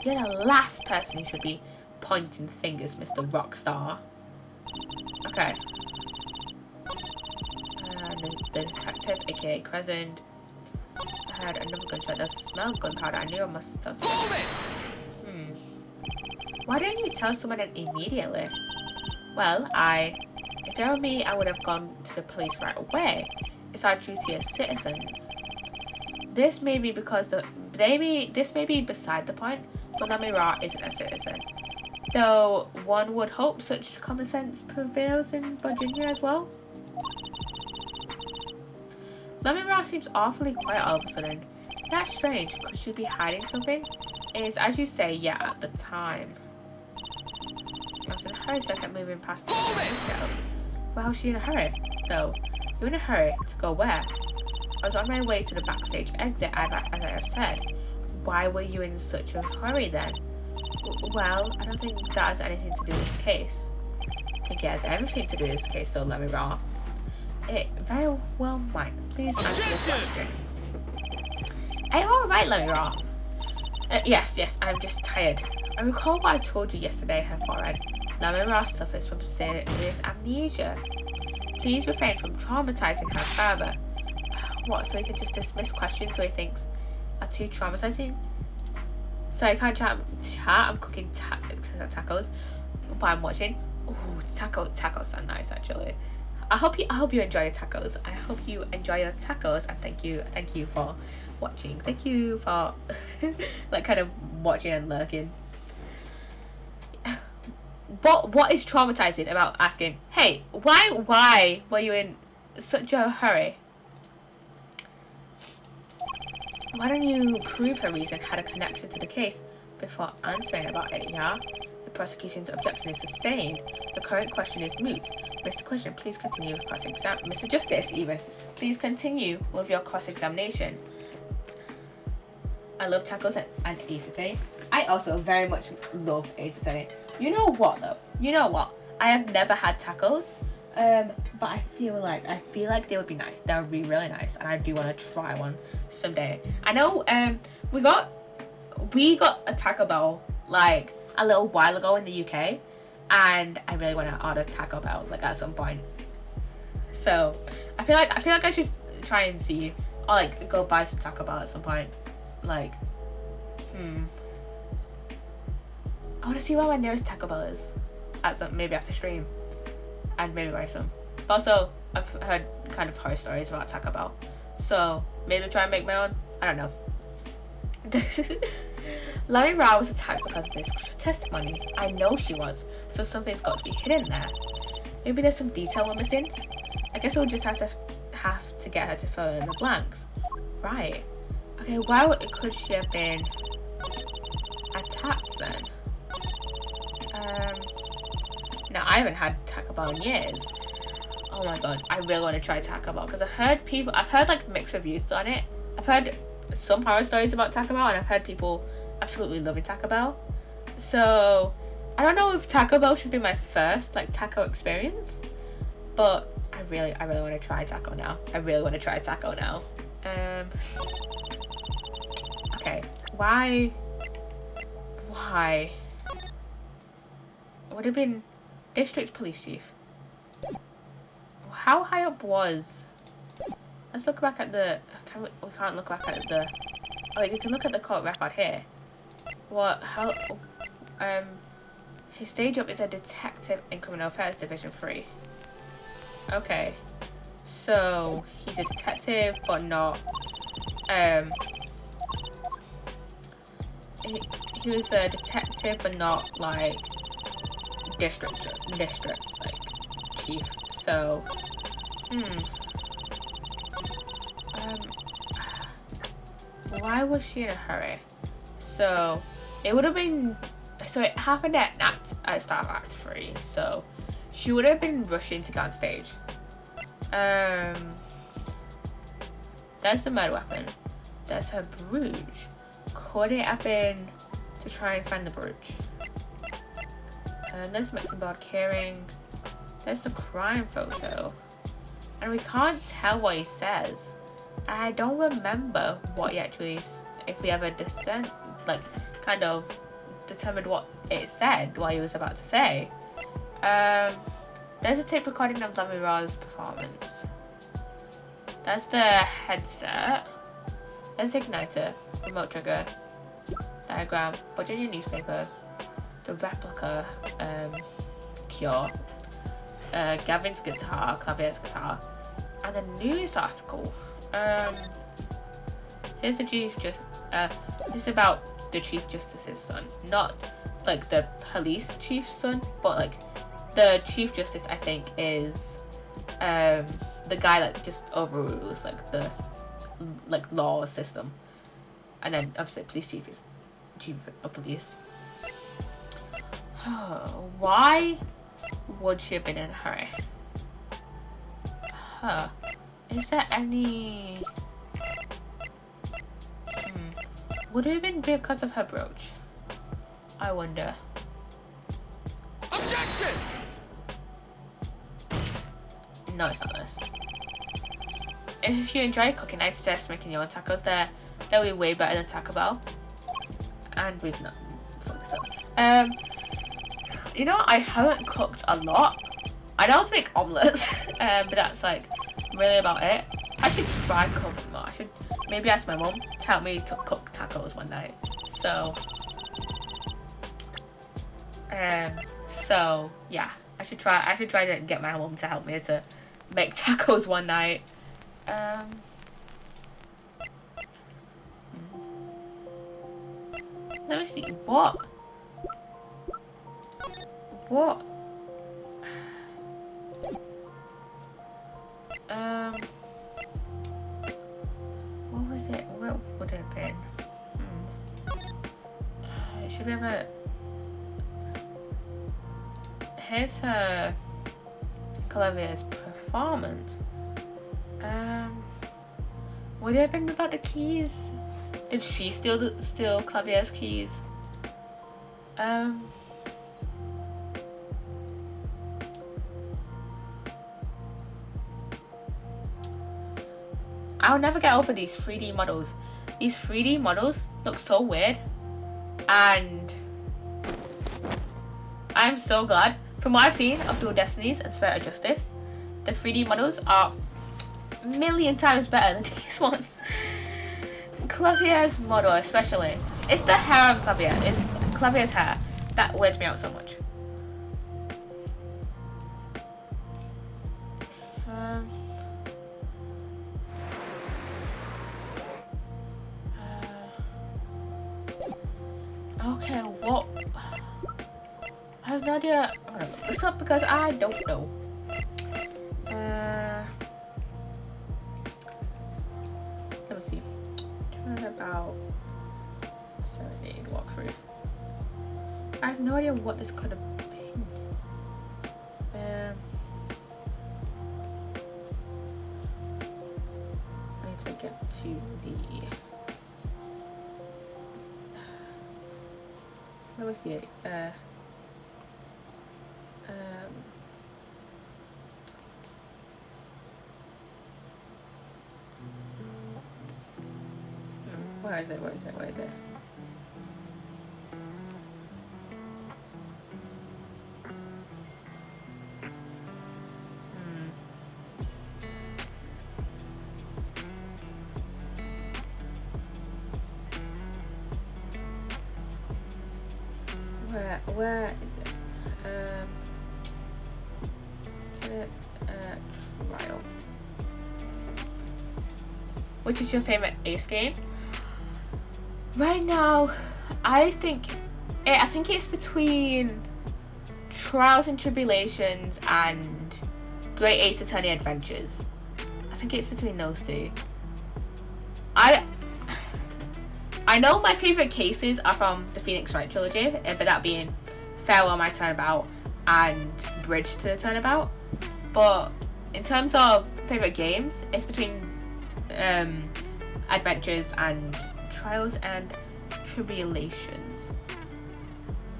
You're the last person who should be pointing fingers, Mr. Rockstar. Okay. The detective, aka Crescent. I heard another gunshot. There's a smell of gunpowder. I knew I must tell someone. Why didn't you tell someone immediately? Well, if it were me, I would have gone to the police right away. It's our duty as citizens. This may be because this may be beside the point, but Lamiroir isn't a citizen. Though one would hope such common sense prevails in Virginia as well. Lamiroir seems awfully quiet all of a sudden. That's strange. Could she be hiding something? It is, as you say, yeah, at the time. I was in a hurry, so I kept moving past the window. Why was she in a hurry, though? You're in a hurry to go where? I was on my way to the backstage exit, as I have said. Why were you in such a hurry then? Well, I don't think that has anything to do with this case. I think it has everything to do with this case, though, Lamiroir. It very well might. Please answer the question. Are you alright, Lamiroir? Yes, I'm just tired. I recall what I told you yesterday, her forehead. Lamiroir suffers from serious amnesia. Please refrain from traumatizing her further. What, so he can just dismiss questions so he thinks are too traumatizing? So I can't chat. I'm cooking tacos while I'm watching. Ooh, tacos sound nice actually. I hope you enjoy your tacos. I hope you enjoy your tacos, and thank you for watching. Thank you for like kind of watching and lurking. What is traumatizing about asking, hey, why were you in such a hurry? Why don't you prove her reason had a connection to the case before answering about it, yeah? The prosecution's objection is sustained. The current question is moot. Mr. Question, please continue with cross-exam. Mr. Justice, even. Please continue with your cross-examination. I love tacos and acetone. I also very much love acetone. You know what though? You know what? I have never had tacos. But I feel like they would be nice. They would be really nice, and I do want to try one someday. I know we got a Taco Bell like a little while ago in the UK, and I really want to order Taco Bell like at some point. So I feel like I should try and see, or like go buy some Taco Bell at some point. Like, I want to see where my nearest Taco Bell is at some, maybe after stream, and maybe buy some. But also, I've heard kind of horror stories about Taco Bell, so maybe try and make my own. I don't know. Lamiroir was attacked because of this testimony. I know she was, so something's got to be hidden there. Maybe there's some detail we're missing. I guess we'll just have to get her to fill in the blanks. Right. Okay, why could she have been attacked then? Now I haven't had Taco Bell in years. Oh my god, I really want to try Taco Bell because I've heard like mixed reviews on it. I've heard some horror stories about Taco Bell, and I've heard people absolutely loving Taco Bell. So I don't know if Taco Bell should be my first like taco experience, but I really want to try taco now. I really want to try taco now. Okay. Why? Why? Would have been district police chief. How high up was? Let's look back at the. We can't look back at the. Oh wait, you can look at the court record here. What? How? His stage up is a detective in criminal affairs division 3. Okay, so he's a detective, but not. He was a detective, but not like district like chief. So, why was she in a hurry? So it would have been. So it happened at start of Act 3. So she would have been rushing to go on stage. That's the murder weapon. That's her brooch. Could it have been to try and find the brooch? There's mixing board caring. There's the crime photo. And we can't tell what he says. I don't remember what he actually, if we ever kind of determined what it said, what he was about to say. There's a tape recording of Lamiroir's performance. That's the headset. There's the igniter, remote trigger, diagram, Virginia newspaper, the replica, cure, Gavin's guitar, Clavier's guitar, and the news article. Here's the chief this is about the Chief Justice's son, not like the police chief's son, but like the Chief Justice, I think, is the guy that just overrules like the law system, and then obviously police chief is chief of police. Why would she have been in a hurry? Is there any? Would it have been because of her brooch? I wonder. Objection! No, it's not this. If you enjoy cooking, I suggest making your own tacos. They'll be way better than Taco Bell. And we've not fucked this up. You know, I haven't cooked a lot. I know how to make omelets, but that's like really about it. I should try cooking more. I should maybe ask my mom to help me to cook tacos one night. So yeah, I should try to get my mom to help me to make tacos one night. Let me see what was it? What would it have been? Should we have a... Here's her Clavier's performance. Would it have been about the keys? Did she steal Clavier's keys? I'll never get over these 3D models. These 3D models look so weird. And I'm so glad. From what I've seen of Dual Destinies and Spirit of Justice, the 3D models are a million times better than these ones. Clavier's model especially. It's the hair on Clavier. It's Clavier's hair. That weirds me out so much. Okay, what? I have no idea. I'm gonna look this up because I don't know. Let me see. Turn about 7-8 walkthrough. I have no idea what this could have been. I need to get to the. Let me see. Where is it? Where is it? Where is it? Where is it? Trial. Which is your favorite Ace game? Right now, I think it's between Trials and Tribulations and Great Ace Attorney Adventures. I think it's between those two. I know my favourite cases are from the Phoenix Wright trilogy, but that being Farewell My Turnabout and Bridge to the Turnabout. But in terms of favourite games, it's between Adventures and Trials and Tribulations.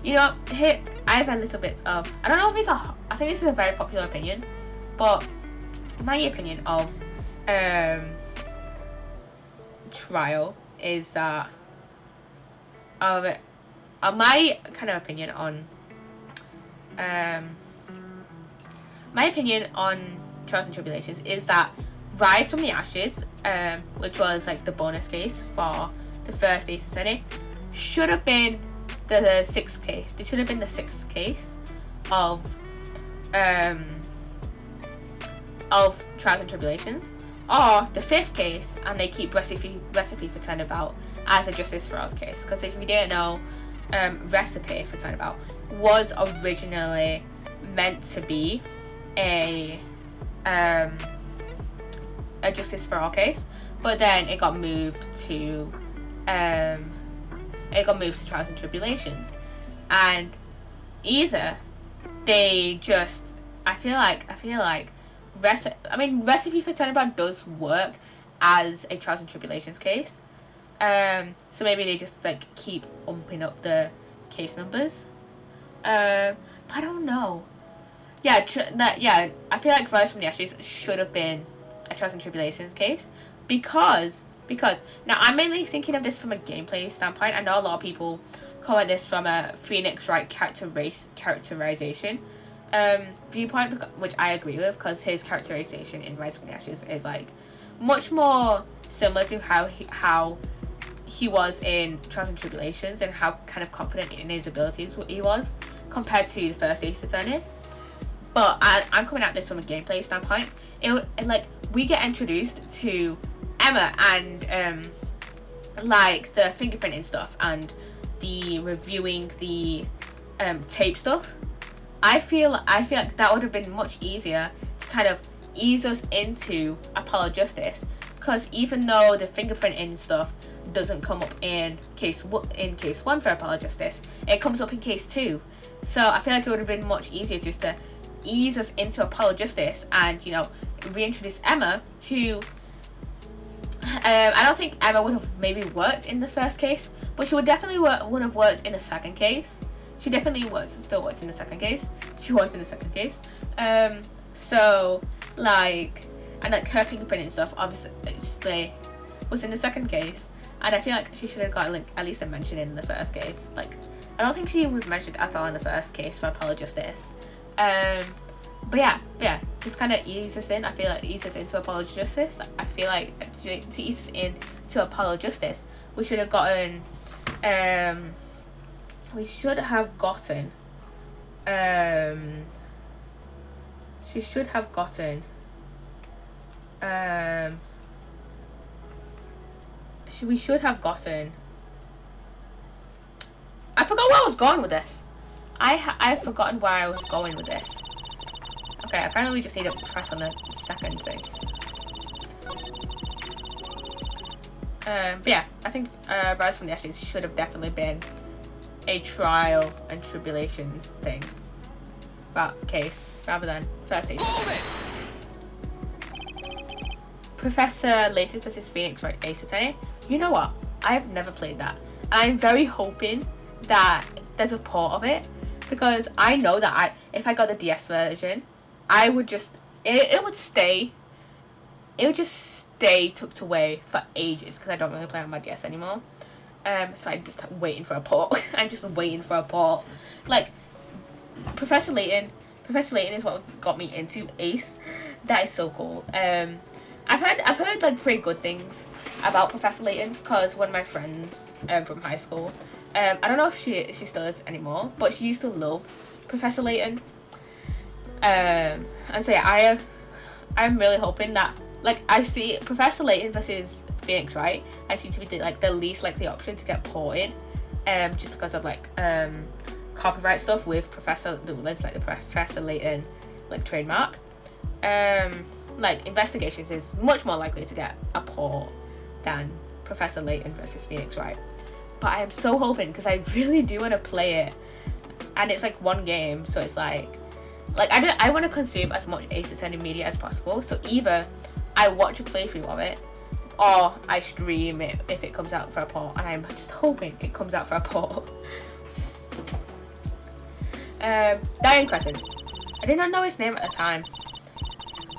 You know, here I have a little bit of, I don't know if I think this is a very popular opinion, but my opinion of Trial is that my kind of opinion on Trials and Tribulations is that Rise from the Ashes, which was like the bonus case for the first Ace Attorney, should have been the sixth case. It should have been the sixth case of Trials and Tribulations, or the fifth case, and they keep Recipe for Turnabout as a Justice for All case. Because if you didn't know, Recipe for Turnabout was originally meant to be a Justice for All case, but then it got moved to Trials and Tribulations, and either they just I feel like Recipe for Turnabout does work as a Trials and Tribulations case, so maybe they just like keep umping up the case numbers, but I don't know. I feel like Rise from the Ashes should have been a Trials and Tribulations case because now I'm mainly thinking of this from a gameplay standpoint. I know a lot of people come at this from a Phoenix Wright characterization viewpoint, which I agree with, because his characterization in Rise from the Ashes is like much more similar to how he was in Trials and Tribulations, and how kind of confident in his abilities he was compared to the first Ace Attorney. But I'm coming at this from a gameplay standpoint. We get introduced to Emma and like the fingerprinting stuff and the reviewing the tape stuff. I feel like that would have been much easier to kind of ease us into Apollo Justice, because even though the fingerprinting stuff doesn't come up in case 1 for Apollo Justice, it comes up in case 2. So I feel like it would have been much easier just to ease us into Apollo Justice and, you know, reintroduce Emma, who I don't think Emma would have maybe worked in the first case, but she would definitely would have worked in the second case. She definitely still works in the second case. She was in the second case. So like, and like her fingerprinting stuff obviously was in the second case, and I feel like she should have got like at least a mention in the first case. Like, I don't think she was mentioned at all in the first case for Apollo Justice. But yeah, just kind of ease us in. I feel like ease us into Apollo Justice. I feel like to ease us in to Apollo Justice, we should have gotten she should have gotten I forgot where I was going with this. I've forgotten where I was going with this. Okay, apparently we just need to press on the second thing. But yeah, I think Rise from the Ashes should have definitely been a Trial and Tribulations thing. Case, rather than first Ace Attorney. Professor Layton vs. Phoenix Wright Ace Attorney. You know what? I've never played that. I'm very hoping that there's a port of it, because I know that if I got the DS version, I would just it would stay it would just stay tucked away for ages because I don't really play on my DS anymore. So I'm just waiting for a port. I'm just waiting for a port. Like, Professor Layton is what got me into Ace. That is so cool. I've heard like pretty good things about Professor Layton because one of my friends from high school, I don't know if she still is anymore, but she used to love Professor Layton. And so yeah, I'm really hoping that, like, I see Professor Layton versus Phoenix Wright, I seem to be the least likely option to get ported, just because of like copyright stuff with the Professor Layton like trademark. Like, Investigations is much more likely to get a port than Professor Layton versus Phoenix Wright. But I am so hoping, because I really do want to play it, and it's like one game, so it's like I want to consume as much Ace Attorney media as possible. So either I watch a playthrough of it, or I stream it if it comes out for a port, and I'm just hoping it comes out for a port. Diane Crescent. I did not know his name at the time,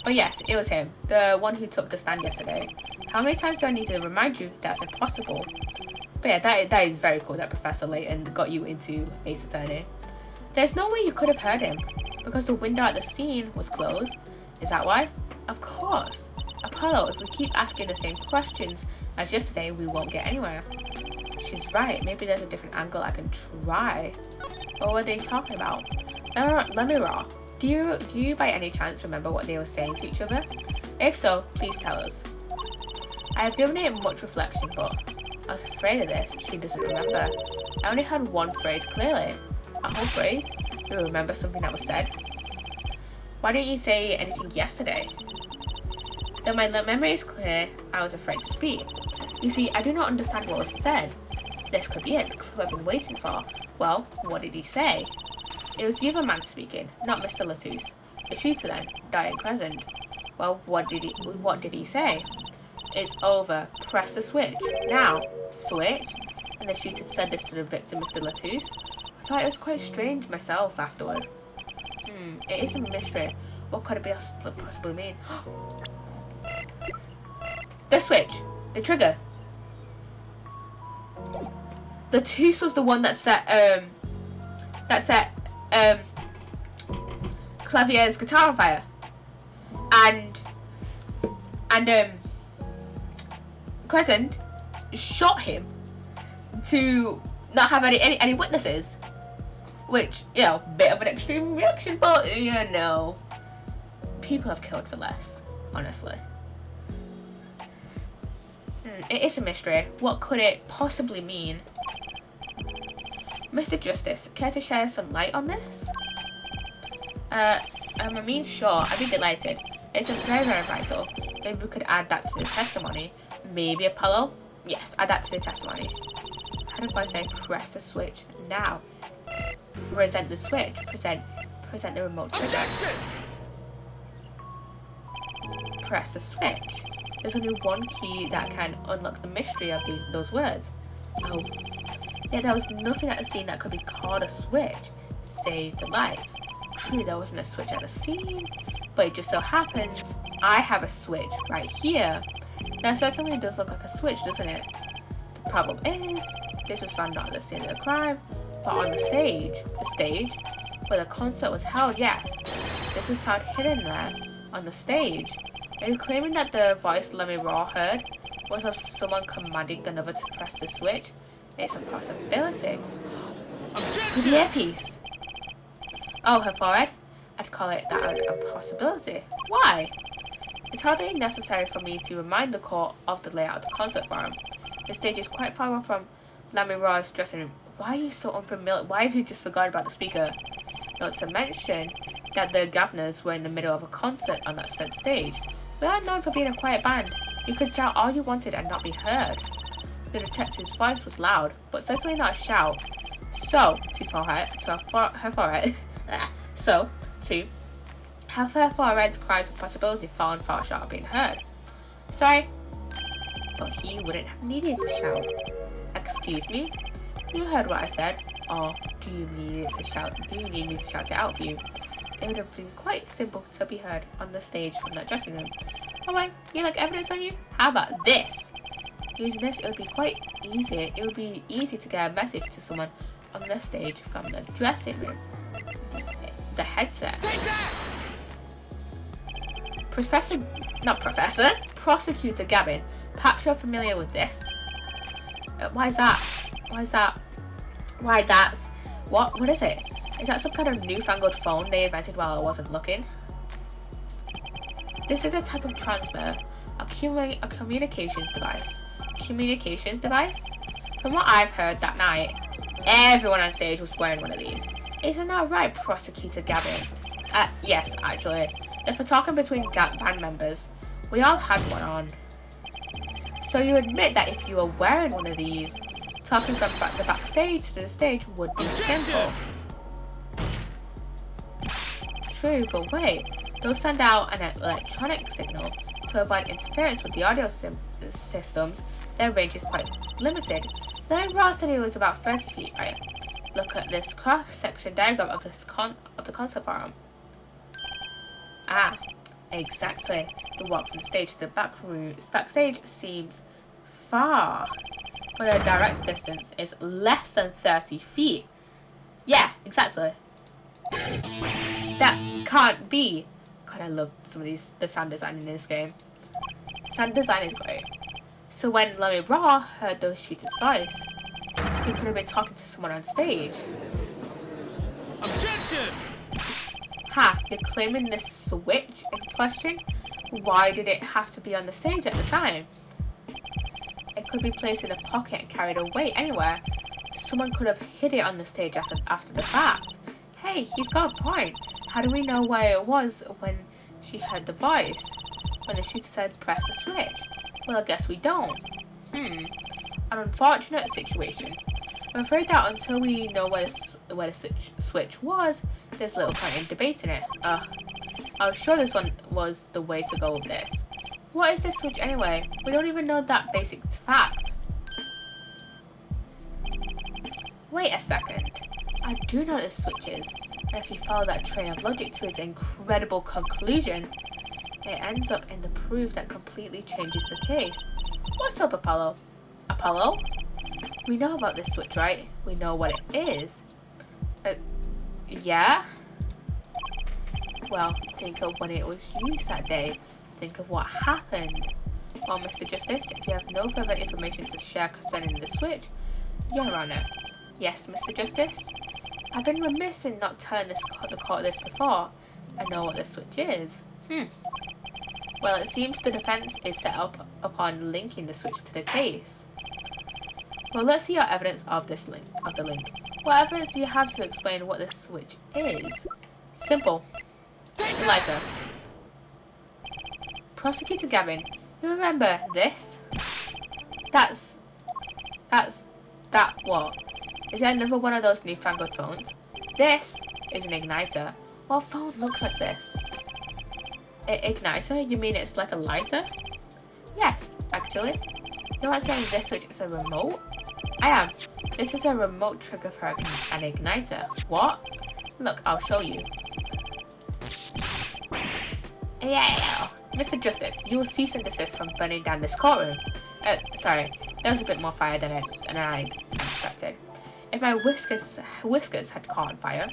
but yes, it was him, the one who took the stand yesterday. How many times do I need to remind you that's impossible? But yeah, that is very cool that Professor Layton got you into Ace Attorney. There's no way you could have heard him, because the window at the scene was closed. Is that why? Of course. Apollo, if we keep asking the same questions as yesterday, we won't get anywhere. She's right, maybe there's a different angle I can try. What were they talking about? Lamiroir, do you by any chance remember what they were saying to each other? If so, please tell us. I have given it much reflection, but I was afraid of this. She doesn't remember. I only had one phrase clearly. A whole phrase? You remember something that was said? Why didn't you say anything yesterday? Though my memory is clear, I was afraid to speak. You see, I do not understand what was said. This could be it, the clue I've been waiting for. Well, what did he say? It was the other man speaking, not Mr. Latouche. The shooter then, Diane Crescent. Well, what did he say? It's over. Press the switch. Now. Switch? And the shooter said this to the victim, Mr. Latouche. I thought it was quite strange myself afterward. It is a mystery. What could it possibly mean? The switch. The trigger. Latouche was the one that set Clavier's guitar on fire. And Crescent shot him to not have any witnesses, which, you know, bit of an extreme reaction, but you know, people have killed for less, honestly. It is a mystery. What could it possibly mean? Mr. Justice, care to share some light on this? Sure, I'd be delighted. It's very, very vital. Maybe we could add that to the testimony. Maybe Apollo? Yes, add that to the testimony. How do I say press the switch now? Present the switch. Present the remote trigger. Press the switch. There's only one key that can unlock the mystery of those words. Oh. Yet there was nothing at the scene that could be called a switch. Save the lights. True, there wasn't a switch at the scene, but it just so happens I have a switch right here. Now, it certainly does look like a switch, doesn't it? The problem is, this was found not at the scene of the crime, but on the stage where the concert was held. Yes, this is found hidden there on the stage. Are you claiming that the voice Lamiroir heard was of someone commanding another to press the switch? It's a possibility. For the earpiece. Oh, her forehead? I'd call it that a possibility. Why? It's hardly necessary for me to remind the court of the layout of the concert forum. The stage is quite far off from Lamiroir's dressing room. Why are you so unfamiliar? Why have you just forgotten about the speaker? Not to mention that the Governors were in the middle of a concert on that said stage. We are known for being a quiet band. You could shout all you wanted and not be heard. The detective's voice was loud, but certainly not a shout. So, her forehead. So, to have her forehead's cries of possibility fallen far short of being heard. Sorry, but he wouldn't have needed to shout. Excuse me? You heard what I said, or do you need me to shout it out for you? It would have been quite simple to be heard on the stage from that dressing room. Alright, you like evidence on you? How about this? Using this, it would be quite easy. It would be easy to get a message to someone on the stage from the dressing room. The headset. Prosecutor Gavin. Perhaps you're familiar with this. Why is that? What is it? Is that some kind of newfangled phone they invented while I wasn't looking? This is a type of transmitter, a communications device. Communications device? From what I've heard that night, everyone on stage was wearing one of these. Isn't that right, Prosecutor Gavin? Yes, actually. If we're talking between band members, we all had one on. So you admit that if you were wearing one of these, talking from the backstage to the stage would be simple. True, but wait. They'll send out an electronic signal to avoid interference with the audio systems. Their range is quite limited. Lamiroir said it was about 30 feet, right? Look at this cross-section diagram of the concert forum. Ah, exactly. The walk from stage to the backstage seems far, but the direct distance is less than 30 feet. Yeah, exactly. That can't be. God, I love some of the sound design in this game. Sound design is great. So when Lamiroir heard the shooter's voice, he could have been talking to someone on stage. Objection! Ha, you're claiming this switch in question? Why did it have to be on the stage at the time? It could be placed in a pocket and carried away anywhere. Someone could have hid it on the stage after the fact. Hey, he's got a point. How do we know where it was when she heard the voice? When the shooter said press the switch? Well, I guess we don't. An unfortunate situation. I'm afraid that until we know where the switch was, there's little point in debating it. I was sure this one was the way to go with this. What is this switch anyway? We don't even know that basic fact. Wait a second. I do know this switch is. And if you follow that train of logic to its incredible conclusion, it ends up in the proof that completely changes the case. What's up, Apollo? Apollo? We know about this switch, right? We know what it is. Yeah? Well, think of when it was used that day. Think of what happened. Well, Mr. Justice, if you have no further information to share concerning the switch, Your Honor. Yes, Mr. Justice? I've been remiss in not telling the court this before. I know what the switch is. Well, it seems the defense is set up upon linking the switch to the case. Well, let's see your evidence of the link. What evidence do you have to explain what this switch is? Simple. The lighter. Prosecutor Gavin, you remember this? That what? Is there another one of those newfangled phones? This is an igniter. What phone looks like this? Igniter? You mean it's like a lighter? Yes, actually. You're not saying this switch is a remote? I am. This is a remote trigger for an igniter. What? Look, I'll show you. Yeah. Mr. Justice, you will cease and desist from burning down this courtroom. Sorry, that was a bit more fire than I expected. If my whiskers had caught on fire.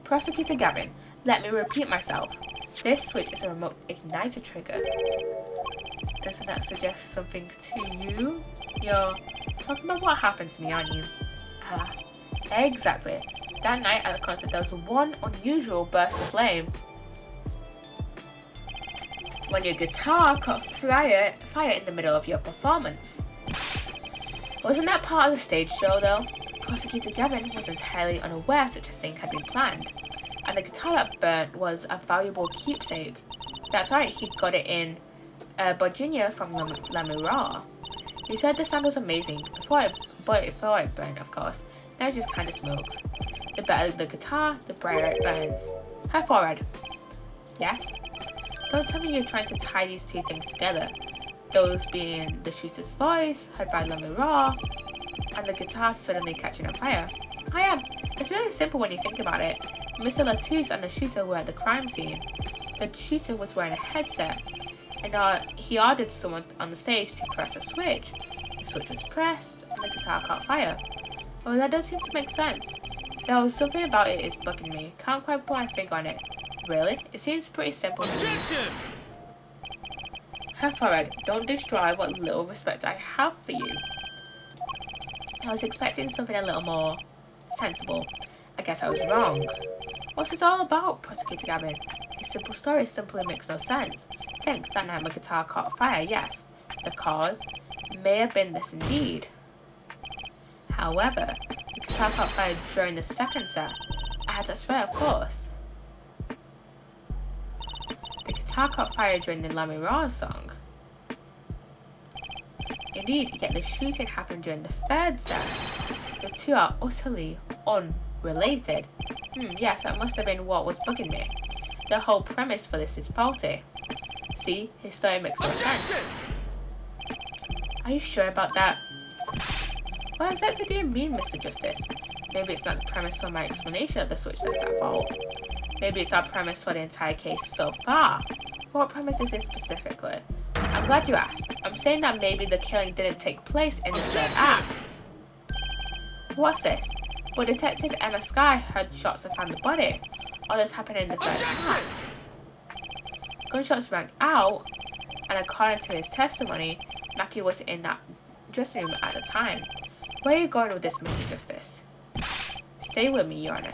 Prosecutor Gavin, let me repeat myself. This switch is a remote igniter trigger. Doesn't that suggest something to you? You're talking about what happened to me, aren't you? Exactly. That night at the concert, there was one unusual burst of flame. When your guitar caught fire in the middle of your performance. Wasn't that part of the stage show, though? Prosecutor Gavin was entirely unaware such a thing had been planned. And the guitar that burnt was a valuable keepsake. That's right, he got it in Virginia from Lamiroir. He said the sound was amazing, before it burned, of course. Now it just kind of smokes. The better the guitar, the brighter it burns. High forward. Yes? Don't tell me you're trying to tie these two things together. Those being the shooter's voice, heard by Lamiroir, and the guitar suddenly catching on fire. I am. It's really simple when you think about it. Mr. Latouche and the shooter were at the crime scene. The shooter was wearing a headset. and he ordered someone on the stage to press a switch. The switch was pressed, and the guitar caught fire. Oh, that does seem to make sense. There was something about it is bugging me. Can't quite put my finger on it. Really? It seems pretty simple to me. Her forehead, don't destroy what little respect I have for you. I was expecting something a little more sensible. I guess I was wrong. What's this all about, Prosecutor Gavin? A simple story simply makes no sense. Think that night my guitar caught fire, yes. The cause may have been this indeed. However, the guitar caught fire during the second set. That's right, of course. The guitar caught fire during the Lamiroir song. Indeed, yet the shooting happened during the third set. The two are utterly unrelated. Yes, that must have been what was bugging me. The whole premise for this is faulty. See, his story makes no sense. Are you sure about that? What exactly do you mean, Mr. Justice? Maybe it's not the premise for my explanation of the switch that's at fault. Maybe it's our premise for the entire case so far. What premise is this specifically? I'm glad you asked. I'm saying that maybe the killing didn't take place in the third act. What's this? But Detective Emma Sky heard shots and found the body. All this happened in the third act. Gunshots rang out, and according to his testimony, Mackie was in that dressing room at the time. Where are you going with this, Mr. Justice? Stay with me, Your Honor.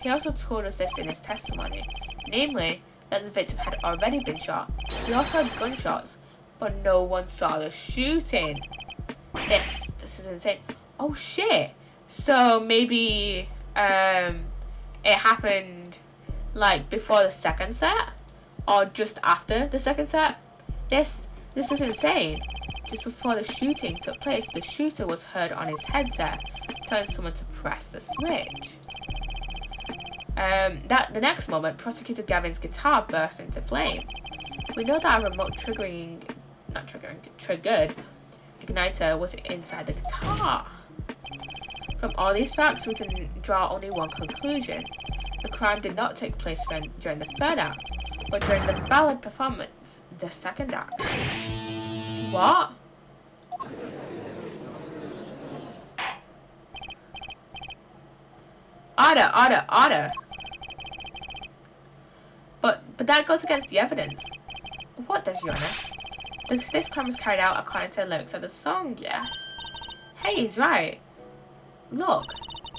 He also told us this in his testimony, namely, that the victim had already been shot. We all heard gunshots, but no one saw the shooting. This is insane. Oh shit! So maybe it happened like before the second set, or just after the second set. This is insane. Just before the shooting took place, the shooter was heard on his headset telling someone to press the switch. The next moment, Prosecutor Gavin's guitar burst into flame. We know that a remote triggered igniter was inside the guitar. From all these facts, we can draw only one conclusion. The crime did not take place during the third act, but during the ballad performance, the second act. What? Order. But that goes against the evidence. What does, Your Honor? This crime was carried out according to the lyrics of the song, yes. Hey, he's right. Look,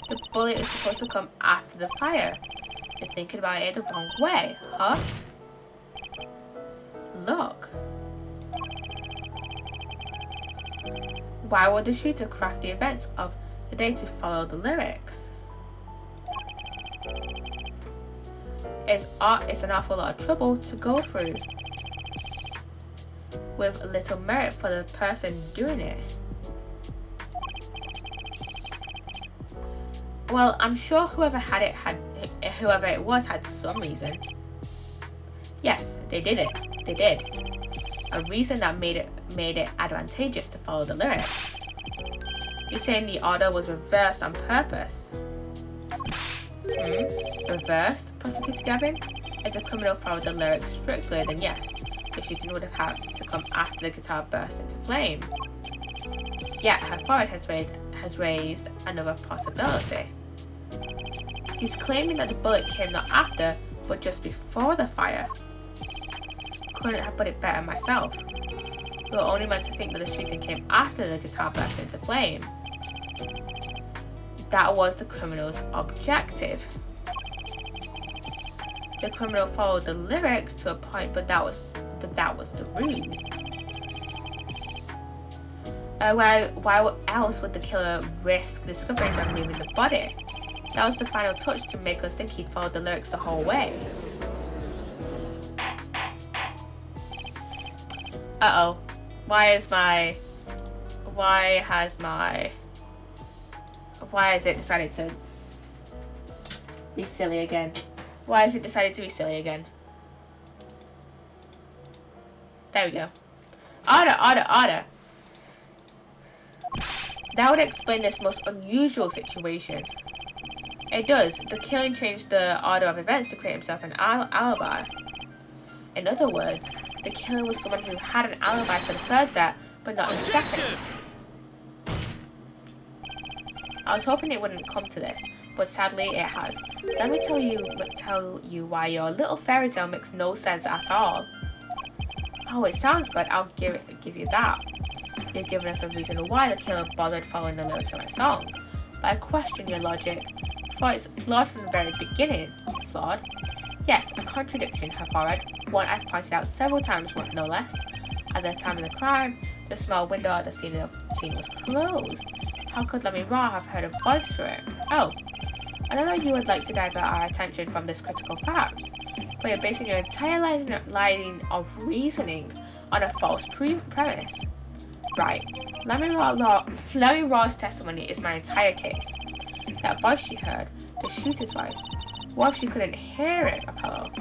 the bullet is supposed to come after the fire. You're thinking about it the wrong way, huh? Look. Why would the shooter craft the events of the day to follow the lyrics? It's an awful lot of trouble to go through, with little merit for the person doing it. Well, I'm sure whoever it was had some reason. Yes, they did it. They did. A reason that made it advantageous to follow the lyrics. You're saying the order was reversed on purpose? Reversed, Prosecutor Gavin? If the criminal followed the lyrics strictly, then yes, the shooting would have had to come after the guitar burst into flame. Yet her forehead has raised another possibility. He's claiming that the bullet came not after, but just before the fire. Couldn't have put it better myself. We were only meant to think that the shooting came after the guitar burst into flame. That was the criminal's objective. The criminal followed the lyrics to a point, but that was the ruse. Why else would the killer risk discovering when leaving the body? That was the final touch to make us think he'd followed the lyrics the whole way. Uh-oh. Why has it decided to be silly again? Why has it decided to be silly again? There we go. Order. That would explain this most unusual situation. It does. The killing changed the order of events to create himself an alibi. In other words, the killer was someone who had an alibi for the third death, but not the second. I was hoping it wouldn't come to this, but sadly it has. Let me tell you why your little fairy tale makes no sense at all. Oh, it sounds good. I'll give you that. You've given us a reason why the killer bothered following the lyrics of my song. But I question your logic, for it's flawed from the very beginning. Flawed? Yes, a contradiction, her forehead. One I've pointed out several times, no less. At the time of the crime, the small window at the scene was closed. How could Lamiroir have heard a voice through it? Oh, I know that you would like to divert our attention from this critical fact, but you're basing your entire line of reasoning on a false premise. Right. Lamiroir's testimony is my entire case. That voice she heard, the shooter's voice. What if she couldn't hear it, Apollo?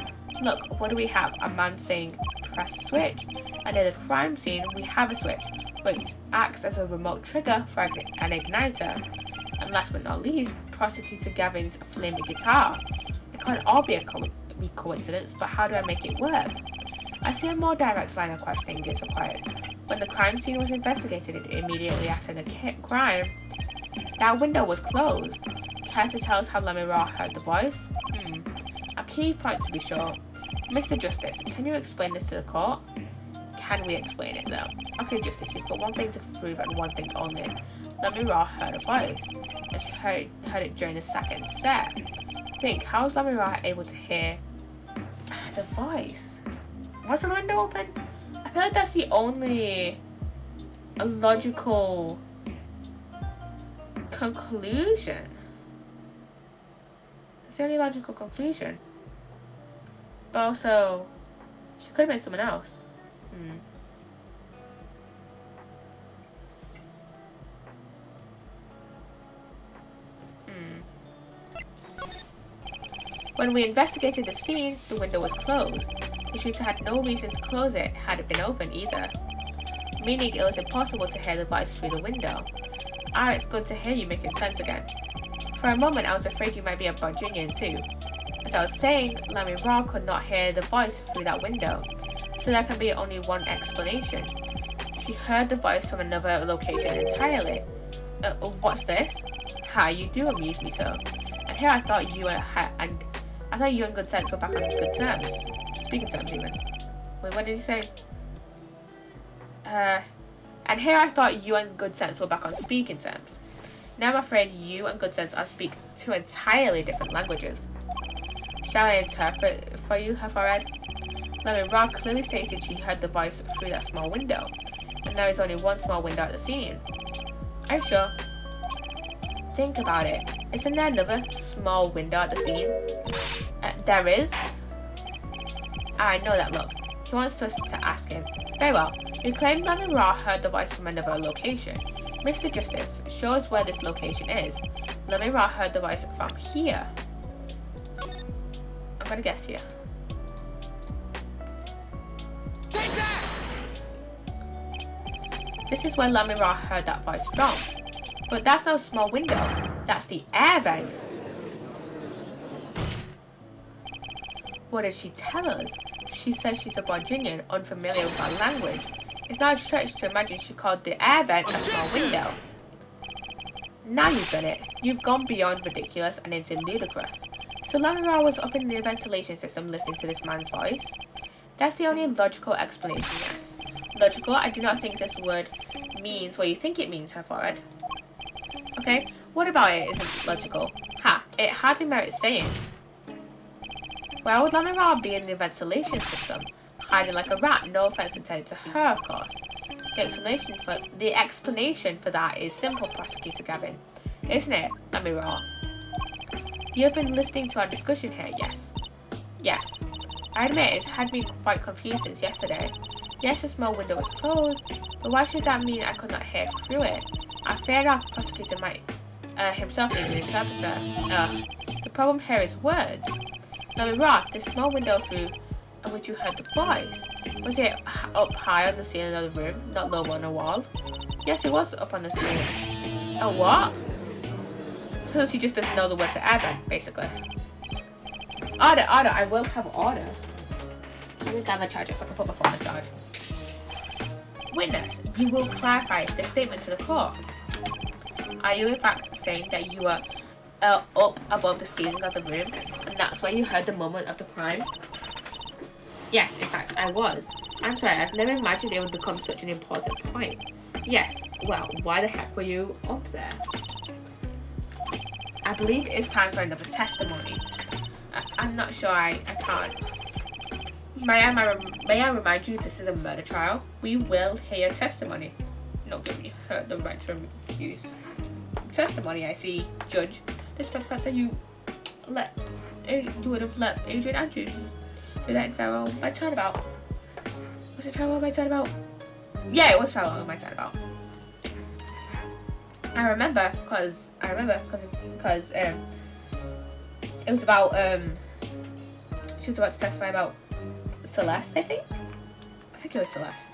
Look, what do we have? A man saying, press the switch. And in the crime scene, we have a switch, which acts as a remote trigger for an igniter. And last but not least, Prosecutor Gavin's flaming guitar. It can't all be a coincidence, but how do I make it work? I see a more direct line of questioning is required. When the crime scene was investigated immediately after the crime, that window was closed. Care to tell us how Lamiroir heard the voice? A key point to be sure. Mr. Justice, can you explain this to the court? Can we explain it though? Okay, Justice, you've got one thing to prove and one thing only. Lamiroir heard a voice, and she heard it during the second set. Think, how is Lamiroir able to hear the voice? Was the window open? I feel like that's the only logical conclusion. That's the only logical conclusion. But also, she could have been someone else. When we investigated the scene, the window was closed. The shooter had no reason to close it had it been open either, meaning it was impossible to hear the voice through the window. It's good to hear you making sense again. For a moment, I was afraid you might be a Virginian too. As I was saying, Lamiroir could not hear the voice through that window, so there can be only one explanation. She heard the voice from another location entirely. What's this? Ha, you do amuse me so. And here I thought you and Good Sense were back on good terms. Speaking terms, even. Wait, what did he say? And here I thought you and Good Sense were back on speaking terms. Now I'm afraid you and Good Sense speak two entirely different languages. Shall I interpret for you, her forehead? Lamiroir clearly stated she heard the voice through that small window, and there is only one small window at the scene. Are you sure? Think about it. Isn't there another small window at the scene? There is. I know that look. He wants us to ask him. Very well. You claim Lamiroir heard the voice from another location. Mr. Justice, show us where this location is. Lamiroir heard the voice from here. I'm gonna guess here. Take that! This is where Lamiroir heard that voice from. But that's no small window. That's the air vent. What did she tell us? She said she's a Virginian, unfamiliar with our language. It's not a stretch to imagine she called the air vent a small window. Now you've done it. You've gone beyond ridiculous and into ludicrous. So Lamiroir was up in the ventilation system listening to this man's voice? That's the only logical explanation, yes. Logical? I do not think this word means what you think it means, her forehead. Okay, what about it isn't logical? Ha, it hardly merits saying. Where would Lamiroir be in the ventilation system? Hiding like a rat, no offense intended to her, of course. The explanation for that is simple, Prosecutor Gavin. Isn't it, Lamiroir? You've been listening to our discussion here, yes? Yes. I admit it's had me quite confused since yesterday. Yes, the small window was closed, but why should that mean I could not hear through it? I feared our prosecutor might himself need an interpreter. The problem here is words. Lamiroir, this small window through which you heard the voice, was it up high on the ceiling of the room, not low on a wall? Yes, it was up on the ceiling. A what? So she just doesn't know the word for air vent, basically. Order, I will have order. Let me grab my charger so I can put my phone on charge. Witness, you will clarify this statement to the court. Are you in fact saying that you were up above the ceiling of the room and that's where you heard the moment of the crime? Yes, in fact, I was. I'm sorry, I've never imagined it would become such an important point. Yes, well, why the heck were you up there? I believe it is time for another testimony. I'm not sure I can't. May I remind you this is a murder trial? We will hear your testimony. Not giving you the right to refuse testimony, I see, Judge. Despite the fact that you would have let Adrian Andrews do that in Farewell by Turnabout. Was it Farewell by Turnabout? Yeah, it was Farewell by Turnabout. I remember because it was about she was about to testify about Celeste, I think it was Celeste.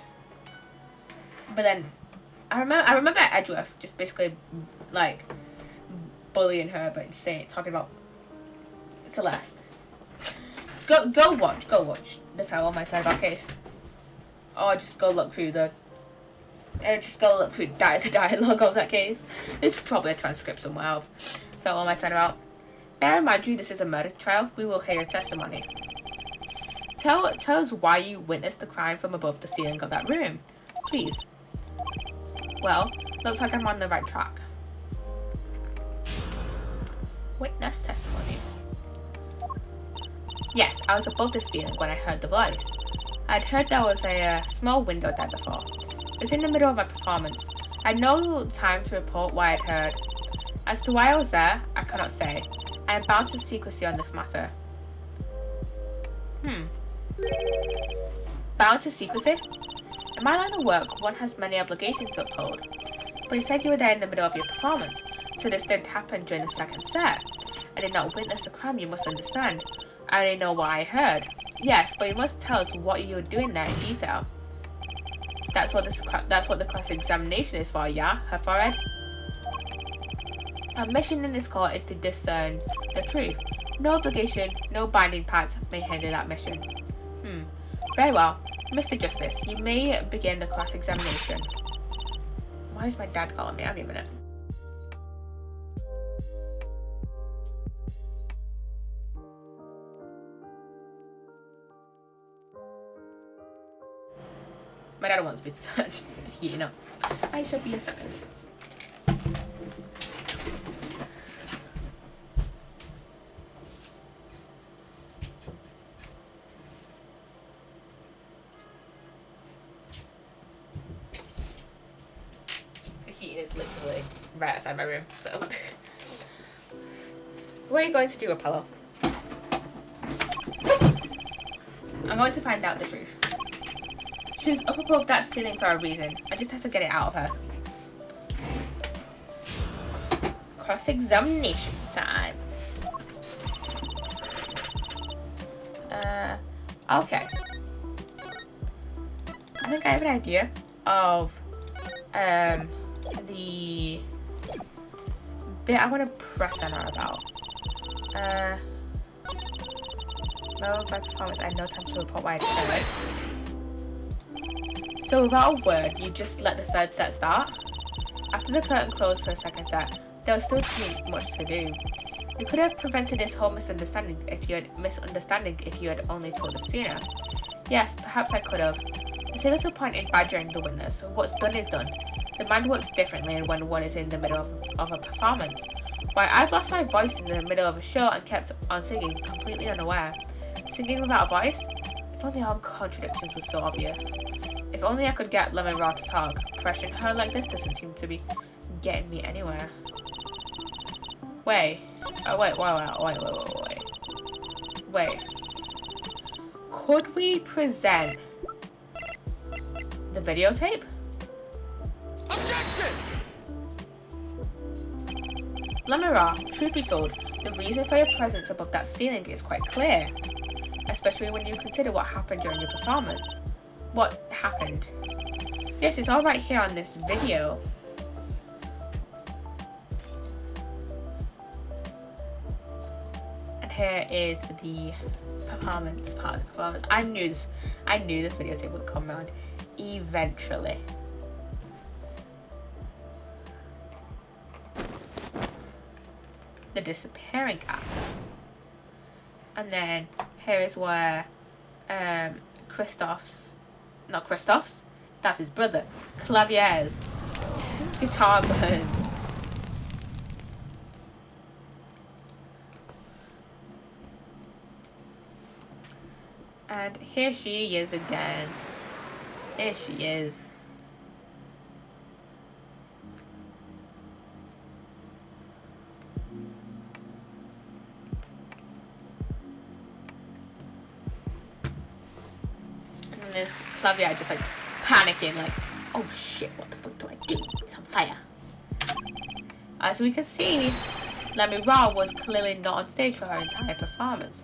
But then I remember Edgeworth just basically like bullying her, but talking about Celeste. Go watch the Farewell My Turnabout case, or just go look through the dialogue of that case. There's probably a transcript somewhere of Farewell My Turnabout. May I remind you this is a murder trial? We will hear your testimony. Tell us why you witnessed the crime from above the ceiling of that room, please. Well, looks like I'm on the right track. Witness testimony. Yes, I was above the ceiling when I heard the voice. I'd heard there was a small window there before. It was in the middle of my performance. I had no time to report what I'd heard. As to why I was there, I cannot say. I am bound to secrecy on this matter. Bound to secrecy? In my line of work, one has many obligations to uphold. But you said you were there in the middle of your performance, so this didn't happen during the second set. I did not witness the crime, you must understand. I only know what I heard. Yes, but you must tell us what you were doing there in detail. That's what the cross-examination is for, yeah, her forehead? Our mission in this court is to discern the truth. No obligation, no binding pact may hinder that mission. Very well. Mr. Justice, you may begin the cross-examination. Why is my dad calling me? I'll be a minute. My dad wants me to start heating up. I shall be a second. The heating is literally right outside my room, so. What are you going to do, Apollo? I'm going to find out the truth. She was up above that ceiling for a reason. I just have to get it out of her. Cross-examination time. Okay. I think I have an idea of the bit I want to press on her about. Well, by performance, I had no time to report why I heard. So without a word, you just let the third set start? After the curtain closed for the second set, there was still too much to do. You could have prevented this whole misunderstanding if you had only told us sooner. Yes, perhaps I could have. There's a little point in badgering the witness. What's done is done. The mind works differently when one is in the middle of a performance. Why, I've lost my voice in the middle of a show and kept on singing, completely unaware. Singing without a voice? If only all contradictions were so obvious. If only I could get Lamiroir to talk. Pressuring her like this doesn't seem to be getting me anywhere. Wait. Wait. Could we present the videotape? Objection! Lamiroir, truth be told, the reason for your presence above that ceiling is quite clear. Especially when you consider what happened during your performance. What happened? Yes, it's all right here on this video. And here is the performance part of the performance. I knew this videotape would come around eventually. The disappearing act. And then here is where not Christoph's, that's his brother, Clavier's guitar burns. And here she is again. Here she is. And this Clavier just like panicking, like, oh shit, what the fuck do I do? It's on fire. As we can see, Lamiroir was clearly not on stage for her entire performance.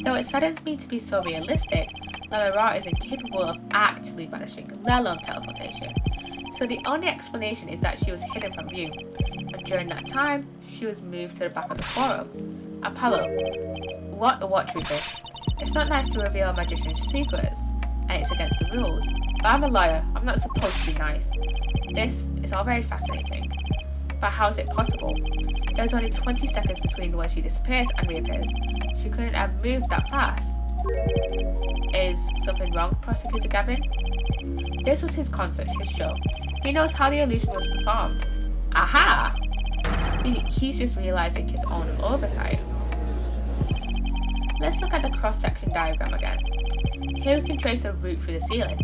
Though it saddens me to be so realistic, Lamiroir is incapable of actually vanishing, let alone teleportation. So the only explanation is that she was hidden from view, and during that time, she was moved to the back of the forum. Apollo, what Teresa? It's not nice to reveal a magician's secrets, and it's against the rules. But I'm a lawyer, I'm not supposed to be nice. This is all very fascinating. But how is it possible? There's only 20 seconds between when she disappears and reappears. She couldn't have moved that fast. Is something wrong, Prosecutor Gavin? This was his concert, his show. He knows how the illusion was performed. Aha! He's just realizing his own oversight. Let's look at the cross-section diagram again. Here we can trace a route through the ceiling.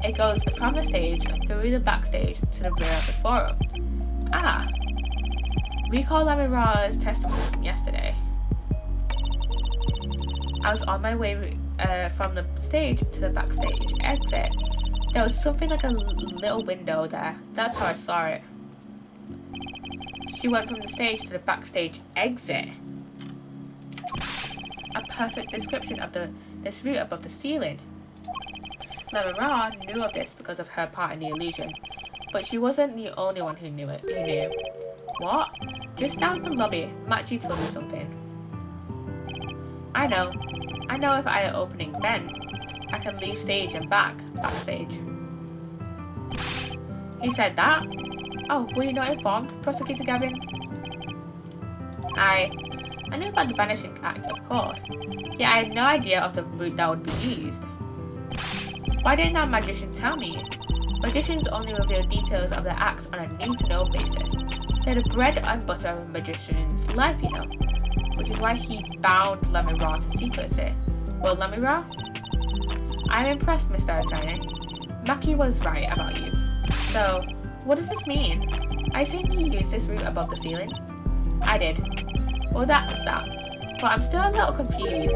It goes from the stage through the backstage to the rear of the forum. Recall Lamiroir's testimony from yesterday. I was on my way from the stage to the backstage exit. There was something like a little window there. That's how I saw it. She went from the stage to the backstage exit. A perfect description of this route above the ceiling. Lamiroir knew of this because of her part in the illusion, but she wasn't the only one who knew it. What? Just now in the lobby, Machi told me something. I know if I had an opening then, I can leave stage and backstage. He said that? Oh, were you not informed, Prosecutor Gavin? I knew about the vanishing act, of course, yet I had no idea of the route that would be used. Why didn't that magician tell me? Magicians only reveal details of their acts on a need-to-know basis. They're the bread and butter of a magician's life, you know. Which is why he bound Lamiroir to secrecy. Well, Lamiroir? I'm impressed, Mr. Attorney. Maki was right about you. So, what does this mean? Are you saying you used this route above the ceiling? I did. Well, that's that. But I'm still a little confused.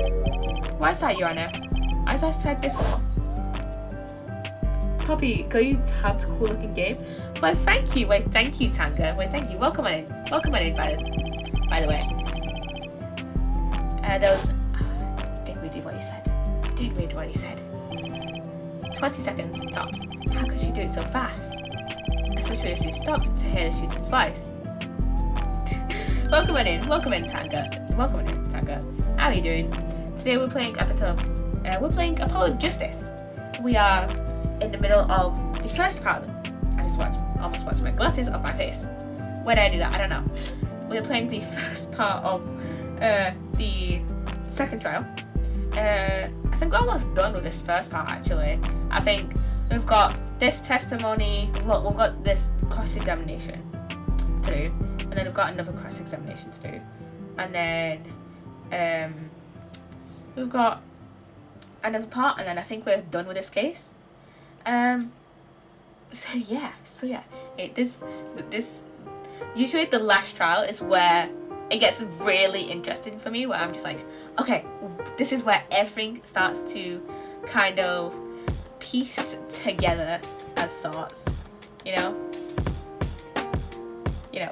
Why is that, Your Honor? As I said before. Poppy, got you tabbed cool looking game? Why thank you, Tanga. Wait, thank you. Welcome on in, by the way. Didn't read what he said. 20 seconds, tops. How could she do it so fast? Especially if she stopped to hear the shooter's voice. Welcome on in, Tanga. How are you doing? Today we're playing Apollo Justice. We are in the middle of the first part. I just almost watched my glasses off my face. Why did I do that? I don't know. We're playing the first part of the second trial. I think we're almost done with this first part actually. I think we've got this testimony, we've got this cross-examination to do, and then we've got another cross-examination to do, and then we've got another part, and then I think we're done with this case. So yeah, this usually the last trial is where it gets really interesting for me, where I'm just like, okay, this is where everything starts to kind of piece together as sorts,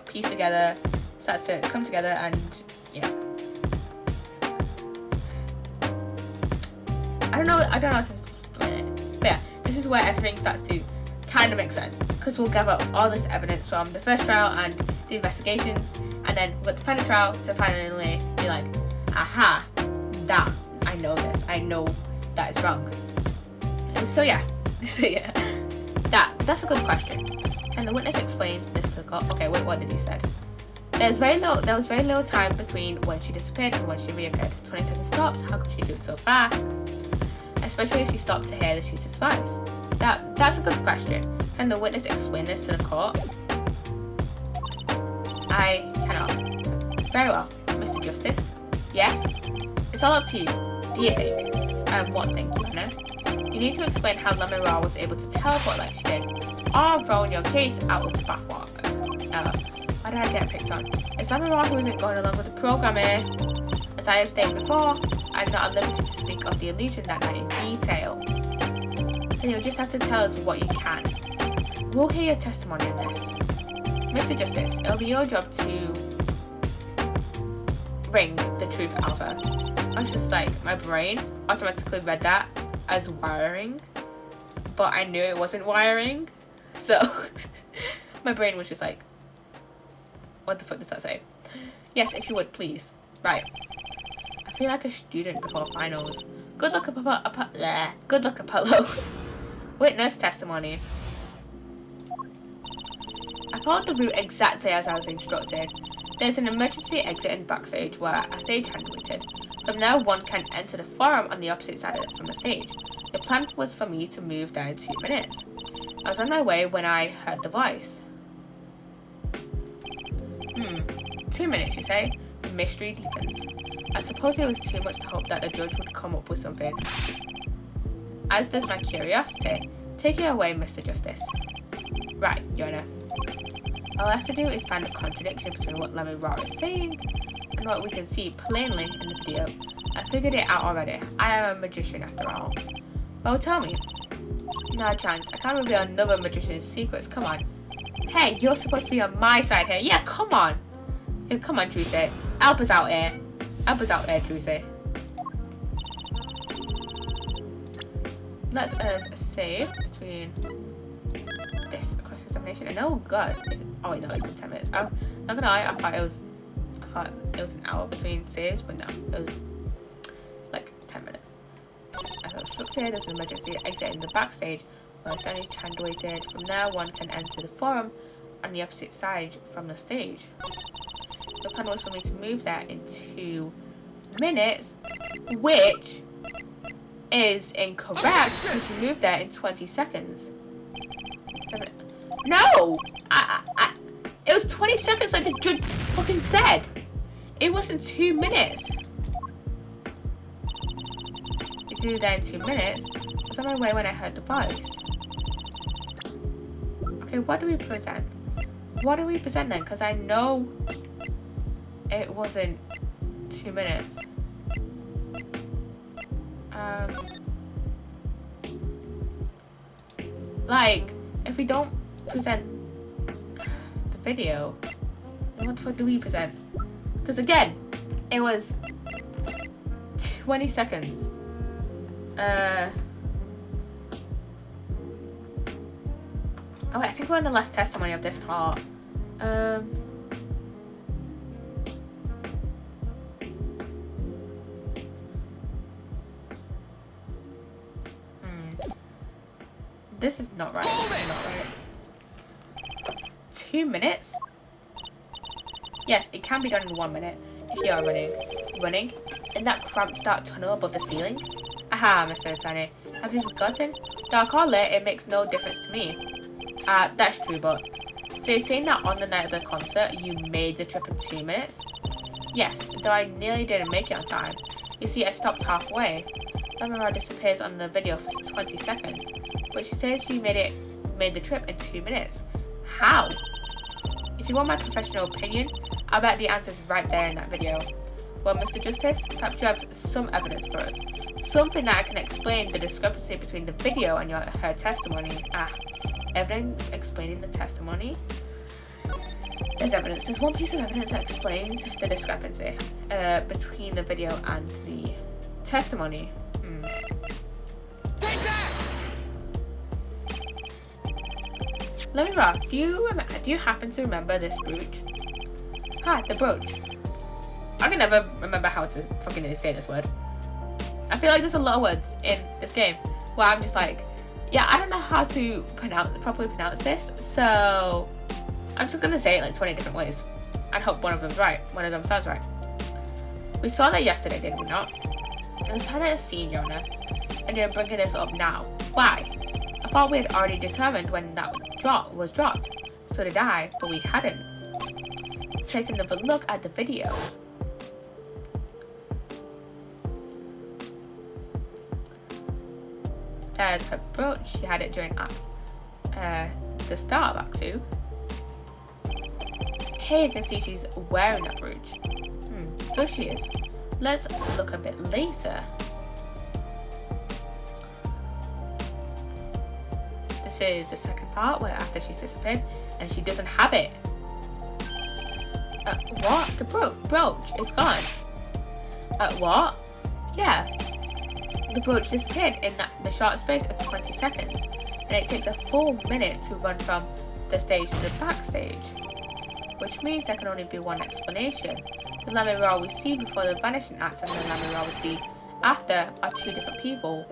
piece together, starts to come together, and I don't know how to explain it, but yeah, this is where everything starts to kind of makes sense because we'll gather all this evidence from the first trial and the investigations, and then we'll get the final trial to finally be like, aha, that, I know this, I know that is wrong. So yeah, that's a good question. Can the witness explain this to the court? Okay, wait, what did he say? There was very little time between when she disappeared and when she reappeared. 20 second stops. How could she do it so fast? Especially if she stopped to hear the shooter's voice. That's a good question. Can the witness explain this to the court? I cannot. Very well, Mr. Justice. Yes? It's all up to you. Do you think? What thing, you know? You need to explain how Lamiroir was able to teleport like she did, or throwing your case out of the bathwater. Why did I get picked on? It's Lamiroir who isn't going along with the program here. As I have stated before, I'm not at liberty to speak of the illusion that night in detail. Then you'll just have to tell us what you can. We'll hear your testimony on this. Mr. Justice, it'll be your job to ring the truth alpha. I was just like, my brain automatically read that as wiring, but I knew it wasn't wiring, so my brain was just like, what the fuck does that say? Yes, if you would, please. Right. I feel like a student before finals. Good luck, Good luck, Apollo. Witness testimony. I followed the route exactly as I was instructed. There's an emergency exit in backstage where a stage-hand waited. From there, one can enter the forum on the opposite side from the stage. The plan was for me to move there in 2 minutes. I was on my way when I heard the voice. 2 minutes, you say? The mystery deepens. I suppose it was too much to hope that the judge would come up with something. As does my curiosity. Take it away, Mr. Justice. Right, Your Honor. All I have to do is find a contradiction between what Lamiroir is saying and what we can see plainly in the video. I figured it out already. I am a magician after all. Well, tell me. No chance. I can't reveal another magician's secrets. Come on. Hey, you're supposed to be on my side here. Yeah, come on. Yeah, come on, Trucy. Help us out here. Help us out there, Trucy. Let's save between this cross-examination and oh god. Oh wait, no, it's been 10 minutes. I'm not gonna lie, I thought it was an hour between saves, but no, it was like 10 minutes. As I was struck here, there's an emergency exit in the backstage where a standing hand waited. From there, one can enter the forum on the opposite side from the stage. The plan was for me to move there in 2 minutes, which is incorrect because you moved there in 20 seconds. No! It was 20 seconds like the judge fucking said. It wasn't 2 minutes. It's either there in 2 minutes. I was on my way when I heard the voice. Okay, what do we present? What do we present then? Because I know it wasn't 2 minutes. Like, if we don't present the video, then what the fuck do we present? Because again, it was 20 seconds. Oh, I think we're on the last testimony of this part. This is not right. This is not right. 2 minutes? Yes, it can be done in 1 minute if you are running in that cramped dark tunnel above the ceiling. Aha, Mr. Attorney. Have you forgotten? Dark or lit, it makes no difference to me. That's true, but so you're saying that on the night of the concert you made the trip in 2 minutes? Yes, though I nearly didn't make it on time. You see, I stopped halfway. Lamiroir disappears on the video for 20 seconds, but she says she made the trip in 2 minutes. How? If you want my professional opinion, I bet the answer's right there in that video. Well, Mr. Justice, perhaps you have some evidence for us. Something that can explain the discrepancy between the video and her testimony. Evidence explaining the testimony? There's evidence. There's one piece of evidence that explains the discrepancy between the video and the testimony. Take that! Lamiroir, do you happen to remember this brooch? Hi, the brooch. I can never remember how to fucking say this word. I feel like there's a lot of words in this game where I'm just like, yeah, I don't know how to properly pronounce this, so I'm just gonna say it like 20 different ways and hope one of them sounds right. We saw that yesterday, did we not? It was kind of a scene, Yona, and you're bringing this up now. Why? I thought we had already determined when that was dropped. So did I, but we hadn't. Take another look at the video. There's her brooch. She had it during the start of Act 2. Here you can see she's wearing that brooch. So she is. Let's look a bit later. This is the second part where after she's disappeared and she doesn't have it. What? The brooch is gone. What? Yeah. The brooch disappeared in the short space of 20 seconds, and it takes a full minute to run from the stage to the backstage, which means there can only be one explanation. The Lamiroir we see before the vanishing acts and the Lamiroir we see after are two different people.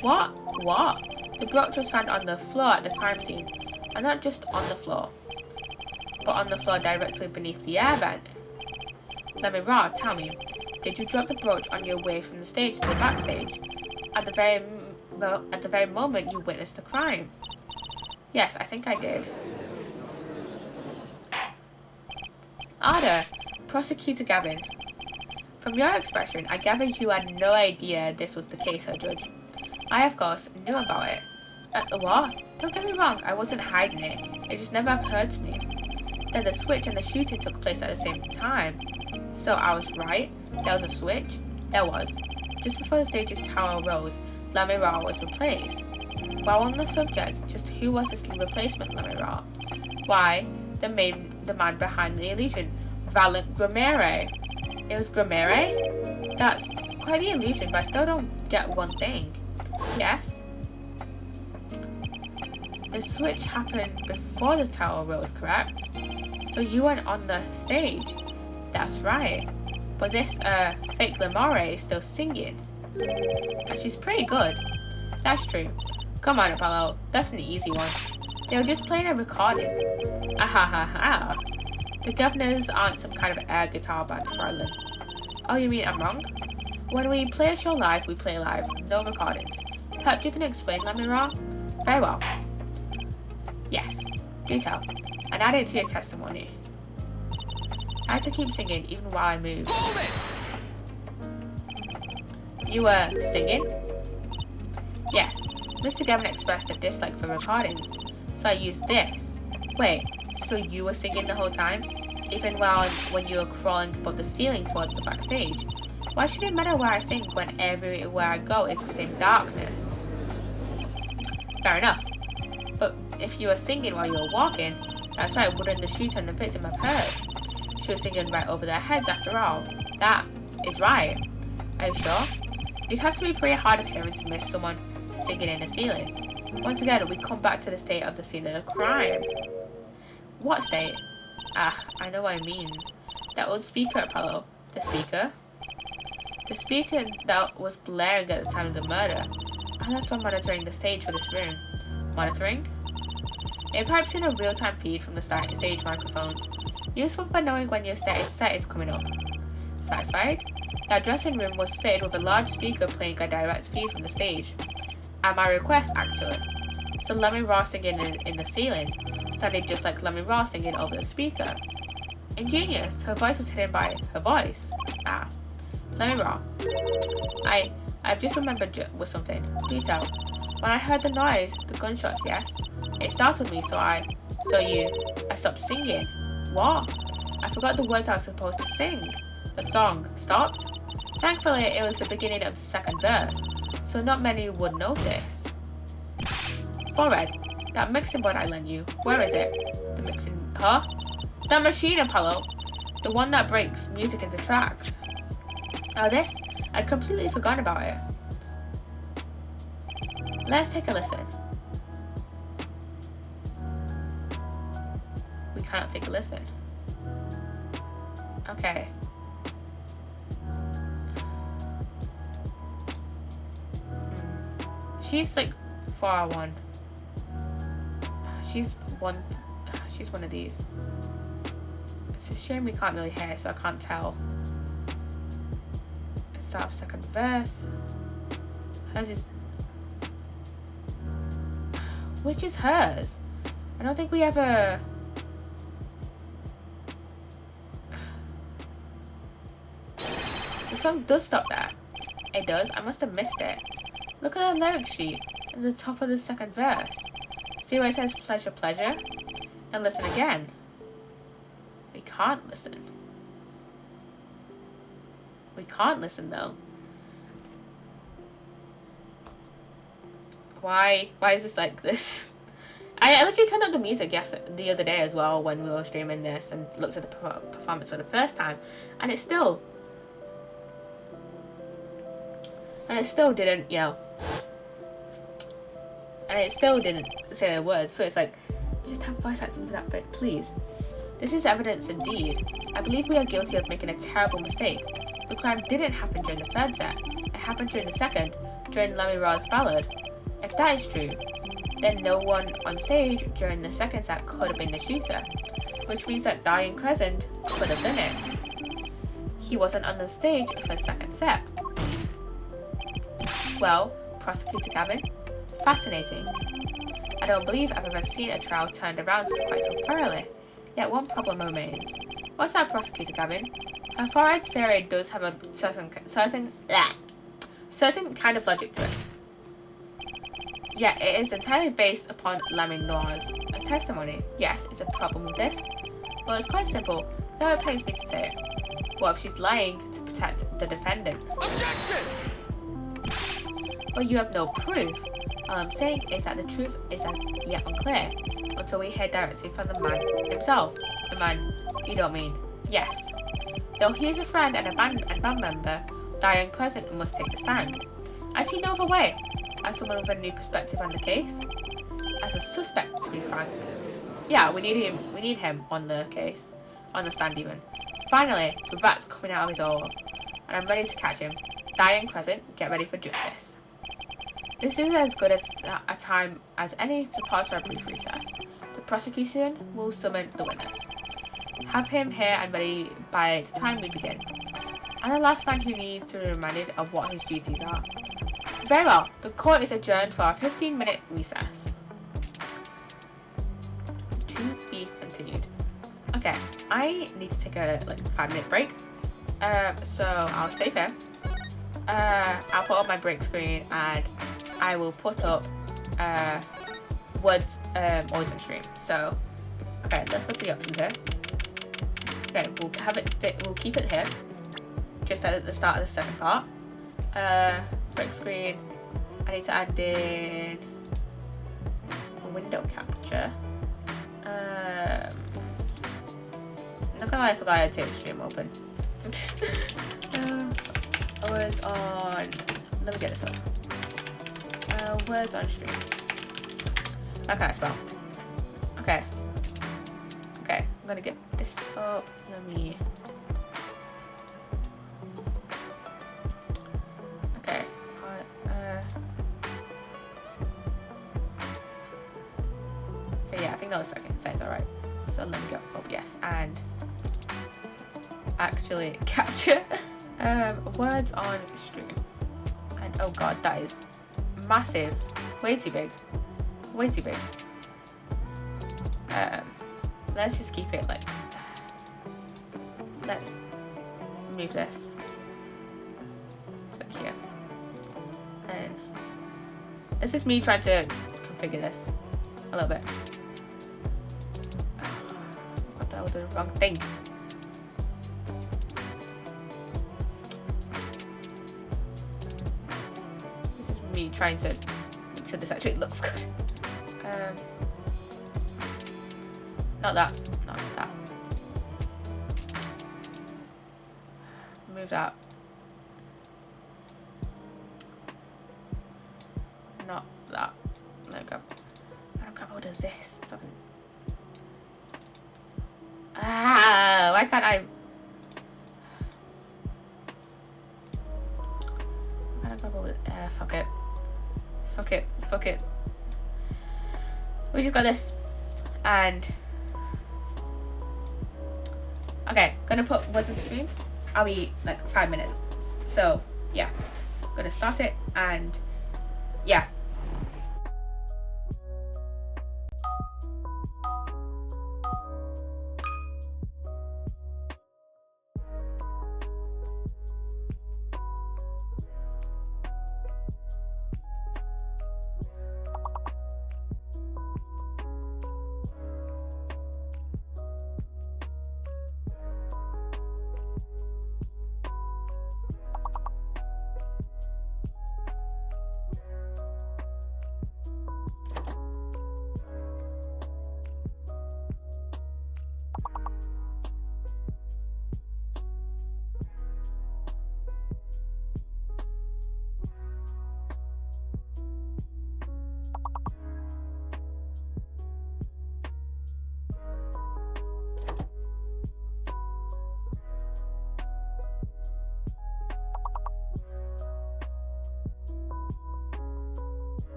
What? What? The brooch was found on the floor at the crime scene, and not just on the floor, but on the floor directly beneath the air vent. Lamiroir, tell me, did you drop the brooch on your way from the stage to the backstage at the very moment you witnessed the crime? Yes, I think I did. Ada, Prosecutor Gavin. From your expression, I gather you had no idea this was the case, Her Judge. I, of course, knew about it. What? Don't get me wrong, I wasn't hiding it. It just never occurred to me that the switch and the shooting took place at the same time. So I was right. There was a switch. There was. Just before the stage's tower rose, Lamiroir was replaced. While on the subject, just who was this replacement Lamiroir? Why, the man behind the illusion, Valent Grimere. It was Grimere? That's quite the illusion, but I still don't get one thing. Yes? The switch happened before the tower rose, correct? So you weren't on the stage. That's right. But this fake Lamiroir is still singing. And she's pretty good. That's true. Come on, Apollo. That's an easy one. They were just playing a recording. Ahahaha. The Governors aren't some kind of air guitar band, Farland. Oh, you mean I'm wrong? When we play a show live, we play live. No recordings. Perhaps you can explain, Lamiroir? Very well. Yes. Do tell. And add it to your testimony. I had to keep singing even while I moved. Hold it! You were singing? Yes. Mr. Gavin expressed a dislike for recordings, so I used this. Wait, so you were singing the whole time? Even when you were crawling above the ceiling towards the backstage? Why should it matter where I sing when everywhere I go is the same darkness? Fair enough. But if you were singing while you were walking, that's right, wouldn't the shooter and the victim have heard? She was singing right over their heads after all. That is right. Are you sure? You'd have to be pretty hard of hearing to miss someone singing in the ceiling. Once again, we come back to the state of the scene of the crime. What state? Ah, I know what it means. That old speaker, Apollo. The speaker? The speaker that was blaring at the time of the murder. And that's for monitoring the stage for this room. Monitoring? It pipes in a real-time feed from the stage microphones. Useful for knowing when your set is coming up. Satisfied? That dressing room was fitted with a large speaker playing a direct feed from the stage. At my request, actually. So Lamiroir singing in the ceiling sounded just like Lamiroir singing over the speaker. Ingenious. Her voice was hidden by her voice. Ah. Lamiroir. I've just remembered with something. Do tell. When I heard the noise, the gunshots, yes? It startled me, so I stopped singing. What? I forgot the words I was supposed to sing. The song stopped. Thankfully, it was the beginning of the second verse, so not many would notice. Forehead, that mixing board I lent you, where is it? The mixing, huh? That machine, Apollo. The one that breaks music into tracks. Oh, this? I'd completely forgotten about it. Let's take a listen. We cannot take a listen. Okay. She's like 401. She's one of these. It's a shame we can't really hear, so I can't tell. Start of second verse. Hers is... Which is hers? I don't think we ever... The song does stop there. It does. I must have missed it. Look at the lyric sheet at the top of the second verse. See where it says pleasure, pleasure? And listen again. We can't listen. We can't listen though. Why is this like this? I literally turned up the music the other day as well when we were streaming this and looked at the performance for the first time, and it still didn't, you know, and it still didn't say the words. So it's like, just have voice acting for that bit, please. This is evidence indeed. I believe we are guilty of making a terrible mistake. The crime didn't happen during the third set. It happened during the second, during Lamiroir's ballad. If that is true, then no one on stage during the second set could have been the shooter, which means that Diane Crescent could have done it. He wasn't on the stage for the second set. Well, Prosecutor Gavin, fascinating. I don't believe I've ever seen a trial turned around quite so thoroughly. Yet one problem remains. What's that, Prosecutor Gavin? Her forehead's theory does have a certain kind of logic to it. Yet it is entirely based upon Lamiroir's testimony. Yes, it's a problem with this. Well, it's quite simple, though it pains me to say it. What if she's lying to protect the defendant? Objection! But you have no proof. All I'm saying is that the truth is as yet unclear until we hear directly from the man himself. The man you don't mean. Yes. Though he is a friend and a band member, Diane Crescent must take the stand. I see no other way. As someone with a new perspective on the case. As a suspect, to be frank. Yeah, we need him on the case. On the stand even. Finally, the rat's coming out of his hole. And I'm ready to catch him. Diane Crescent, get ready for justice. This is as good as a time as any to pause for a brief recess. The prosecution will summon the witness. Have him here and ready by the time we begin. I'm the last man who needs to be reminded of what his duties are. Very well, the court is adjourned for a 15-minute recess. To be continued. Okay, I need to take a 5-minute break. So I'll save here. I'll put up my break screen and I will put up words always on stream. So okay, let's go to the options here. Okay, we'll keep it here. Just at the start of the second part. Break screen. I need to add in a window capture. I'm not gonna lie, I forgot I had to take the stream open. Words on. Let me get this up. Words on stream. How can I spell? Okay. Okay, I'm gonna get this up. Let me. Okay. Okay, yeah, I think that was okay. Sounds alright. So let me go. Oh yes, and actually capture words on stream. And oh god, that is massive. Way too big. Way too big. Let's just keep it like. Let's move this. It's like here. And this is me trying to configure this a little bit. What the hell, the wrong thing. This is me trying to make sure this actually looks good. Not that. Not that. Move that. Not that. There we go. I don't grab hold of this so I can. Why can't I? Fuck it. Fuck it. Fuck it. We just got this. And okay, gonna put words on screen. I'll be like 5 minutes. So yeah, gonna start it and yeah.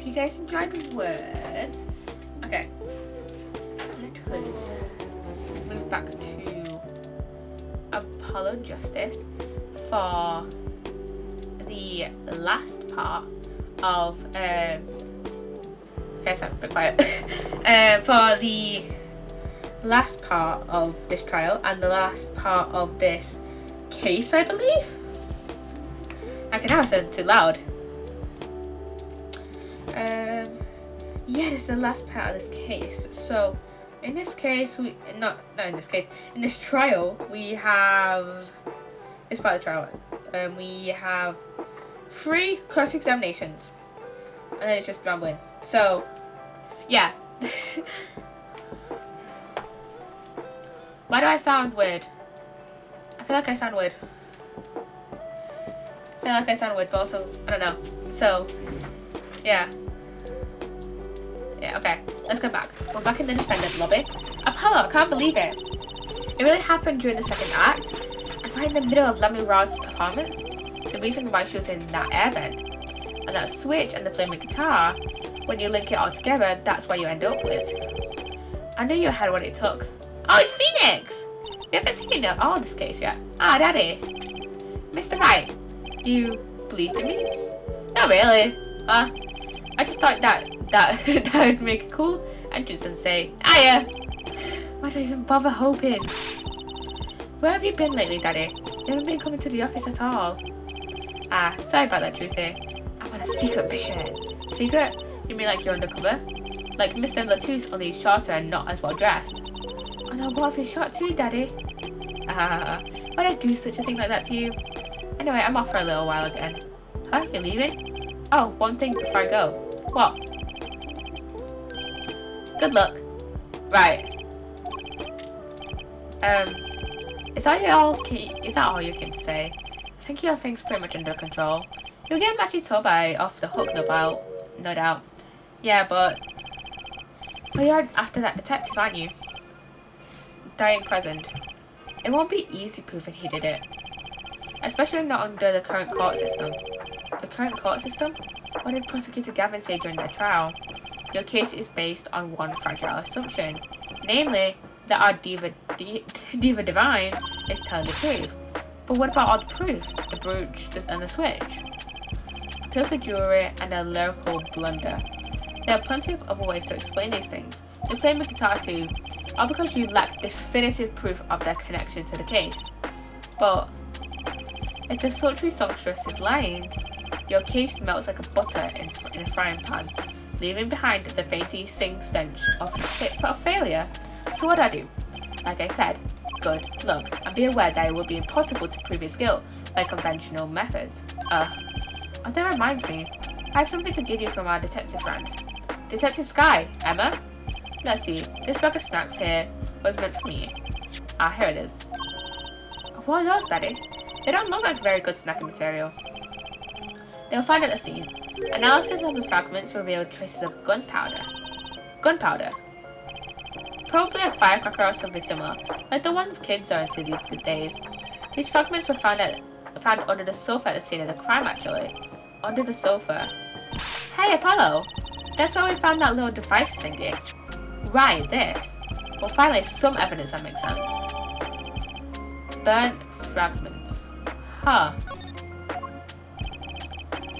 You guys enjoyed the words. Okay, let's move back to Apollo Justice for the last part of okay, so a bit quiet. For the last part of this trial and the last part of this case, I believe. Okay, now I said it too loud. Yeah, this is the last part of this case. So, in this case, in this trial, we have, it's part of the trial, we have 3 cross-examinations, and then it's just rambling. So, yeah. Why do I sound weird? I feel like I sound weird. But also, I don't know. So, yeah. Yeah, okay. Let's go back. We're back in the defendant lobby. Apollo, I can't believe it. It really happened during the second act. And right in the middle of Lamiroir's performance. The reason why she was in that air vent. And that switch and the flaming guitar. When you link it all together, that's what you end up with. I knew you had what it took. Oh, it's Phoenix! We haven't seen all this case yet. Ah, Daddy. Mr. Wright, you believed in me? Not really. I just thought that would make a cool entrance and say, "Hiya!" Why do I even bother hoping? Where have you been lately, Daddy? You haven't been coming to the office at all. Ah, sorry about that, Trucy. I'm on a secret mission. Secret? You mean like you're undercover? Like Mr. Latouche, only he's shorter and not as well dressed. Oh no, what if he's short too, Daddy? Why'd I do such a thing like that to you? Anyway, I'm off for a little while again. Huh? You're leaving? Oh, one thing before I go. What? Good luck. Right. Is that all you came to say? I think your thing's pretty much under control. You'll get Matchy Tobai off the hook, no doubt. Yeah, but you're after that detective, aren't you? Diane Crescent. It won't be easy proving he did it. Especially not under the current court system. The current court system? What did Prosecutor Gavin say during their trial? Your case is based on one fragile assumption, namely that our diva divine is telling the truth. But what about all the proof, the brooch, and the switch? Appeals to jewelry and a lyrical blunder. There are plenty of other ways to explain these things. You claim a guitar too, all because you lack definitive proof of their connection to the case. But if the sultry songstress is lying, your case melts like a butter in a frying pan, leaving behind the fainty stench of failure. So what do? Like I said, good luck, and be aware that it will be impossible to prove his guilt by conventional methods. Oh, that reminds me, I have something to give you from our detective friend. Detective Sky, Emma? Let's see, this bag of snacks here was meant for me. Ah, here it is. What are those, Daddy? They don't look like very good snacking material. They were found at the scene. Analysis of the fragments revealed traces of gunpowder. Gunpowder? Probably a firecracker or something similar, like the ones kids are into these good days. These fragments were found under the sofa at the scene of the crime, actually. Under the sofa. Hey, Apollo! That's where we found that little device thingy. Right, this. Well, finally, some evidence that makes sense. Burnt fragments. Huh.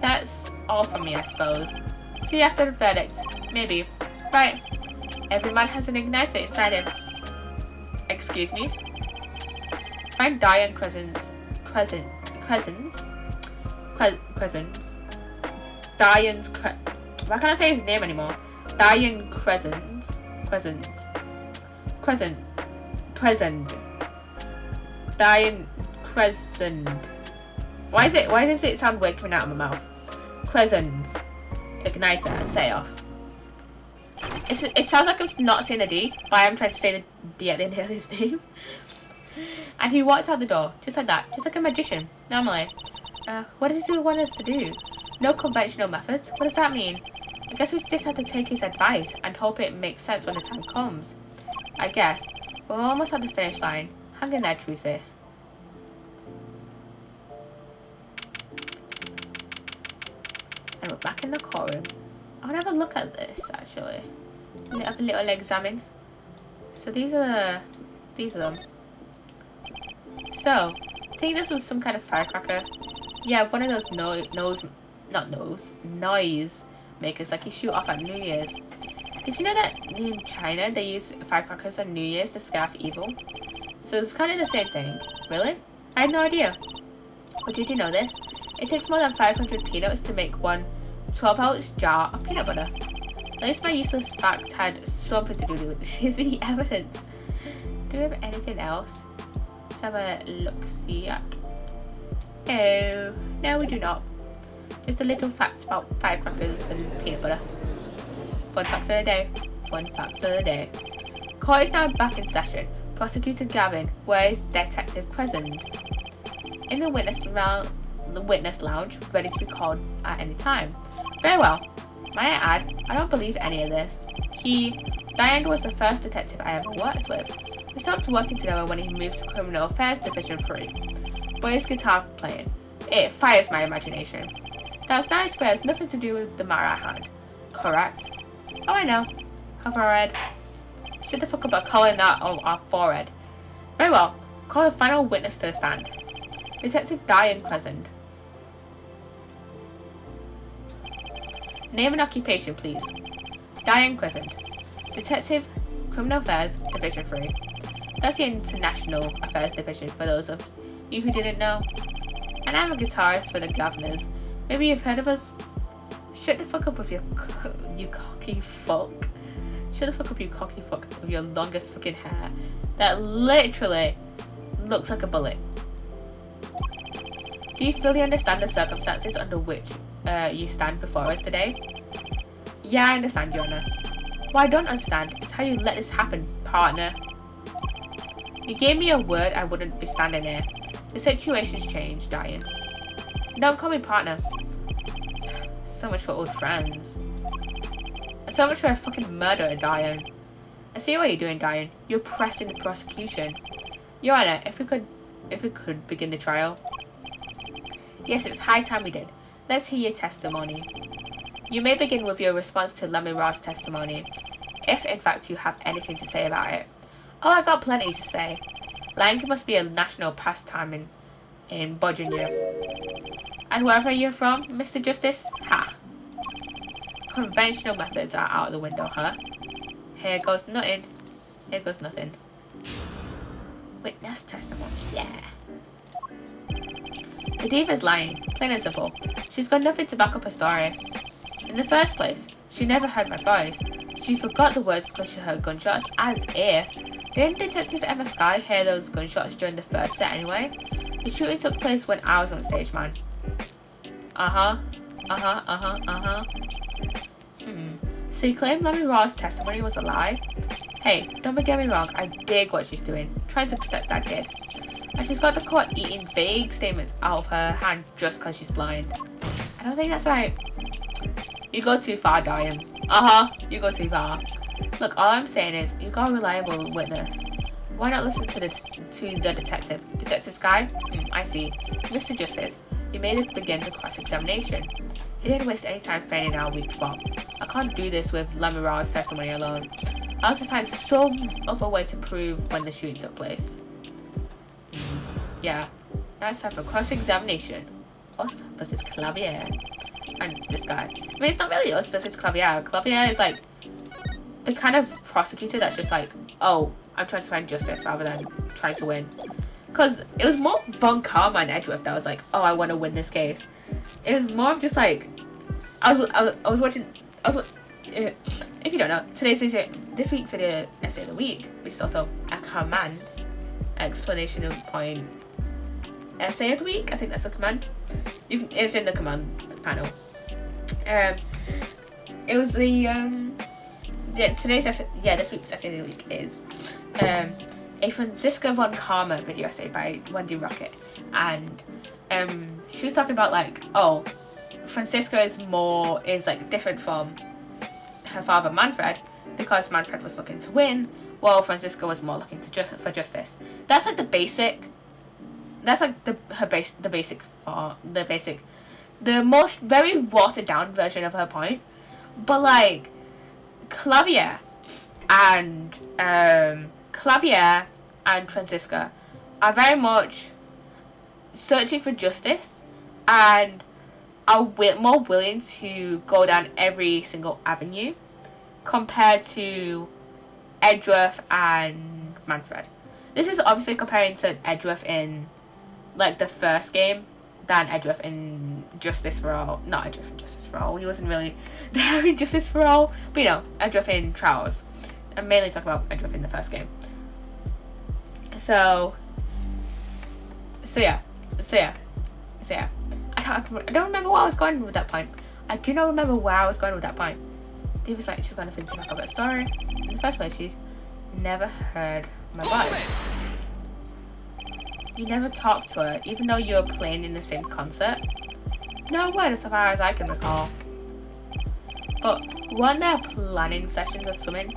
That's all from me, I suppose. See you after the verdict. Maybe. Right. Every man has an igniter inside him. Excuse me? Find Diane Crescents. Diane's why can't I say his name anymore? Diane Crescent. Diane Crescent. Why does it sound weird coming out of my mouth? Crescents. Igniter and set off. It sounds like I'm not saying the D, but I am trying to say the D at the end of his name. And he walked out the door, just like that, just like a magician, normally. What does he want us to do? No conventional methods? What does that mean? I guess we just have to take his advice and hope it makes sense when the time comes. I guess. We're almost at the finish line. Hang in there, Trucy. And we're back in the courtroom. I want to have a look at this, actually. Have a little examine. So these are them. So, I think this was some kind of firecracker. Yeah, one of those noise makers like you shoot off at New Year's. Did you know that in China they use firecrackers on New Year's to scare off evil? So it's kind of the same thing. Really? I had no idea. But did you know this? It takes more than 500 peanuts to make one 12-ounce jar of peanut butter. At least my useless fact had something to do with the evidence. Do we have anything else? Let's have a look-see at. Oh, no we do not. Just a little fact about firecrackers and peanut butter. Fun facts of the day. Fun facts of the day. Court is now back in session. Prosecutor Gavin, where is Detective Crescent? In the witness lounge, ready to be called at any time. Very well. May I add, I don't believe any of this. Diane was the first detective I ever worked with. We stopped working together when he moved to Criminal Affairs Division 3. But his guitar playing, it fires my imagination. That's nice, but it has nothing to do with the matter at hand. Correct? Oh, I know. Her forehead. Shut the fuck up about calling that our forehead. Very well. Call the final witness to the stand. Detective Diane Crescent. Name and occupation, please. Diane Crescent. Detective, Criminal Affairs, Division 3. That's the International Affairs Division for those of you who didn't know. And I'm a guitarist for the Governors. Maybe you've heard of us? Shut the fuck up with you cocky fuck. Shut the fuck up, you cocky fuck, with your longest fucking hair. That literally looks like a bullet. Do you fully understand the circumstances under which you stand before us today? Yeah, I understand, Your Honor. What I don't understand is how you let this happen, partner. You gave me a word I wouldn't be standing here. The situation's changed, Diane. Don't call me partner. So much for old friends. And so much for a fucking murderer, Diane. I see what you're doing, Diane. You're pressing the prosecution. Your Honor, if we could begin the trial. Yes, it's high time we did. Let's hear your testimony. You may begin with your response to Lamiroir's testimony, if in fact you have anything to say about it. Oh, I got plenty to say. Lying must be a national pastime in Bodgenia. And wherever you're from, Mr. Justice, ha! Conventional methods are out of the window, huh? Here goes nothing. Here goes nothing. Witness testimony, yeah. The diva's lying, plain and simple. She's got nothing to back up her story. In the first place, she never heard my voice. She forgot the words because she heard gunshots, as if. Didn't Detective Emma Sky hear those gunshots during the third set anyway? The shooting took place when I was on stage, man. So you claim Lamiroir's testimony was a lie? Hey, don't get me wrong, I dig what she's doing, trying to protect that kid. And she's got the court eating vague statements out of her hand just because she's blind. I don't think that's right. You go too far, Diane. You go too far. Look, all I'm saying is, you got a reliable witness. Why not listen to the detective? Detective Sky? I see. Mr. Justice, you made it begin the cross-examination. He didn't waste any time finding our weak spot. I can't do this with Lamiroir's testimony alone. I'll have to find some other way to prove when the shooting took place. Yeah, now it's time for cross-examination. Us versus Clavier. And this guy. I mean, it's not really us versus Clavier. Clavier is like the kind of prosecutor that's just like, oh, I'm trying to find justice rather than trying to win. Because it was more Von Karma and Edgeworth that was like, oh, I want to win this case. It was more of just like, I was watching, if you don't know, this week's video essay of the week, which is also a command, explanation of point essay of the week. I think that's the command. It's in the command panel. It was this week's essay of the week is a Franziska von Karma video essay by Wendy Rocket, and she was talking about like, oh, Franziska is like different from her father Manfred because Manfred was looking to win, while Franziska was more looking for justice. That's like the basic. That's like the most very watered down version of her point. But like Clavier and Franziska are very much searching for justice and are more willing to go down every single avenue compared to Edgeworth and Manfred. This is obviously comparing to Edgeworth in like the first game than Edgeworth in Justice for All. Not Edgeworth in Justice for All. He wasn't really there in Justice for All. But you know, Edgeworth in Trials. I'm mainly talking about Edgeworth in the first game. So yeah. I don't remember where I was going with that point. I do not remember where I was going with that point. Dave was like, she's going to finish back up that story. In the first place, she's never heard my voice. You never talked to her, even though you were playing in the same concert. No word as far as I can recall. But weren't there planning sessions or something?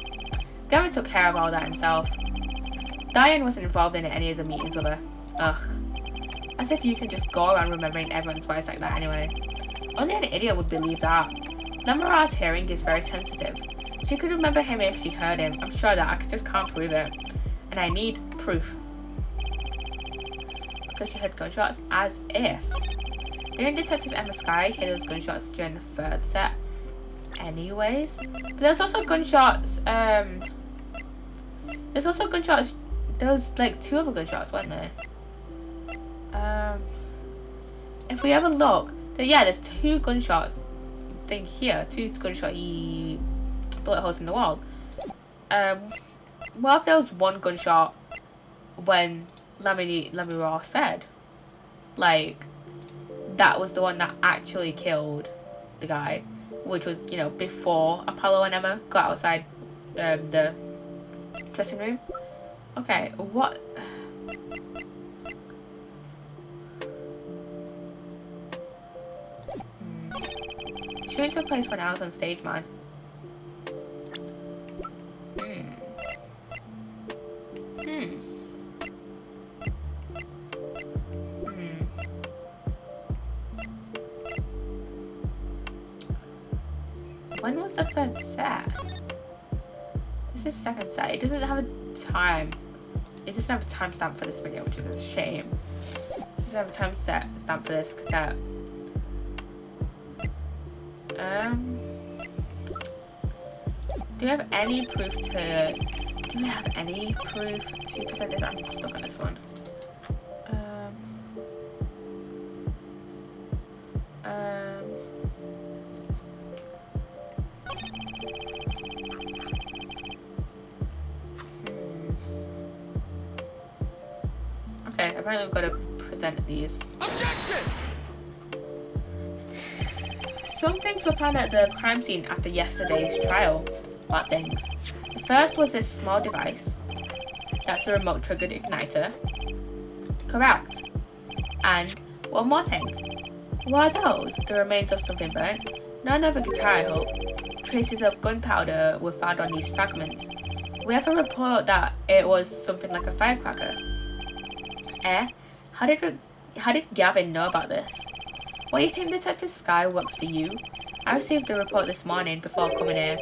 Gavin took care of all that himself. Diane wasn't involved in any of the meetings with her. Ugh. As if you can just go around remembering everyone's voice like that anyway. Only an idiot would believe that. Lamiroir's hearing is very sensitive. She could remember him if she heard him. I'm sure that I just can't prove it. And I need proof. Because she heard gunshots as if. Didn't Detective Emma Sky hear those gunshots during the third set? Anyways. But there's also gunshots, there was like 2 other gunshots, weren't there? If we have a look, then yeah, there's 2 gunshots thing here, 2 gunshot bullet holes in the wall. What if there was 1 gunshot when Lamiroir said, like, that was the one that actually killed the guy, which was, you know, before Apollo and Emma got outside the dressing room. Okay, what? Shooting took place when I was on stage, man. When was the third set? This is second set. It doesn't have a time. It doesn't have a timestamp for this video, which is a shame. It doesn't have a timestamp for this cassette. Do we have any proof to present this? I'm stuck on this one. Okay, apparently we've got to present these. Objection! Some things were found at the crime scene after yesterday's trial. What things? The first was this small device. That's the remote triggered igniter. Correct. And one more thing. What are those? The remains of something burnt? None of a guitar, I hope. Traces of gunpowder were found on these fragments. We have a report that it was something like a firecracker. How did Gavin know about this? What do you think Detective Sky works for you? I received the report this morning before coming here.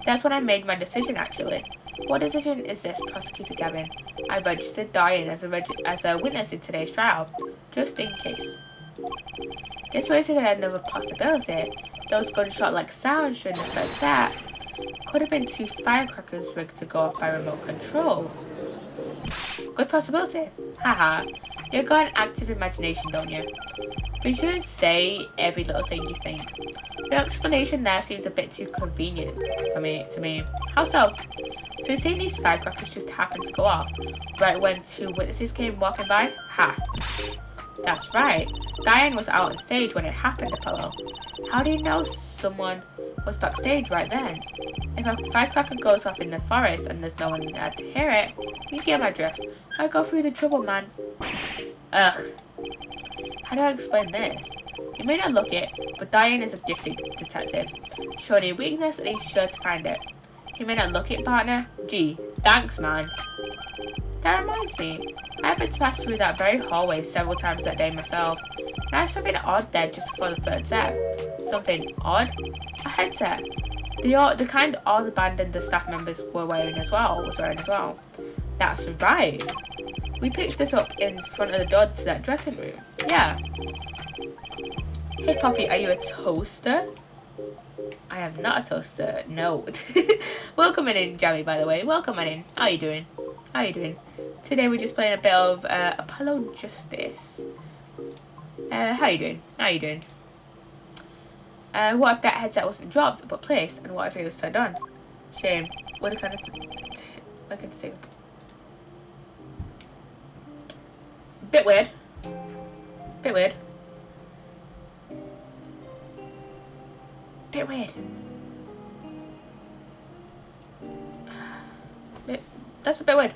That's when I made my decision, actually. What decision is this, Prosecutor Gavin? I registered Diane as a witness in today's trial, just in case. This raises another possibility. Those gunshot-like sounds during the third set could have been 2 firecrackers rigged to go off by remote control. Good possibility. Haha. You've got an active imagination, don't you? But you shouldn't say every little thing you think. Your explanation there seems a bit too convenient to me. How so? So you're saying these firecrackers just happened to go off right when 2 witnesses came walking by? Ha. That's right. Diane was out on stage when it happened, Apollo. How do you know someone was backstage right then? If a firecracker goes off in the forest and there's no one there to hear it, you get my drift. I go through the trouble, man. Ugh. How do I explain this? You may not look it, but Diane is a gifted detective. Show any weakness and he's sure to find it. You may not look it, partner. Gee, thanks, man. That reminds me, I happened to pass through that very hallway several times that day myself, and I saw something odd there just before the third set. Something odd? A headset. The kind all the band and the staff members were wearing as well. That's right. We picked this up in front of the door to that dressing room. Yeah. Hey Poppy, are you a toaster? I am not a toaster, no. Welcome in, Jamie, by the way. Welcome in. How you doing? Today we're just playing a bit of Apollo Justice. How you doing? What if that headset wasn't dropped but placed, and what if it was turned on? Shame. Would have kind of looking to see. Bit weird. That's a bit weird.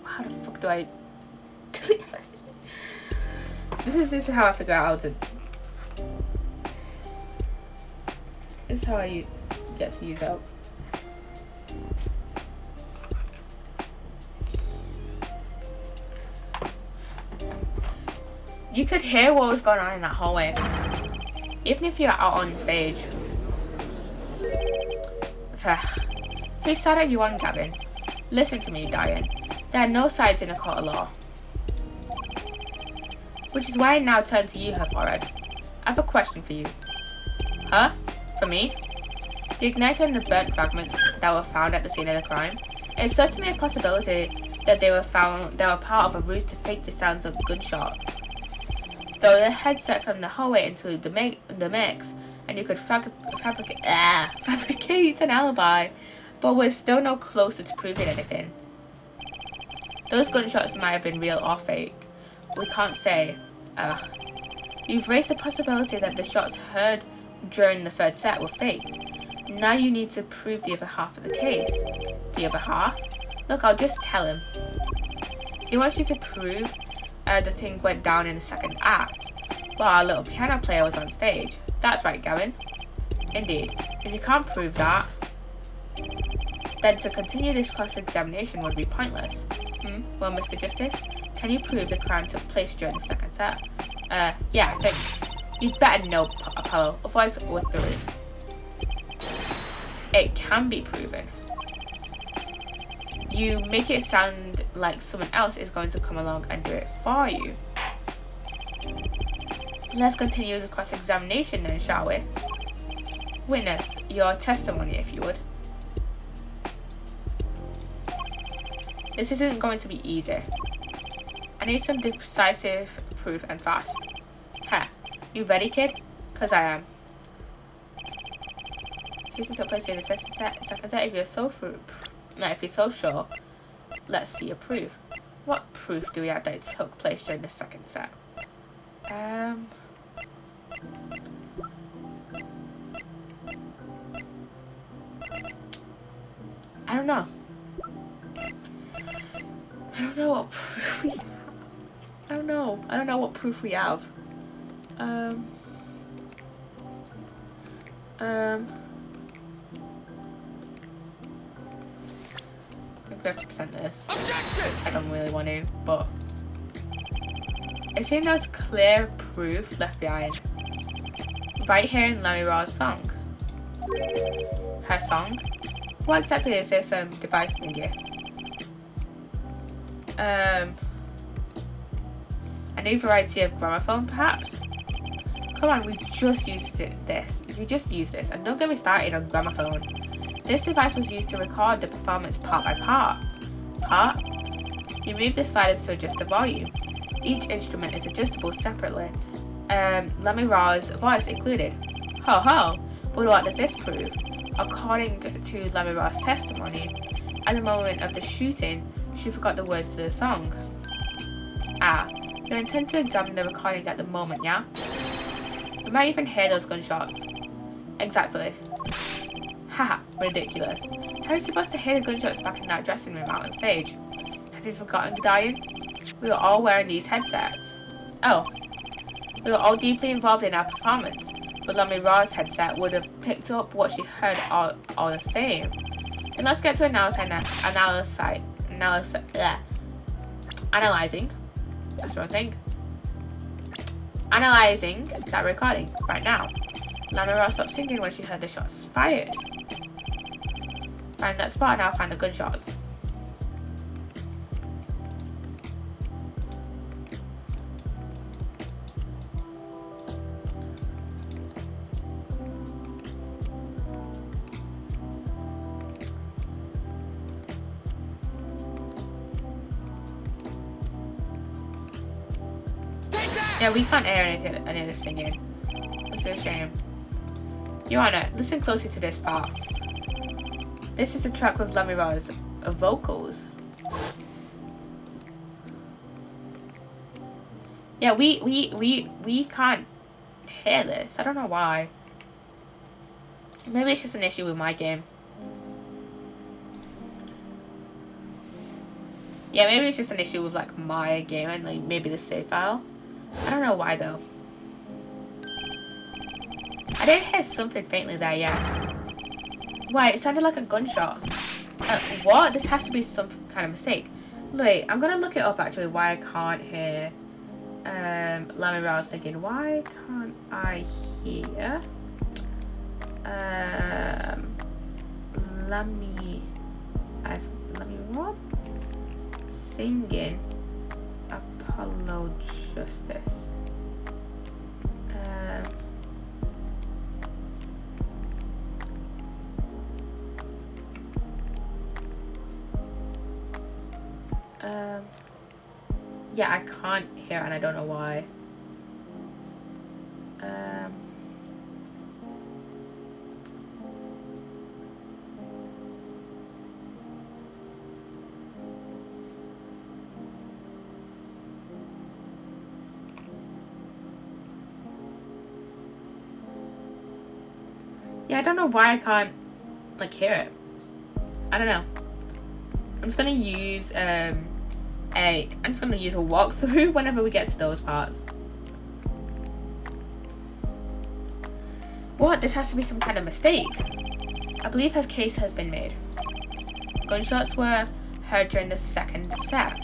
How the fuck do I delete a message? This is how I figure out how to. This is how I get to use out. You could hear what was going on in that hallway, even if you're out on stage. Whose side are you on, Gavin? Listen to me, Diane. There are no sides in a court of law. Which is why I now turn to you, her forehead. I have a question for you. Huh? For me? The igniter and the burnt fragments that were found at the scene of the crime. It's certainly a possibility that they were part of a ruse to fake the sounds of gunshots. Throw the headset from the hallway into the mix, and you could fabricate an alibi, but we're still no closer to proving anything. Those gunshots might have been real or fake. We can't say. You've raised the possibility that the shots heard during the third set were faked. Now you need to prove the other half of the case. The other half? Look, I'll just tell him. He wants you to prove the thing went down in the second act. Well, our little piano player was on stage. That's right, Gavin. Indeed. If you can't prove that, then to continue this cross-examination would be pointless. Well, Mr. Justice, can you prove the crime took place during the second set? Yeah, I think. You'd better know, Apollo, otherwise we're through. It can be proven. You make it sound like someone else is going to come along and do it for you. Let's continue the cross-examination then, shall we? Witness, your testimony, if you would. This isn't going to be easy. I need some decisive proof and fast. Ha, you ready, kid? 'Cause I am. Shooting took place in the second set. If you're so sure, let's see your proof. What proof do we have that it took place during the second set? I don't know. I don't know what proof we have. I don't know what proof we have. I think we have to present this. Objection! I don't really want to, but it seems there's clear proof left behind. Right here in Lamiroir's song. Her song? What exactly is this device thingy? A new variety of gramophone, perhaps? Come on, we just used this. We just used this, and don't get me started on gramophone. This device was used to record the performance part by part. You move the sliders to adjust the volume. Each instrument is adjustable separately. Lamiroir's voice included. Ho ho! But what does this prove? According to Lamiroir's testimony, at the moment of the shooting, she forgot the words to the song. Ah, you intend to examine the recording at the moment, yeah? We might even hear those gunshots. Exactly. Haha, ridiculous. How are you supposed to hear the gunshots back in that dressing room out on stage? Have you forgotten, Diane? We were all wearing these headsets. Oh. We were all deeply involved in our performance, but Lamiroir's headset would have picked up what she heard all the same. Then let's get to analyzing. That's the wrong thing. Analyzing that recording right now. Lamiroir stopped singing when she heard the shots fired. Find that spot and I'll find the gunshots. Yeah, we can't hear any of this singing. It's a shame. Your Honor, listen closely to this part. This is a track with Lamiroir's vocals. Yeah, we can't hear this. I don't know why. Maybe it's just an issue with my game. Yeah, maybe it's just an issue with like my game and like maybe the save file. I don't know why though. I did hear something faintly there, yes. Why, it sounded like a gunshot. What? This has to be some kind of mistake. Wait, I'm gonna look it up actually why I can't hear Lamiroir singing. Why can't I hear Lamiroir singing Apollo Justice. Yeah, I can't hear and I don't know why. Yeah, I don't know why I can't like hear it. I don't know. I'm just gonna use a walkthrough whenever we get to those parts. What? This has to be some kind of mistake. I believe her case has been made. Gunshots were heard during the second set,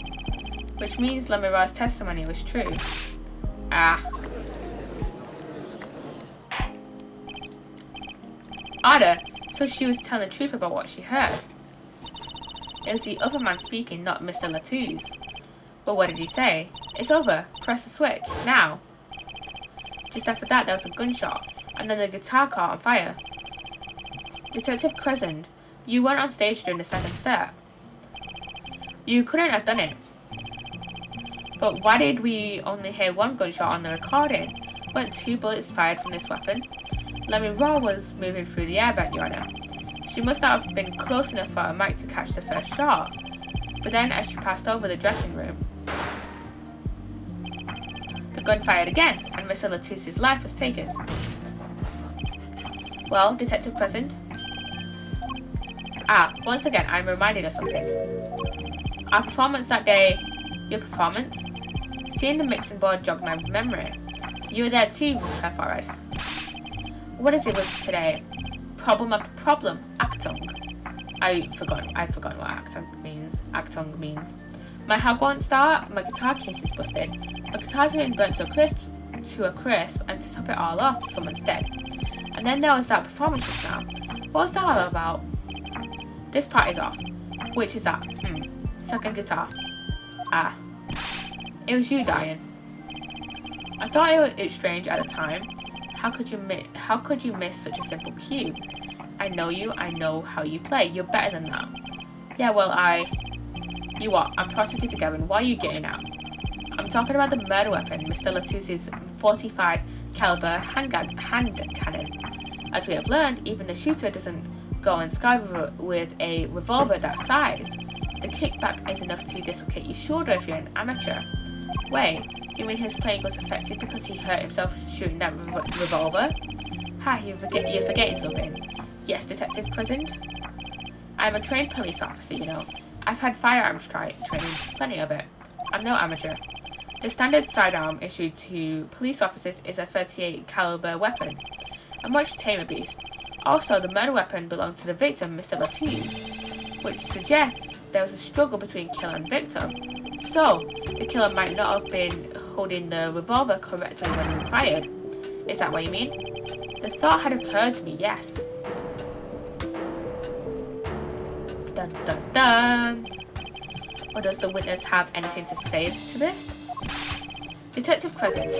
which means Lamiroir's testimony was true. Ah. Ada, so she was telling the truth about what she heard. It was the other man speaking, not Mr. Latouche. But what did he say? It's over. Press the switch. Now. Just after that, there was a gunshot, and then the guitar caught on fire. Detective Crescent, you weren't on stage during the second set. You couldn't have done it. But why did we only hear one gunshot on the recording? Weren't 2 bullets fired from this weapon? Lamiroir was moving through the air vent, Your Honor. She must not have been close enough for a mic to catch the first shot. But then, as she passed over the dressing room, the gun fired again, and Mr. Latouche's life was taken. Well, Detective Crescent? Once again, I'm reminded of something. Our performance that day, your performance? Seeing the mixing board jogged my memory. You were there too, her forehead. What is it with today? Problem after problem, Achtung. I forgot what Achtung means. My hug won't start, my guitar case is busted. My guitar's been burnt to a crisp, and to top it all off, someone's dead. And then there was that performance just now. What was that all about? This part is off. Which is that? Second guitar. It was you dying. I thought it was strange at the time. How could you miss such a simple cue? I know you, I know how you play. You're better than that. Yeah, well, You what? I'm Prosecutor Gavin. Why are you getting out? I'm talking about the murder weapon, Mr. Latouche's 45 caliber hand cannon. As we have learned, even the shooter doesn't go in sky with a revolver that size. The kickback is enough to dislocate your shoulder if you're an amateur. Wait, you mean his playing was affected because he hurt himself shooting that revolver? You're forgetting something. Yes, Detective Crescent? I'm a trained police officer, you know. I've had firearms training, plenty of it. I'm no amateur. The standard sidearm issued to police officers is a 38 caliber weapon, a much tamer beast. Also, the murder weapon belonged to the victim, Mr. Latouche, which suggests there was a struggle between killer and victim. So, the killer might not have been holding the revolver correctly when he fired. Is that what you mean? The thought had occurred to me, yes. Dun dun dun. Or does the witness have anything to say to this? Detective Crescent,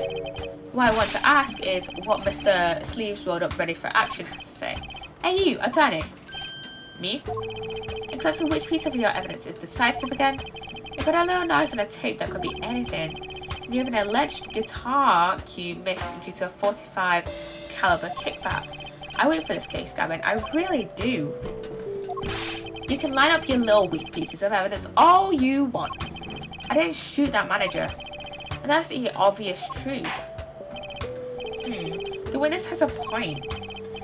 what I want to ask is what Mr. Sleeves rolled up ready for action has to say. Hey you, attorney. Me? Exactly which piece of your evidence is decisive again? You got a little noise on a tape that could be anything. And you have an alleged guitar cue missed due to a 45 caliber kickback. I wait for this case, Gavin. I really do. You can line up your little weak pieces of evidence all you want. I didn't shoot that manager. And that's the obvious truth. The witness has a point.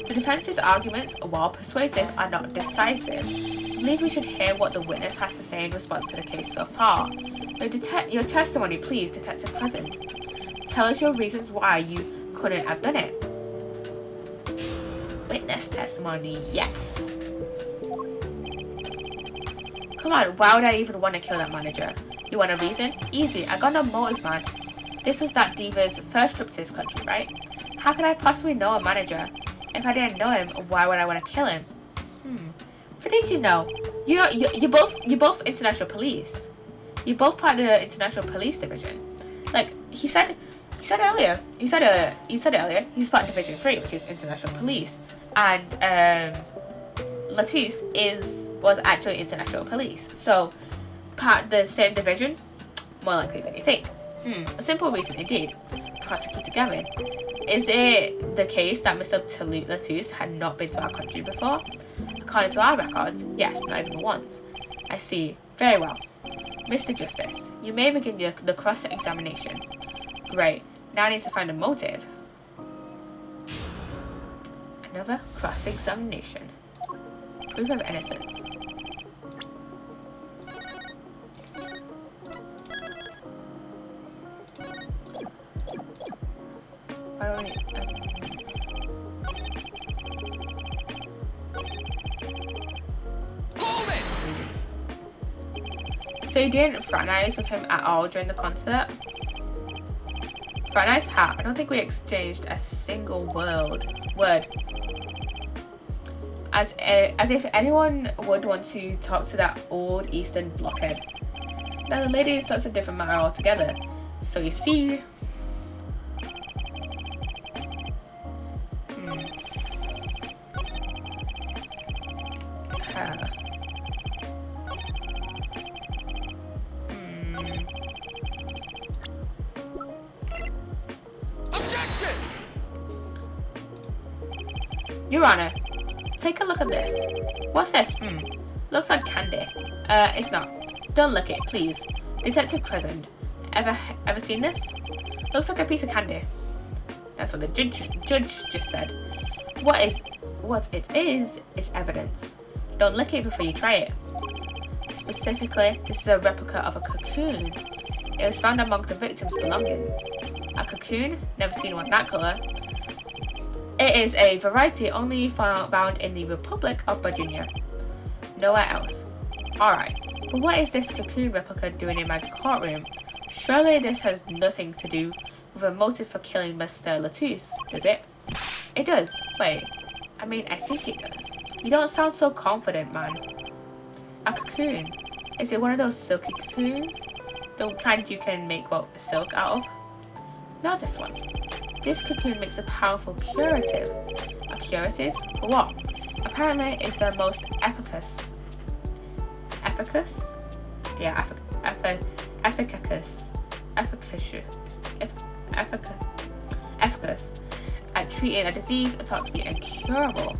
The defense's arguments, while persuasive, are not decisive. I believe we should hear what the witness has to say in response to the case so far. Your testimony, please, Detective Crescent. Tell us your reasons why you couldn't have done it. Witness testimony, yeah. Come on, why would I even want to kill that manager? You want a reason? Easy, I got no motive, man. This was that diva's first trip to this country, right? How could I possibly know a manager? If I didn't know him, why would I want to kill him? But did you know? You're both international police. You're both part of the international police division. Like he said earlier, he's part of Division 3, which is international police, and Latouche was actually international police. So part of the same division, more likely than you think. A simple reason indeed. Prosecutor Gavin. Is it the case that Mr. Latouche had not been to our country before? According to our records, yes, not even once. I see. Very well. Mr. Justice, you may begin the cross-examination. Great. Now I need to find a motive. Another cross-examination. Proof of innocence. Why don't we... Hold it! So you didn't fraternize with him at all during the concert? Fraternize? Ha! I don't think we exchanged a single word. As if anyone would want to talk to that old Eastern blockhead. Now the ladies, that's a different matter altogether. So you see... Objection! Your Honor, take a look at this. What's this? Looks like candy. It's not. Don't lick it, please. Detective Crescent. Ever seen this? Looks like a piece of candy. That's what the judge just said. What it is evidence. Don't lick it before you try it. Specifically, this is a replica of a cocoon. It was found among the victim's belongings. A cocoon? Never seen one that colour. It is a variety only found in the Republic of Virginia. Nowhere else. Alright, but what is this cocoon replica doing in my courtroom? Surely this has nothing to do with a motive for killing Mr. Latouche, does it? It does. Wait. I mean, I think it does. You don't sound so confident, man. A cocoon? Is it one of those silky cocoons? The kind you can make, well, silk out of? Not this one. This cocoon makes a powerful curative. A curative? For what? Apparently, it's the most efficacious? Yeah, efficacious at treating a disease thought to be incurable.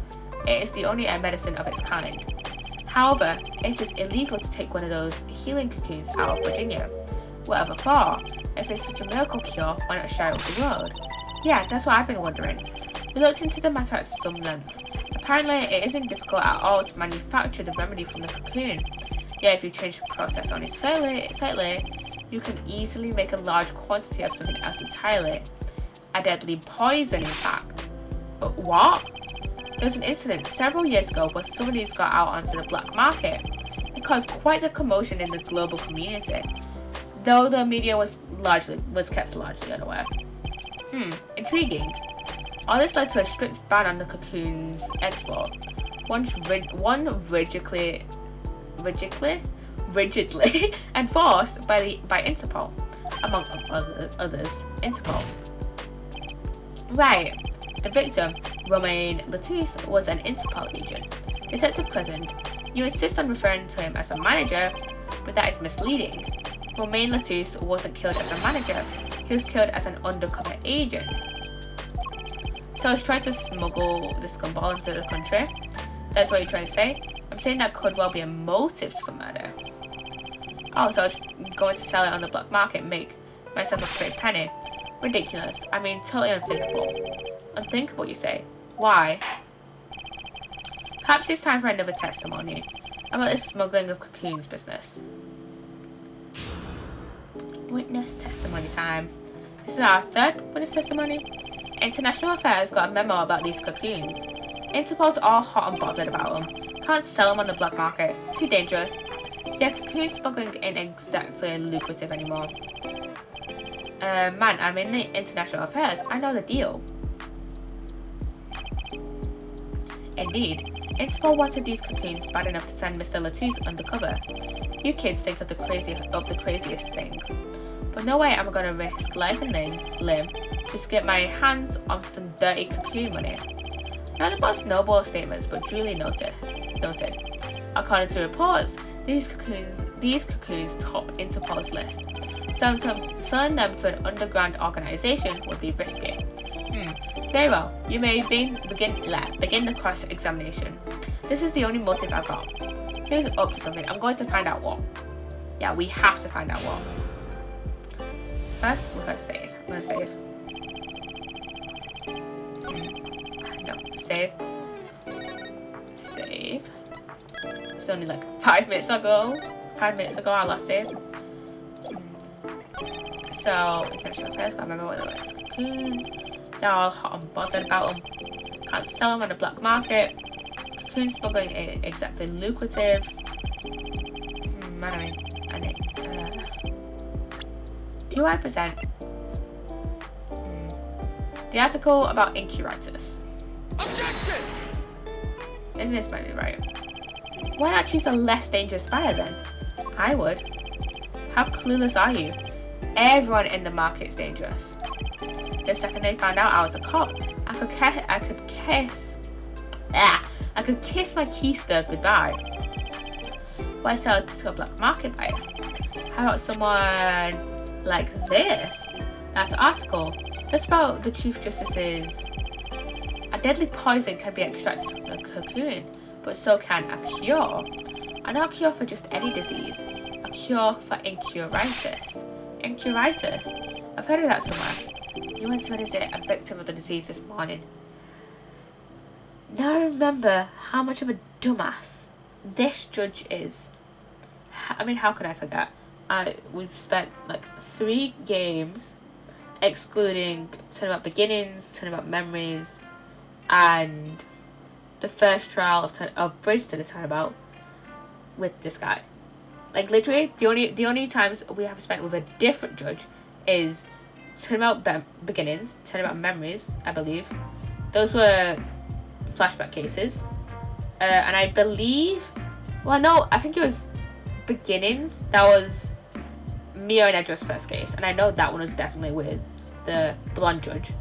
It is the only medicine of its kind. However, it is illegal to take one of those healing cocoons out of Virginia. Whatever for? If it's such a miracle cure, why not share it with the world? Yeah, that's what I've been wondering. We looked into the matter at some length. Apparently, it isn't difficult at all to manufacture the remedy from the cocoon. Yeah, if you change the process only slightly, you can easily make a large quantity of something else entirely. A deadly poison, in fact. But what? There was an incident several years ago where some of these got out onto the black market. It caused quite the commotion in the global community, though the media was kept largely unaware. Intriguing. All this led to a strict ban on the cocoon's export. One rigidly enforced by Interpol, among others. Interpol. Right. The victim, Romain Latouche, was an Interpol agent. Detective Crescent, you insist on referring to him as a manager, but that is misleading. Romain Latouche wasn't killed as a manager. He was killed as an undercover agent. So he's trying to smuggle the scumball into the country. That's what you're trying to say? I'm saying that could well be a motive for murder. Oh, so I was going to sell it on the black market and make myself a pretty penny. Ridiculous. I mean, totally unthinkable. Unthinkable, you say? Why? Perhaps it's time for another testimony about this smuggling of cocoons business. Witness testimony time. This is our third witness testimony. International Affairs got a memo about these cocoons. Interpol's all hot and bothered about them. Can't sell them on the black market. Too dangerous. Yeah, cocoon smuggling ain't exactly lucrative anymore. Man, I'm in the International Affairs. I know the deal. Indeed. Interpol wanted these cocoons bad enough to send Mr. Latouche undercover. You kids think of the craziest things. But no way am I going to risk life and limb just to get my hands on some dirty cocoon money. Not the most noble statements, but duly noted. According to reports, these cocoons top Interpol's list. Selling them to an underground organization would be risky. Very well. You may begin the cross-examination. This is the only motive I've got. Who's up to something? I'm going to find out what. Yeah, we have to find out what. First, we're going to save. I'm going to save. No, save. Save. It's only like 5 minutes ago. 5 minutes ago, I last saved. So, International Affairs, I remember what the cocoons. They're all hot and bothered about them. Can't sell them on the black market. Cocoon smuggling ain't exactly lucrative. Do I present? The article about incurators. Objection! Isn't this might be right? Why not choose a less dangerous buyer then? I would. How clueless are you? Everyone in the market's dangerous. The second they found out I was a cop, I could kiss my keister goodbye. Why sell it to a black market buyer? How about someone like this? That article. That's about the Chief Justice's. A deadly poison can be extracted from the cocoon, but so can a cure. And not a cure for just any disease. A cure for incuritis. Incuritis? I've heard of that somewhere. You went to visit a victim of the disease this morning. Now I remember how much of a dumbass this judge is. I mean, how could I forget? We've spent like 3 games, excluding Turnabout Beginnings, Turnabout Memories, and the first trial of Bridge to the Turnabout with this guy. Like literally, the only times we have spent with a different judge is Turnabout Beginnings, Turnabout Memories, I believe. Those were flashback cases, and I believe, well, no, I think it was Beginnings. That was Mia and Edra's first case, and I know that one was definitely with the blonde judge,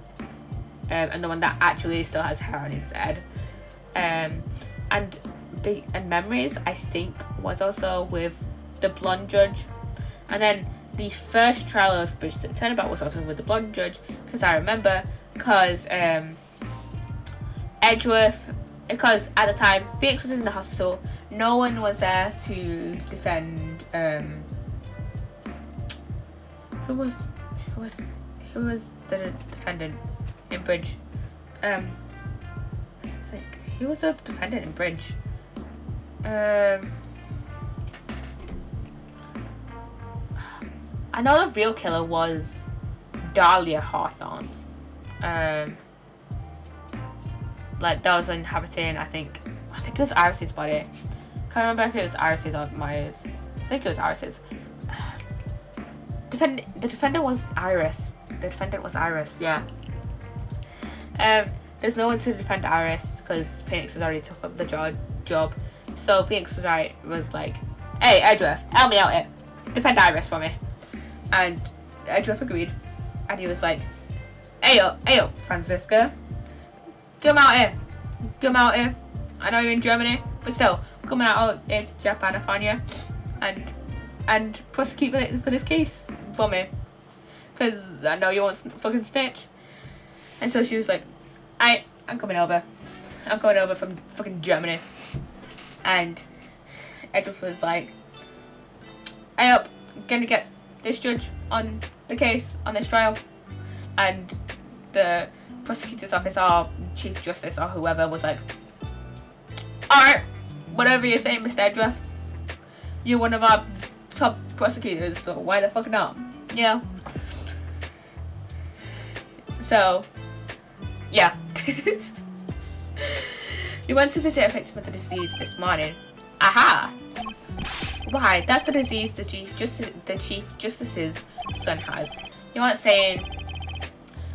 and the one that actually still has hair on his head, and Memories I think was also with the blonde judge, and then the first trial of Bridge to the Turnabout was also with the blonde judge, because I remember, because Edgeworth, because at the time Phoenix was in the hospital, no one was there to defend. Who was the defendant in Bridge? I think he was the defendant in Bridge. I know the real killer was Dahlia Hawthorne. Like that was inhabiting, I think it was Iris's body. Can't remember if it was Iris's or Myers. I think it was Iris's. The defendant was Iris. The defendant was Iris, yeah. There's no one to defend Iris because Phoenix has already took up the job. So Phoenix was like, hey, Edgeworth, help me out here. Defend Iris for me. And Edgeworth agreed. And he was like, hey yo, Francisca. Come out here. I know you're in Germany, but still, come out here to Japan, Afanya, and prosecute for this case for me. Because I know you won't fucking snitch. And so she was like, I'm coming over. I'm coming over from fucking Germany. And Edgeworth was like, hey up, gonna get this judge on the case, on this trial. And the prosecutor's office or Chief Justice or whoever was like, alright, whatever you're saying, Mr. Edgeworth. You're one of our top prosecutors, so why the fuck not? You know? So, yeah. You went to visit a victim of the disease this morning. Aha! Why, that's the disease the Chief Justice's son has. You aren't saying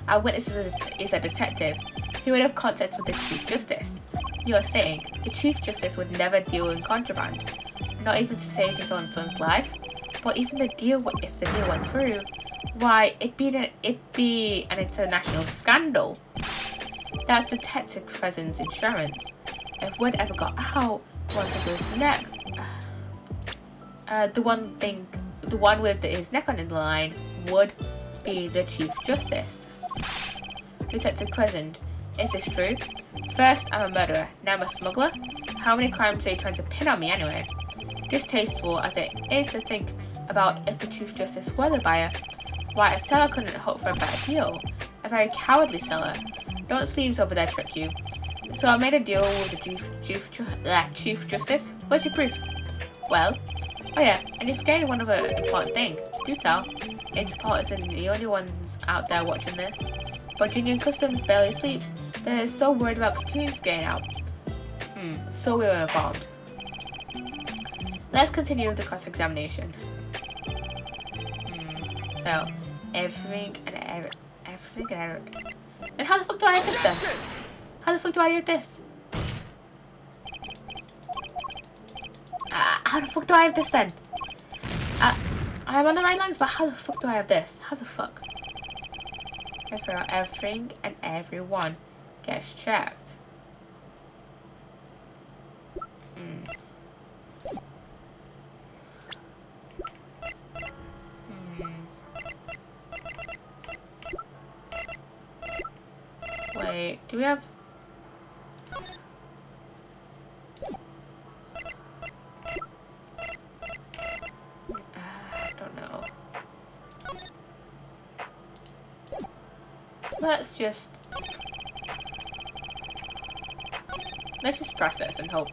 our witness is a detective who would have contact with the Chief Justice. You're saying the Chief Justice would never deal in contraband, not even to save his own son's life. But even if the deal went through, why, it'd be an international scandal. That's Detective Crescent's insurance. If word ever got out, one thing was his neck. The one with his neck on the line would be the Chief Justice. Detective Crescent, is this true? First, I'm a murderer, now I'm a smuggler? How many crimes are you trying to pin on me anyway? Distasteful as it is to think about if the Chief Justice were the buyer, why a seller couldn't hope for a better deal. A very cowardly seller. Don't sleeves over there trick you. So I made a deal with the Chief Justice. Where's your proof? Well, oh yeah, and you're forgetting one other important thing. Do tell. Interpol isn't the only ones out there watching this. Virginian Customs barely sleeps. They're so worried about cocoons getting out. So we were informed. Let's continue with the cross-examination. So, everything and everything. Then how the fuck do I edit this then? How the fuck do I edit this? How the fuck do I have this then? I'm on the right lines, but how the fuck do I have this? How the fuck? Everything and everyone gets checked. Wait, do we have... I don't know. Let's just process and hope.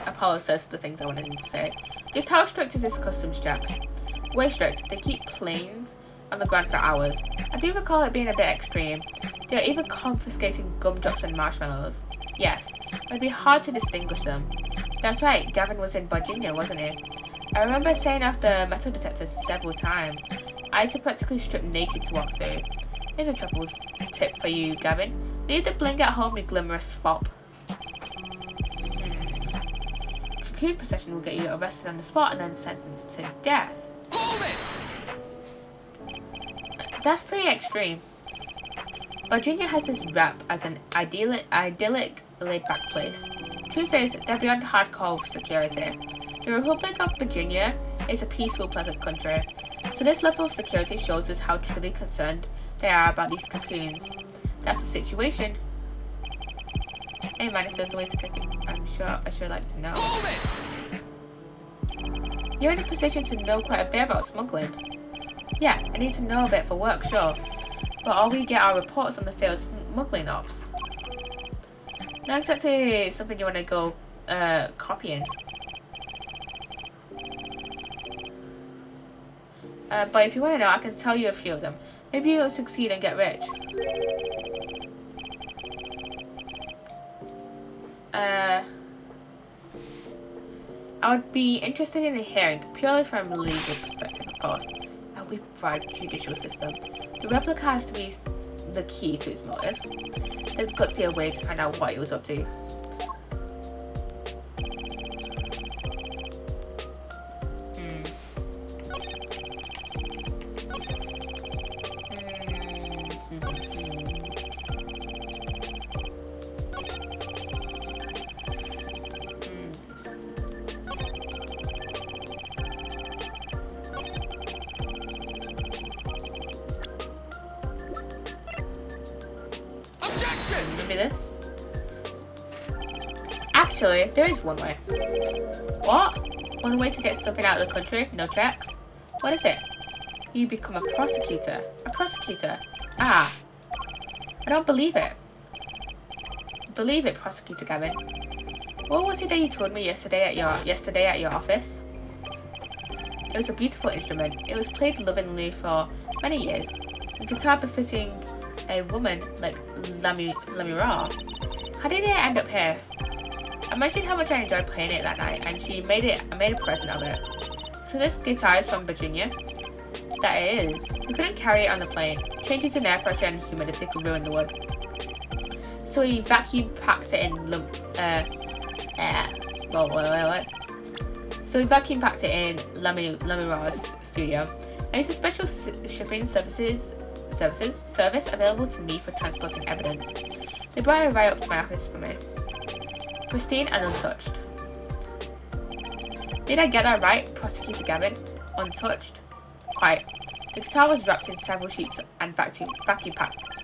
Apollo says the things I wanted him to say. Just how strict is this customs check? Way strict. They keep planes on the ground for hours. I do recall it being a bit extreme. They're even confiscating gumdrops and marshmallows. Yes, it'd be hard to distinguish them. That's right, Gavin was in Virginia, wasn't he? I remember saying after metal detectors several times. I had to practically strip naked to walk through. Here's a trouble tip for you, Gavin. Leave the bling at home, you glamorous fop. Cocoon possession will get you arrested on the spot and then sentenced to death. That's pretty extreme. Virginia has this rep as an idyllic laid-back place. Truth is, they're beyond hardcore security. The Republic of Virginia is a peaceful, pleasant country. So this level of security shows us how truly concerned they are about these cocoons. That's the situation. Hey man, if there's a way to cook it, I should like to know. You're in a position to know quite a bit about smuggling. Yeah, I need to know a bit for work, sure. But all we get are reports on the failed smuggling ops. Not exactly something you want to go copying. But if you want to know, I can tell you a few of them. Maybe you'll succeed and get rich. I would be interested in a hearing, purely from a legal perspective, of course. And we provide a judicial system. The replica has to be the key to his motive. There's got to be a way to find out what he was up to. This? Actually, there is one way. What? One way to get something out of the country? No checks? What is it? You become a prosecutor. A prosecutor? Ah. I don't believe it. Believe it, Prosecutor Gavin. What was it that you told me yesterday at your office? It was a beautiful instrument. It was played lovingly for many years. A guitar befitting a woman like Lamiroir. How did it end up here? I mentioned how much I enjoyed playing it that night, and I made a present of it. So this guitar is from Virginia? That it is. We couldn't carry it on the plane. Changes in air pressure and humidity could ruin the wood. So we vacuum packed it in So we vacuum packed it in Lamiroir's studio. And it's a special shipping service available to me for transporting evidence. They brought it right up to my office for me. Pristine and untouched. Did I get that right, Prosecutor Gavin? Untouched? Quite. The guitar was wrapped in several sheets and vacuum packed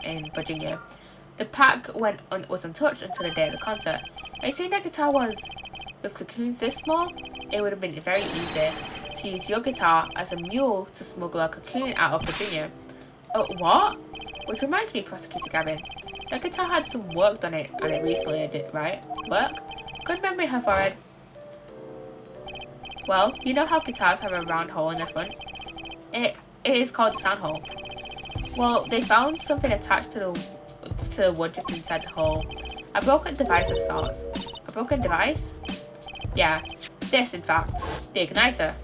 in Virginia. The pack was untouched until the day of the concert. Are you saying that guitar was with cocoons this small? It would have been very easy to use your guitar as a mule to smuggle a cocoon out of Virginia. Oh, what? Which reminds me, Prosecutor Gavin. That guitar had some work done on it recently, right? Work? Good memory, her forehead. Well, you know how guitars have a round hole in the front? It is called the sound hole. Well, they found something attached to the wood just inside the hole. A broken device of sorts. A broken device? Yeah, this in fact, the igniter.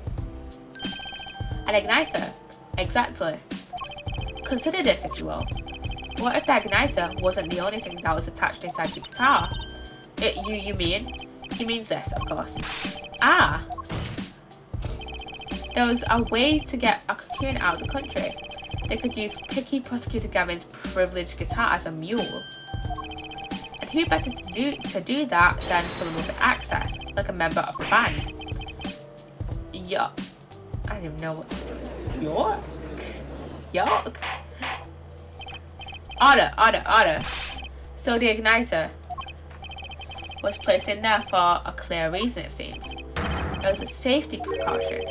An igniter? Exactly. Consider this, if you will. What if the igniter wasn't the only thing that was attached inside the guitar? You mean? He means this, of course. Ah! There was a way to get a cocoon out of the country. They could use picky Prosecutor Gavin's privileged guitar as a mule. And who better to do that than someone with access, like a member of the band? Yuck. I don't even know what... York? York? Order. So the igniter was placed in there for a clear reason, it seems. It was a safety precaution.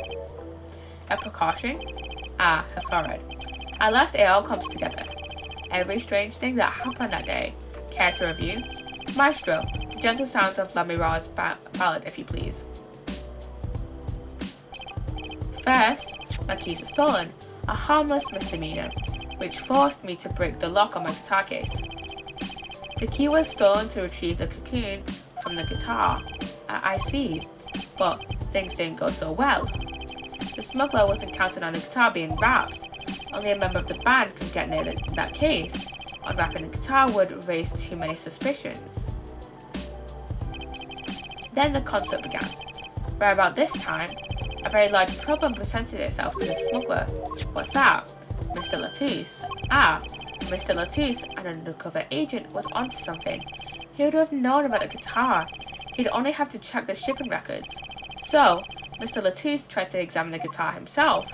A precaution? Ah, her forehead. At last it all comes together. Every strange thing that happened that day. Care to review? Maestro, the gentle sounds of Lamiroir's ballad, if you please. First, my keys were stolen, a harmless misdemeanor, which forced me to break the lock on my guitar case. The key was stolen to retrieve the cocoon from the guitar. I see, but things didn't go so well. The smuggler wasn't counting on the guitar being wrapped. Only a member of the band could get near that case. Unwrapping the guitar would raise too many suspicions. Then the concert began. Right about this time, a very large problem presented itself to the smuggler. What's that? Mr. Latouche. Ah, Mr. Latouche, an undercover agent, was onto something. He would have known about the guitar. He'd only have to check the shipping records. So, Mr. Latouche tried to examine the guitar himself.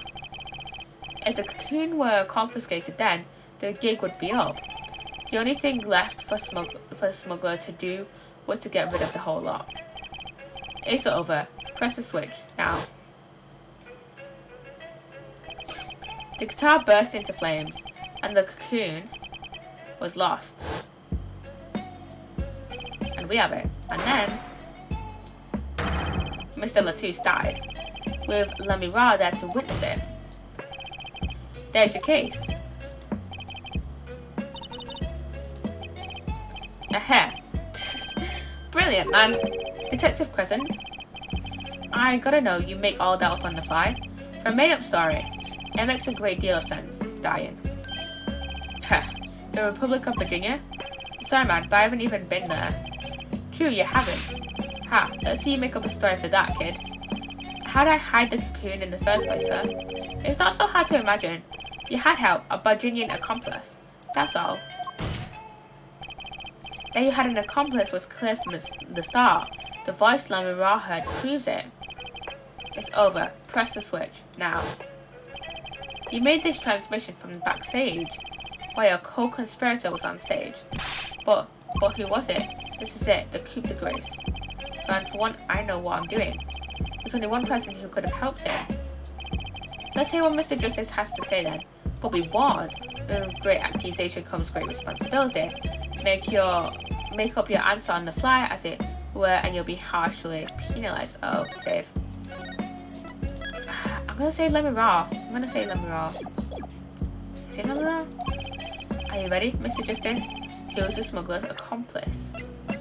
If the cocoon were confiscated then, the gig would be up. The only thing left for the smuggler to do was to get rid of the whole lot. It's over. Press the switch, now. The guitar burst into flames, and the cocoon was lost. And we have it. And then, Mr. Latouche died, with Lamiroir there to witness it. There's your case. Aha. Brilliant, man. Detective Crescent. I gotta know, you make all that up on the fly? For a made-up story, it makes a great deal of sense, dying. The Republic of Virginia? Sorry man, but I haven't even been there. True, you haven't. Ha, let's see you make up a story for that, kid. How'd I hide the cocoon in the first place, sir? It's not so hard to imagine. You had help, a Virginian accomplice. That's all. That you had an accomplice was clear from the start. The voice Lamiroir heard proves it. It's over. Press the switch, now. You made this transmission from backstage, while your co-conspirator was on stage. But who was it? This is it, the coup de grace. And for one, I know what I'm doing. There's only one person who could have helped him. Let's hear what Mr. Justice has to say then. But be warned, with great accusation comes great responsibility. Make up your answer on the fly, as it were, and you'll be harshly penalized. Oh, save. I'm gonna say Lamiroir. Is it Lamiroir? Are you ready, Mr. Justice? He was the smuggler's accomplice. I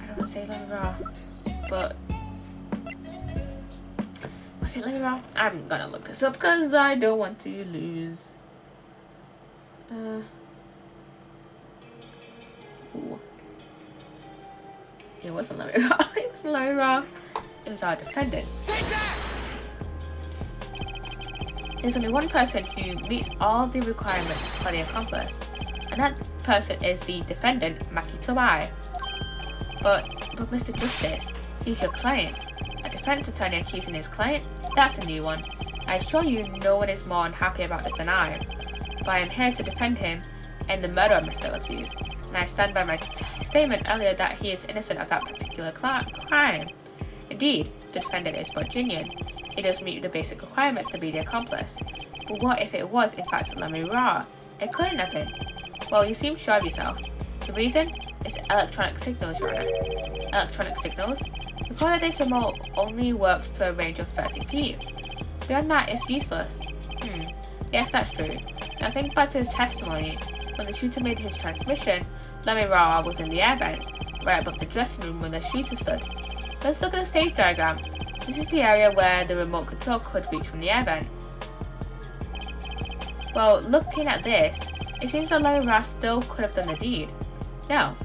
don't want to say Lamiroir, but was it Lamiroir? I'm gonna look this up because I don't want to lose. Ooh. It wasn't Lamiroir. It wasn't Lamiroir. It was our defendant. Take that! There's only one person who meets all the requirements for the accomplice, and that person is the defendant, Maki Tobai. But Mr. Justice, he's your client. A defense attorney accusing his client? That's a new one. I assure you no one is more unhappy about this than I. But I am here to defend him in the murder of Mr. Latouche, and I stand by my statement earlier that he is innocent of that particular crime. Indeed, the defendant is Virginian. He does meet the basic requirements to be the accomplice. But what if it was in fact Lamiroir? It couldn't have been. Well, you seem sure of yourself. The reason is electronic signals, Your Honor. Electronic signals? Recall that this remote only works to a range of 30 feet. Beyond that, it's useless. Yes, that's true. Now think back to the testimony. When the shooter made his transmission, Lamiroir was in the air vent, right above the dressing room where the shooter stood. Let's look at the stage diagram. This is the area where the remote control could reach from the air vent. Well, looking at this, it seems that Lamiroir still could have done the deed. No.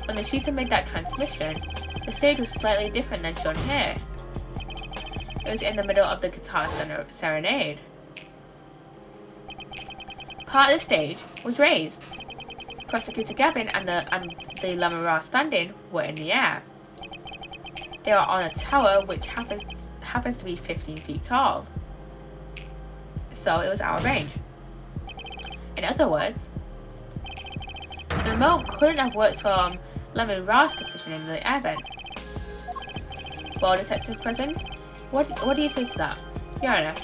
When the shooter made that transmission, the stage was slightly different than shown here. It was in the middle of the guitar serenade. Part of the stage was raised. Prosecutor Gavin and the Lamiroir standing were in the air. They are on a tower which happens to be 15 feet tall. So it was out of range. In other words, the remote couldn't have worked from Lamiroir's position in the air vent. Well, Detective Present, what do you say to that? Your Honor.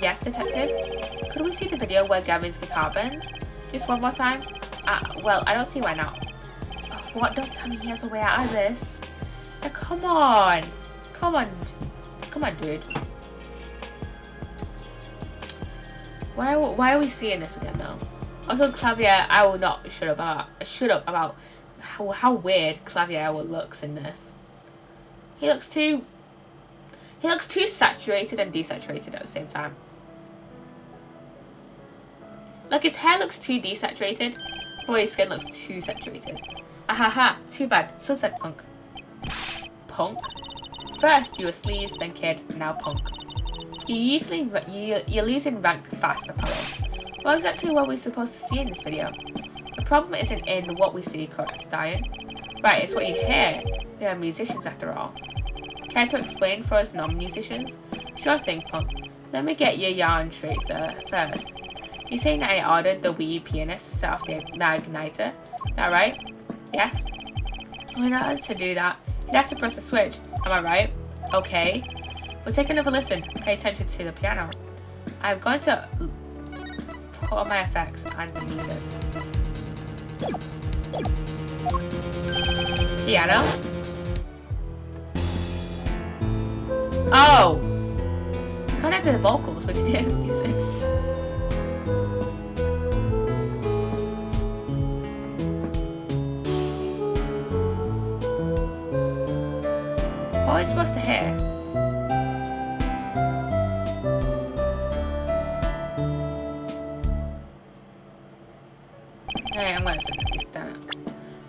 Yes, Detective? Could we see the video where Gavin's guitar bends? Just one more time? Well, I don't see why not. Oh, what? Don't tell me he has a way out of this. Oh, come on. Come on, dude. Why are we seeing this again, though? Also, Clavier, I will not shut up about how weird Clavier looks in this. He looks too saturated and desaturated at the same time. Like, his hair looks too desaturated, but his skin looks too saturated. Ahaha, too bad. So said Punk. Punk? First you were sleeves, then kid, now Punk. You're losing rank fast, Apollo. What exactly were we supposed to see in this video? The problem isn't in what we see, correct, Diane? Right, it's what you hear. We are musicians after all. Care to explain for us non-musicians? Sure thing, Punk. Let me get your yarn straight, sir, first. You're saying that I ordered the Wii pianist to set off the igniter? That right? Yes? Well, in order to do that, you'd have to press a switch. Am I right? Okay. We'll take another listen. Pay attention to the piano. I'm going to put on my effects and the music. Piano? Oh! We can't have the vocals, we can hear the music. What are we supposed to hear? Hey, I'm gonna take the music down.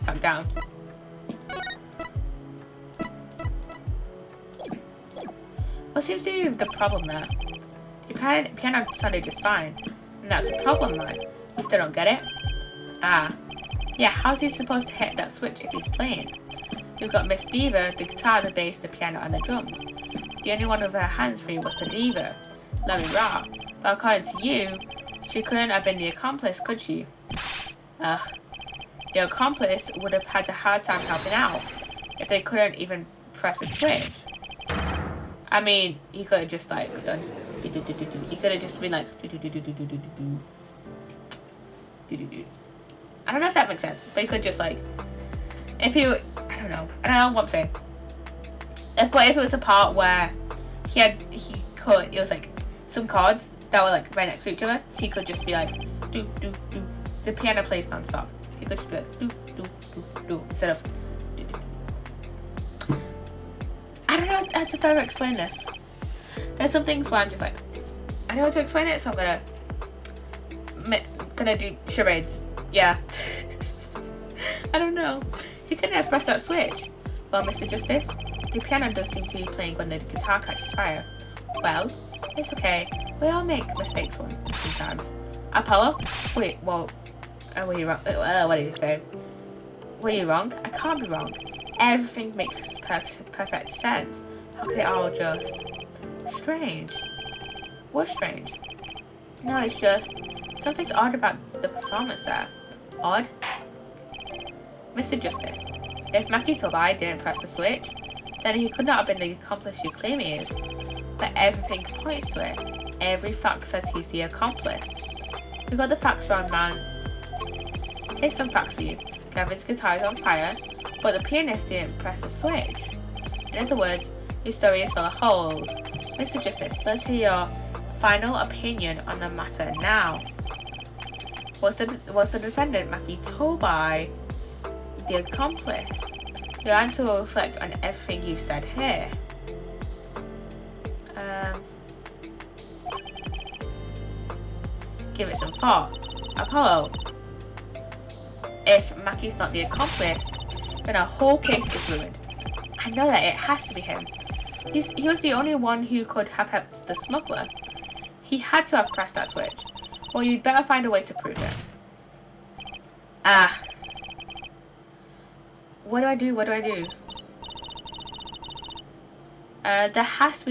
Back down. What seems to be the problem there? The piano sounded just fine, and that's the problem, man. You still don't get it? Ah. Yeah, how's he supposed to hit that switch if he's playing? We've got Miss Diva, the guitar, the bass, the piano, and the drums. The only one with her hands free was the diva, Lamiroir. But according to you, she couldn't have been the accomplice, could she? Ugh. The accomplice would have had a hard time helping out if they couldn't even press a switch. I mean, he could have just like done. He could have just been like. I don't know if that makes sense, but he could just like. If you, I don't know what I'm saying. But if it was a part where it was like some chords that were like right next to each other, he could just be like do do do. The piano plays non-stop. He could just be like do do do do instead of do do. I don't know how to further explain this. There's some things where I'm just like, I don't know how to explain it, so I'm gonna do charades. Yeah. I don't know. He couldn't have pressed that switch. Well, Mr. Justice, the piano does seem to be playing when the guitar catches fire. Well, it's okay. We all make mistakes sometimes. Apollo? Wait, well, were you wrong? What did he say? Were you wrong? I can't be wrong. Everything makes perfect sense. How could it all just... Strange. What's strange? No, it's just... Something's odd about the performance there. Odd? Mr. Justice, if Maki Tobai didn't press the switch, then he could not have been the accomplice you claim he is. But everything points to it. Every fact says he's the accomplice. We got the facts wrong, man. Here's some facts for you. Gavin's guitar is on fire, but the pianist didn't press the switch. In other words, your story is full of holes. Mr. Justice, let's hear your final opinion on the matter now. Was the defendant, Maki Tobai, the accomplice? Your answer will reflect on everything you've said here. Give it some thought. Apollo, if Maki's not the accomplice, then our whole case is ruined. I know that it has to be him. He was the only one who could have helped the smuggler. He had to have pressed that switch. Well, you'd better find a way to prove it. What do I do? What do I do? There has to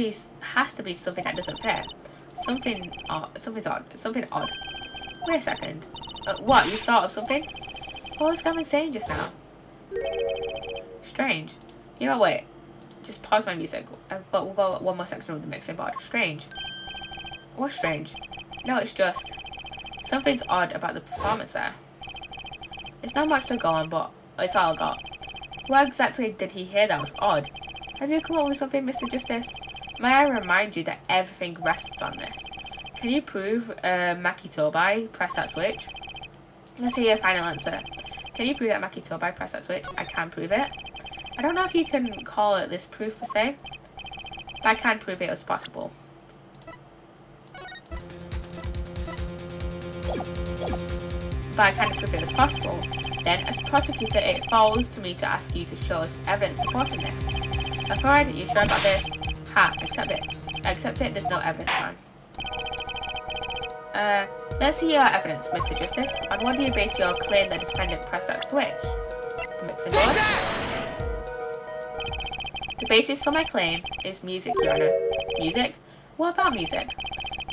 be something that doesn't fit. Something's odd. Something odd. Wait a second. What? You thought of something? What was Gavin saying just now? Strange. You know what? Wait. Just pause my music. We'll go one more section of the mixing board. Strange. What's strange? No, it's just something's odd about the performance there. It's not much to go on, but it's all I got. What exactly did he hear that was odd? Have you come up with something, Mr. Justice? May I remind you that everything rests on this? Can you prove Maki Tobai pressed that switch? Let's hear your final answer. Can you prove that Maki Tobai pressed that switch? I can prove it. I don't know if you can call it this proof per se, but I can prove it was possible. Then, as prosecutor, it falls to me to ask you to show us evidence supporting this. Alright, you sure about this? Ha, accept it. Accept it, there's no evidence, man. Let's see your evidence, Mr. Justice. On what do you base your claim the defendant pressed that switch? The mixing board? The basis for my claim is music, Your Honor. Music? What about music?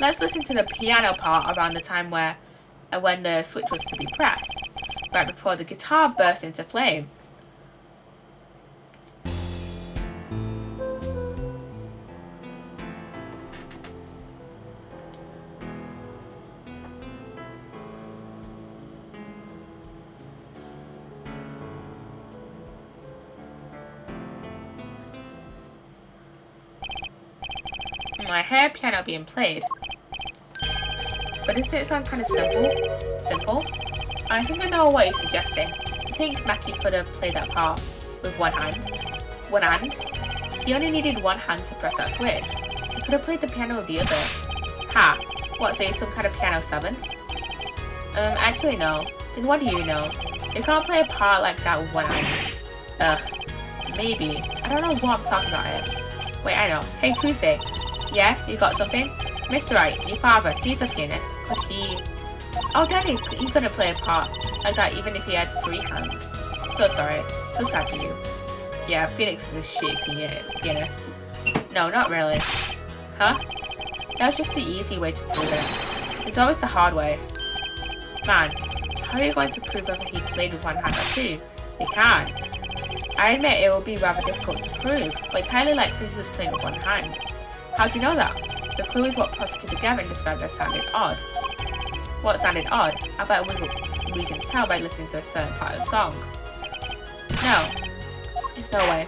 Let's listen to the piano part around the time when the switch was to be pressed, right before the guitar burst into flame. I hear piano being played. But doesn't it sound kind of simple? I think I know what you're suggesting. I think Maki could have played that part with one hand. One hand? He only needed one hand to press that switch. He could have played the piano with the other. Ha! What, so you're some kind of piano 7? Actually no. Then what do you know? You can't play a part like that with one hand. Maybe. I don't know what I'm talking about here. Wait, I know. Hey, Tuesday. Yeah, you got something? Mr. Wright, your father, he's a pianist. Could he... Oh, Daddy, he couldn't play a part like that even if he had 3 hands. So sorry. So sad for you. Yeah, Phoenix is a shit pianist. No, not really. Huh? That was just the easy way to prove it. It's always the hard way. Man, how are you going to prove whether he played with one hand or 2? You can't. I admit it will be rather difficult to prove, but it's highly likely he was playing with one hand. How do you know that? The clue is what Prosecutor Gavin described as sounded odd. What sounded odd? I bet we can tell by listening to a certain part of the song. No. It's no way.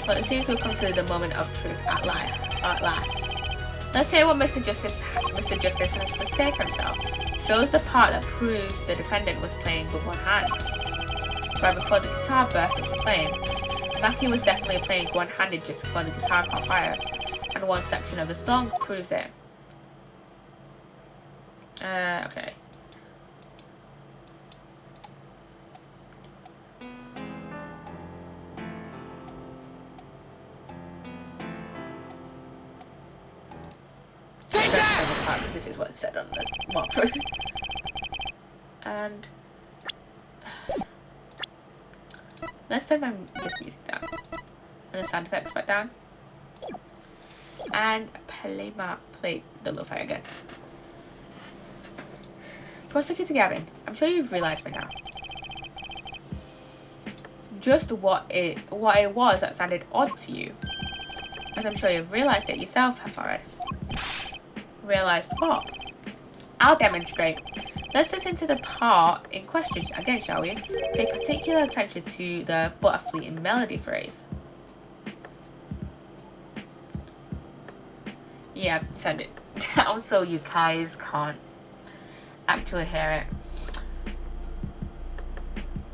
But it seems we've come to the moment of truth at last. Let's hear what Mr. Justice has to say for himself. Shows the part that proves the defendant was playing with one hand. Right before the guitar burst into flame, Maki was definitely playing one-handed just before the guitar caught fire, and one section of the song proves it. Okay. Take that! Because this is what it said on the walkthrough. And let's turn this music down and the sound effects back down, and play the lo-fi again. Prosecutor Gavin, I'm sure you've realised by now just what it was that sounded odd to you, as I'm sure you've realised it yourself, Hafared. Realised what? I'll demonstrate. Let's listen to the part in question again, shall we? Pay particular attention to the butterfly melody phrase. Yeah, I've turned it down so you guys can't actually hear it.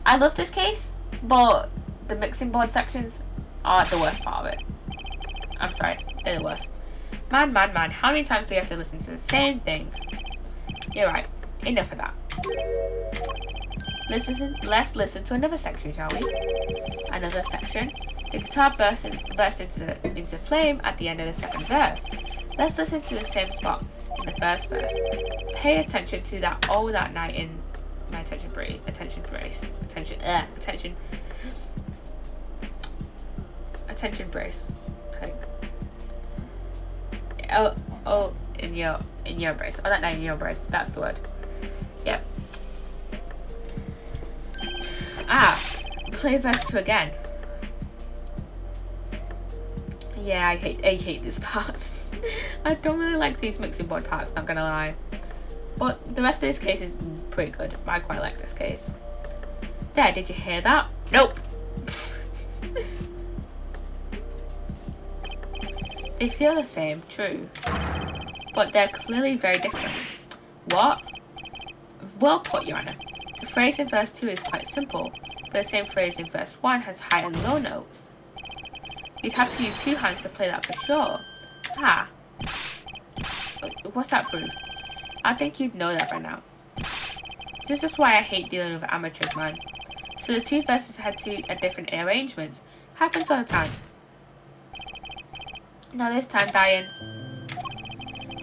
I love this case, but the mixing board sections are the worst part of it. I'm sorry, they're the worst. Man, how many times do you have to listen to the same thing? You're right, enough of that. Let's listen to another section, shall we? Another section. The guitar burst into flame at the end of the second verse. Let's listen to the same spot in the first verse. Pay attention to that all that night in my attention brace. Attention brace. Like, in your brace. Oh, that night in your brace. That's the word. Yep. Play verse 2 again. Yeah, I hate these parts. I don't really like these mixing board parts, not gonna lie. But the rest of this case is pretty good. I quite like this case. There, did you hear that? Nope. They feel the same, true. But they're clearly very different. What? Well put, Your Honor. The phrase in verse 2 is quite simple, but the same phrase in verse 1 has high and low notes. You'd have to use 2 hands to play that for sure. What's that proof? I think you'd know that by now. This is why I hate dealing with amateurs, man. So the 2 verses had 2 different arrangements. Happens all the time. Now this time, Diane.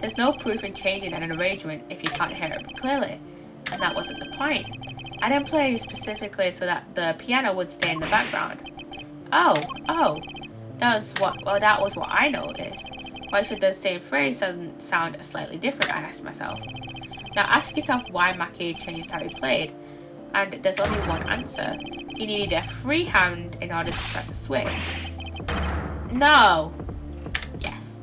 There's no proof in changing an arrangement if you can't hear it clearly. And that wasn't the point. I didn't play specifically so that the piano would stay in the background. Oh. That was what I noticed. Why should the same phrase sound slightly different, I asked myself. Now ask yourself why Mackie changed how he played. And there's only one answer. He needed a free hand in order to press a switch. No. Yes.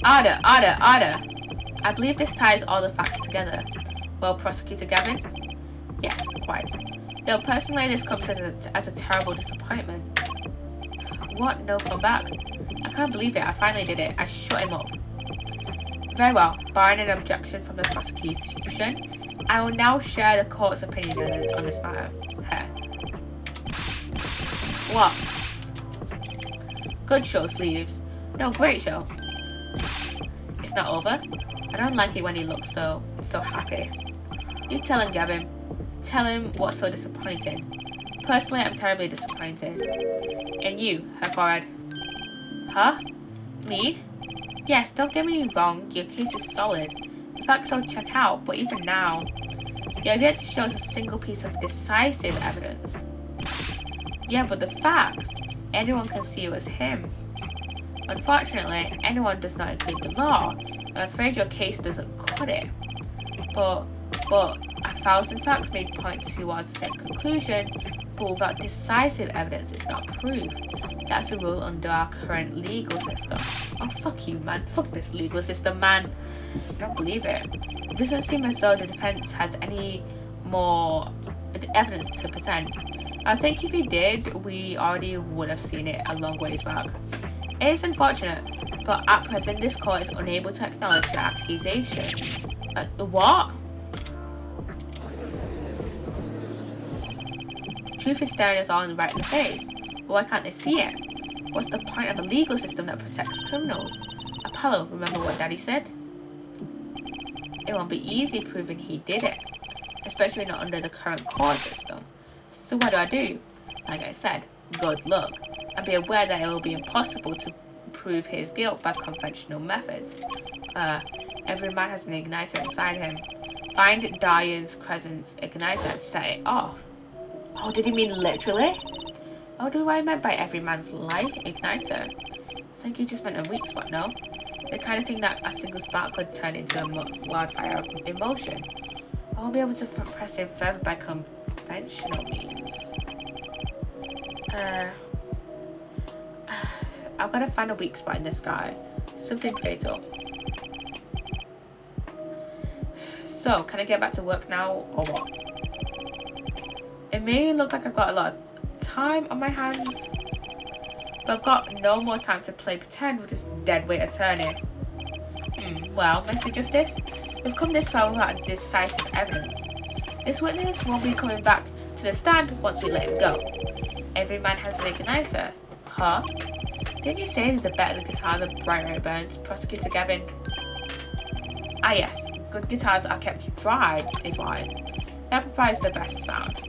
Order. I believe this ties all the facts together. Well, Prosecutor Gavin? Yes, quite. Though personally this comes as a terrible disappointment. What? No comeback? I can't believe it. I finally did it. I shut him up. Very well. Barring an objection from the prosecution, I will now share the court's opinion on this matter. What? Good show, Sleeves. No, great show. It's not over. I don't like it when he looks so happy. You tell him, Gavin. Tell him what's so disappointing. Personally, I'm terribly disappointed. And you, her forehead. Huh? Me? Yes, don't get me wrong, your case is solid. The facts all check out, but even now, you have yet to show us a single piece of decisive evidence. Yeah, but the facts, anyone can see it was him. Unfortunately, anyone does not include the law. I'm afraid your case doesn't cut it. But 1,000 facts may point towards the same conclusion, but without decisive evidence, it's not proof. That's the rule under our current legal system. Oh, fuck you, man. Fuck this legal system, man. I don't believe it. It doesn't seem as though the defense has any more evidence to present. I think if he did, we already would have seen it a long ways back. It is unfortunate, but at present this court is unable to acknowledge the accusation. What? The truth is staring us all right in the face. But why can't they see it? What's the point of a legal system that protects criminals? Apollo, remember what Daddy said? It won't be easy proving he did it, especially not under the current court system. So what do? Like I said, good luck, and be aware that it will be impossible to prove his guilt by conventional methods. Every man has an igniter inside him. Find Diane's Crescent's igniter and set it off. Oh, did he mean literally? Oh, do I meant by every man's life igniter? I think he just meant a weak spot, no? The kind of thing that a single spark could turn into a wildfire of emotion. I won't be able to press him further by conventional means. I've got to find a weak spot in this guy. Something fatal. So, can I get back to work now, or what? It may look like I've got a lot of time on my hands, but I've got no more time to play pretend with this deadweight attorney. Well, Mr. Justice, we've come this far without decisive evidence. This witness won't be coming back to the stand once we let him go. Every man has an igniter. Huh? Didn't you say the better the guitar, the brighter it burns, Prosecutor Gavin? Ah yes, good guitars are kept dry, is why. That provides the best sound.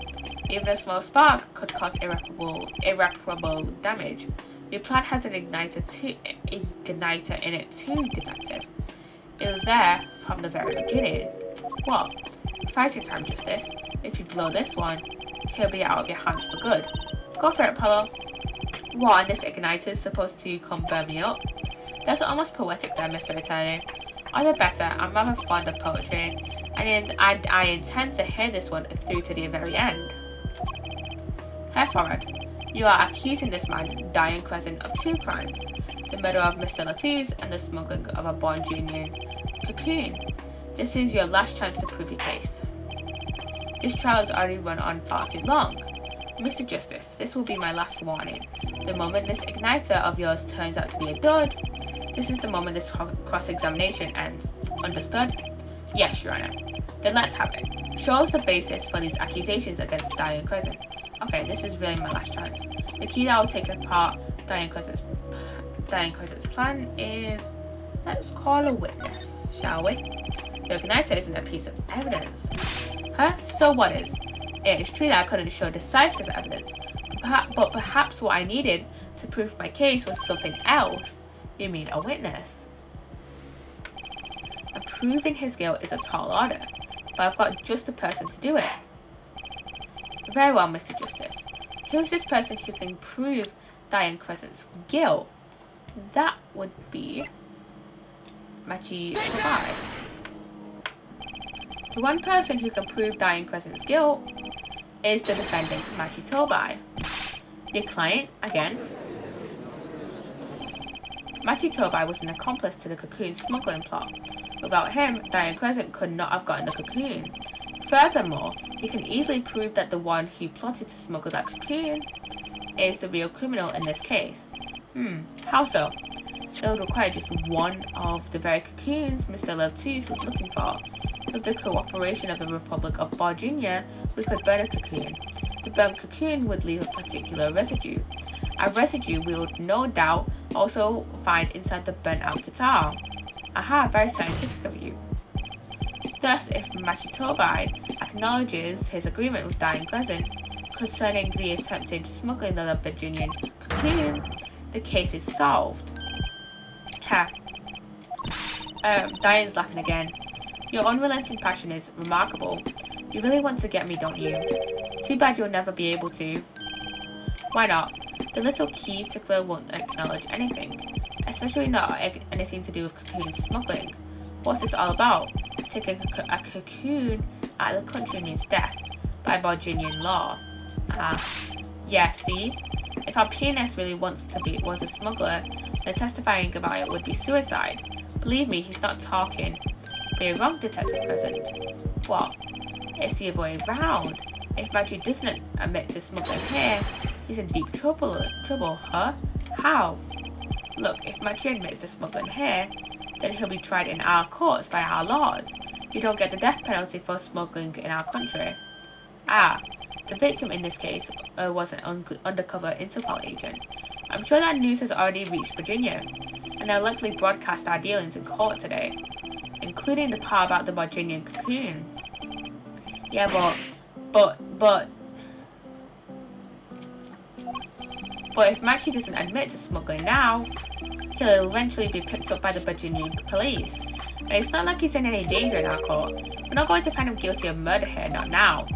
Even a small spark could cause irreparable damage. Your plan has an igniter in it too, Detective. It was there from the very beginning. What? Fighting time, Justice. If you blow this one, he'll be out of your hands for good. Go for it, Apollo. What, and this igniter is supposed to come burn me up? That's almost poetic there, Mr. Attorney. All the better, I'm rather fond of poetry, and I intend to hear this one through to the very end. Herr Forward, you are accusing this man, Diane Crescent, of 2 crimes. The murder of Mr. Latouche and the smuggling of a Bonjunian cocoon. This is your last chance to prove your case. This trial has already run on far too long. Mr. Justice, this will be my last warning. The moment this igniter of yours turns out to be a dud, this is the moment this cross-examination ends. Understood? Yes, Your Honor. Then let's have it. Show us the basis for these accusations against Diane Crescent. Okay, this is really my last chance. The key that will take apart Diane Crescent's plan is, let's call a witness, shall we? Your igniter isn't a piece of evidence. Huh? So what is? It is true that I couldn't show decisive evidence, but perhaps what I needed to prove my case was something else. You mean a witness? And proving his guilt is a tall order, but I've got just the person to do it. Very well, Mr. Justice. Who is this person who can prove Diane Crescent's guilt? That would be Machi Tobai. The one person who can prove Diane Crescent's guilt is the defendant, Machi Tobai. Your client, again. Machi Tobai was an accomplice to the cocoon smuggling plot. Without him, Diane Crescent could not have gotten the cocoon. Furthermore, he can easily prove that the one who plotted to smuggle that cocoon is the real criminal in this case. How so? It would require just one of the very cocoons Mr. Latouche was looking for. With the cooperation of the Republic of Virginia, we could burn a cocoon. The burnt cocoon would leave a particular residue. A residue we would no doubt also find inside the burnt out guitar. Aha, very scientific of you. Thus, if Machi Tobai acknowledges his agreement with Diane Crescent concerning the attempted smuggling of the Virginian cocoon, the case is solved. Diane's laughing again. Your unrelenting passion is remarkable. You really want to get me, don't you? Too bad you'll never be able to. Why not? The little key tickler won't acknowledge anything, especially not anything to do with cocoon smuggling. What's this all about? Taking a cocoon out of the country means death, by Virginian law. Yeah, see? If our pianist really was a smuggler, then testifying about it would be suicide. Believe me, he's not talking. But you're wrong, Detective Crescent. What? It's the other way round. If Machi doesn't admit to smuggling here, he's in deep trouble, huh? How? Look, if Machi admits to smuggling here, then he'll be tried in our courts by our laws. You don't get the death penalty for smuggling in our country. The victim in this case was an undercover Interpol agent. I'm sure that news has already reached Virginia, and they'll likely broadcast our dealings in court today, including the part about the Virginian cocoon. Yeah, but if Machi doesn't admit to smuggling now, he'll eventually be picked up by the Virginian police. And it's not like he's in any danger in our court. We're not going to find him guilty of murder here, not now.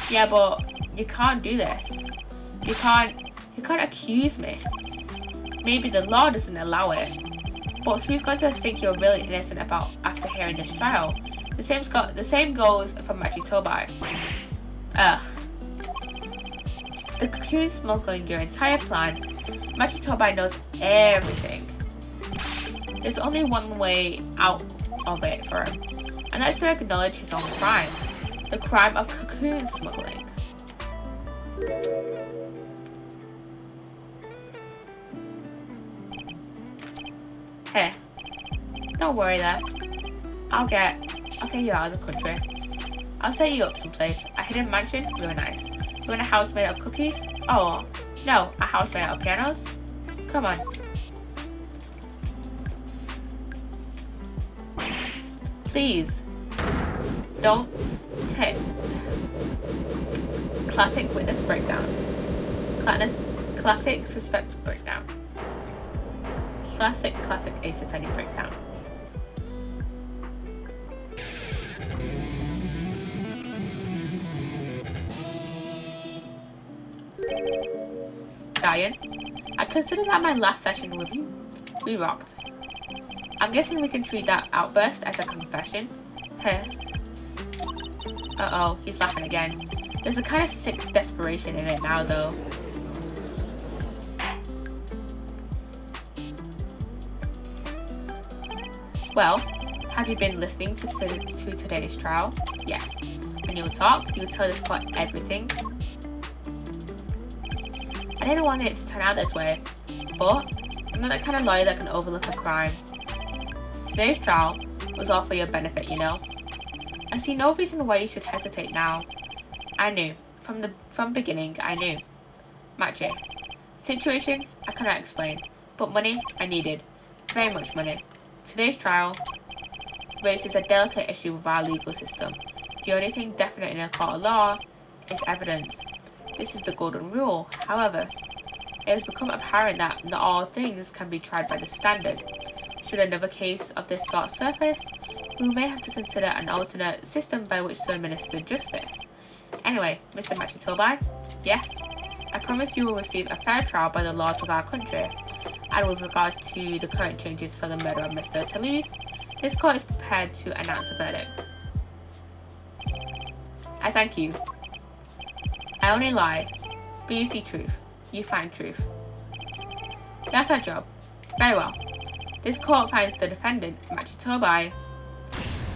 Yeah, but you can't do this. You can't accuse me. Maybe the law doesn't allow it. But who's going to think you're really innocent after hearing this trial? The same goes for Machi Tobai. The cocoon smuggling your entire plan. Machi Tobai knows everything. There's only one way out of it for him, and that's to acknowledge his own crime. The crime of cocoon smuggling. Here, don't worry there. I'll get you out of the country. I'll set you up someplace. A hidden mansion? Real nice. You want a house made of cookies? Oh, no, a house made of pianos? Come on. Please. Don't take. Classic witness breakdown. Classic suspect breakdown. Classic Ace Attorney breakdown. Diane, I consider that my last session with you. We rocked. I'm guessing we can treat that outburst as a confession. Huh? Uh-oh, he's laughing again. There's a kind of sick desperation in it now, though. Well, have you been listening to today's trial? Yes. When you'll talk, you'll tell this court everything. I didn't want it to turn out this way, but I'm not that kind of lawyer that can overlook a crime. Today's trial was all for your benefit, you know. I see no reason why you should hesitate now. I knew. From beginning, I knew. Machi. Situation, I cannot explain. But money, I needed. Very much money. Today's trial raises a delicate issue with our legal system. The only thing definite in a court of law is evidence. This is the golden rule. However, it has become apparent that not all things can be tried by the standard. Should another case of this sort surface, we may have to consider an alternate system by which to administer justice. Anyway, Mr. Machitobai, yes, I promise you will receive a fair trial by the laws of our country. And with regards to the current changes for the murder of Mr. Toulouse, this court is prepared to announce a verdict. I thank you. I only lie, but you see truth. You find truth. That's our job. Very well. This court finds the defendant, Machitobai,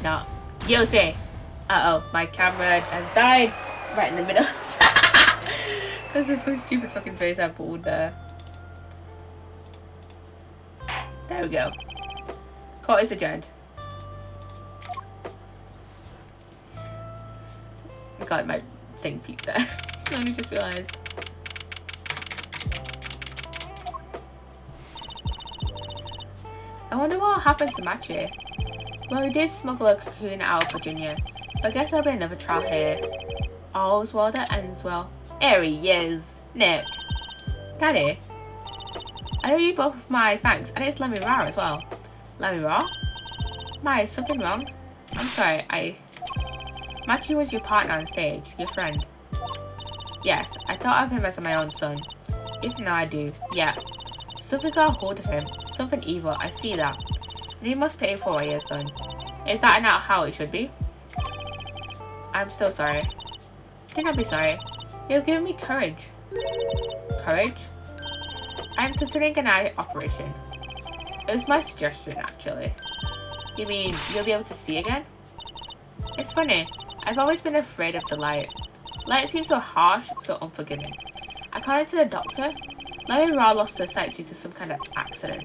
not guilty. Uh-oh, my camera has died right in the middle. That's the first stupid fucking face I pulled there. There we go. Court is adjourned. God, my thing peaked there. I only just realised. I wonder what happened to Machi. Well, he did smuggle a cocoon out of Virginia, but I guess there'll be another trial here. All's well that ends well. Here he is, Nick. Daddy, I owe you both my thanks, and it's Lamiroir as well. Lamiroir? My, is something wrong? I'm sorry, Machi was your partner on stage, your friend. Yes, I thought of him as my own son. Even now I do, yeah. Something got a hold of him. Something evil, I see that. And he must pay for what he has done. Is that not how it should be? I'm still sorry. Do not be sorry. You've given me courage. Courage? I am considering an eye operation. It was my suggestion, actually. You mean you'll be able to see again? It's funny. I've always been afraid of the light. Light seems so harsh, so unforgiving. According to the doctor, Lamiroir lost her sight due to some kind of accident.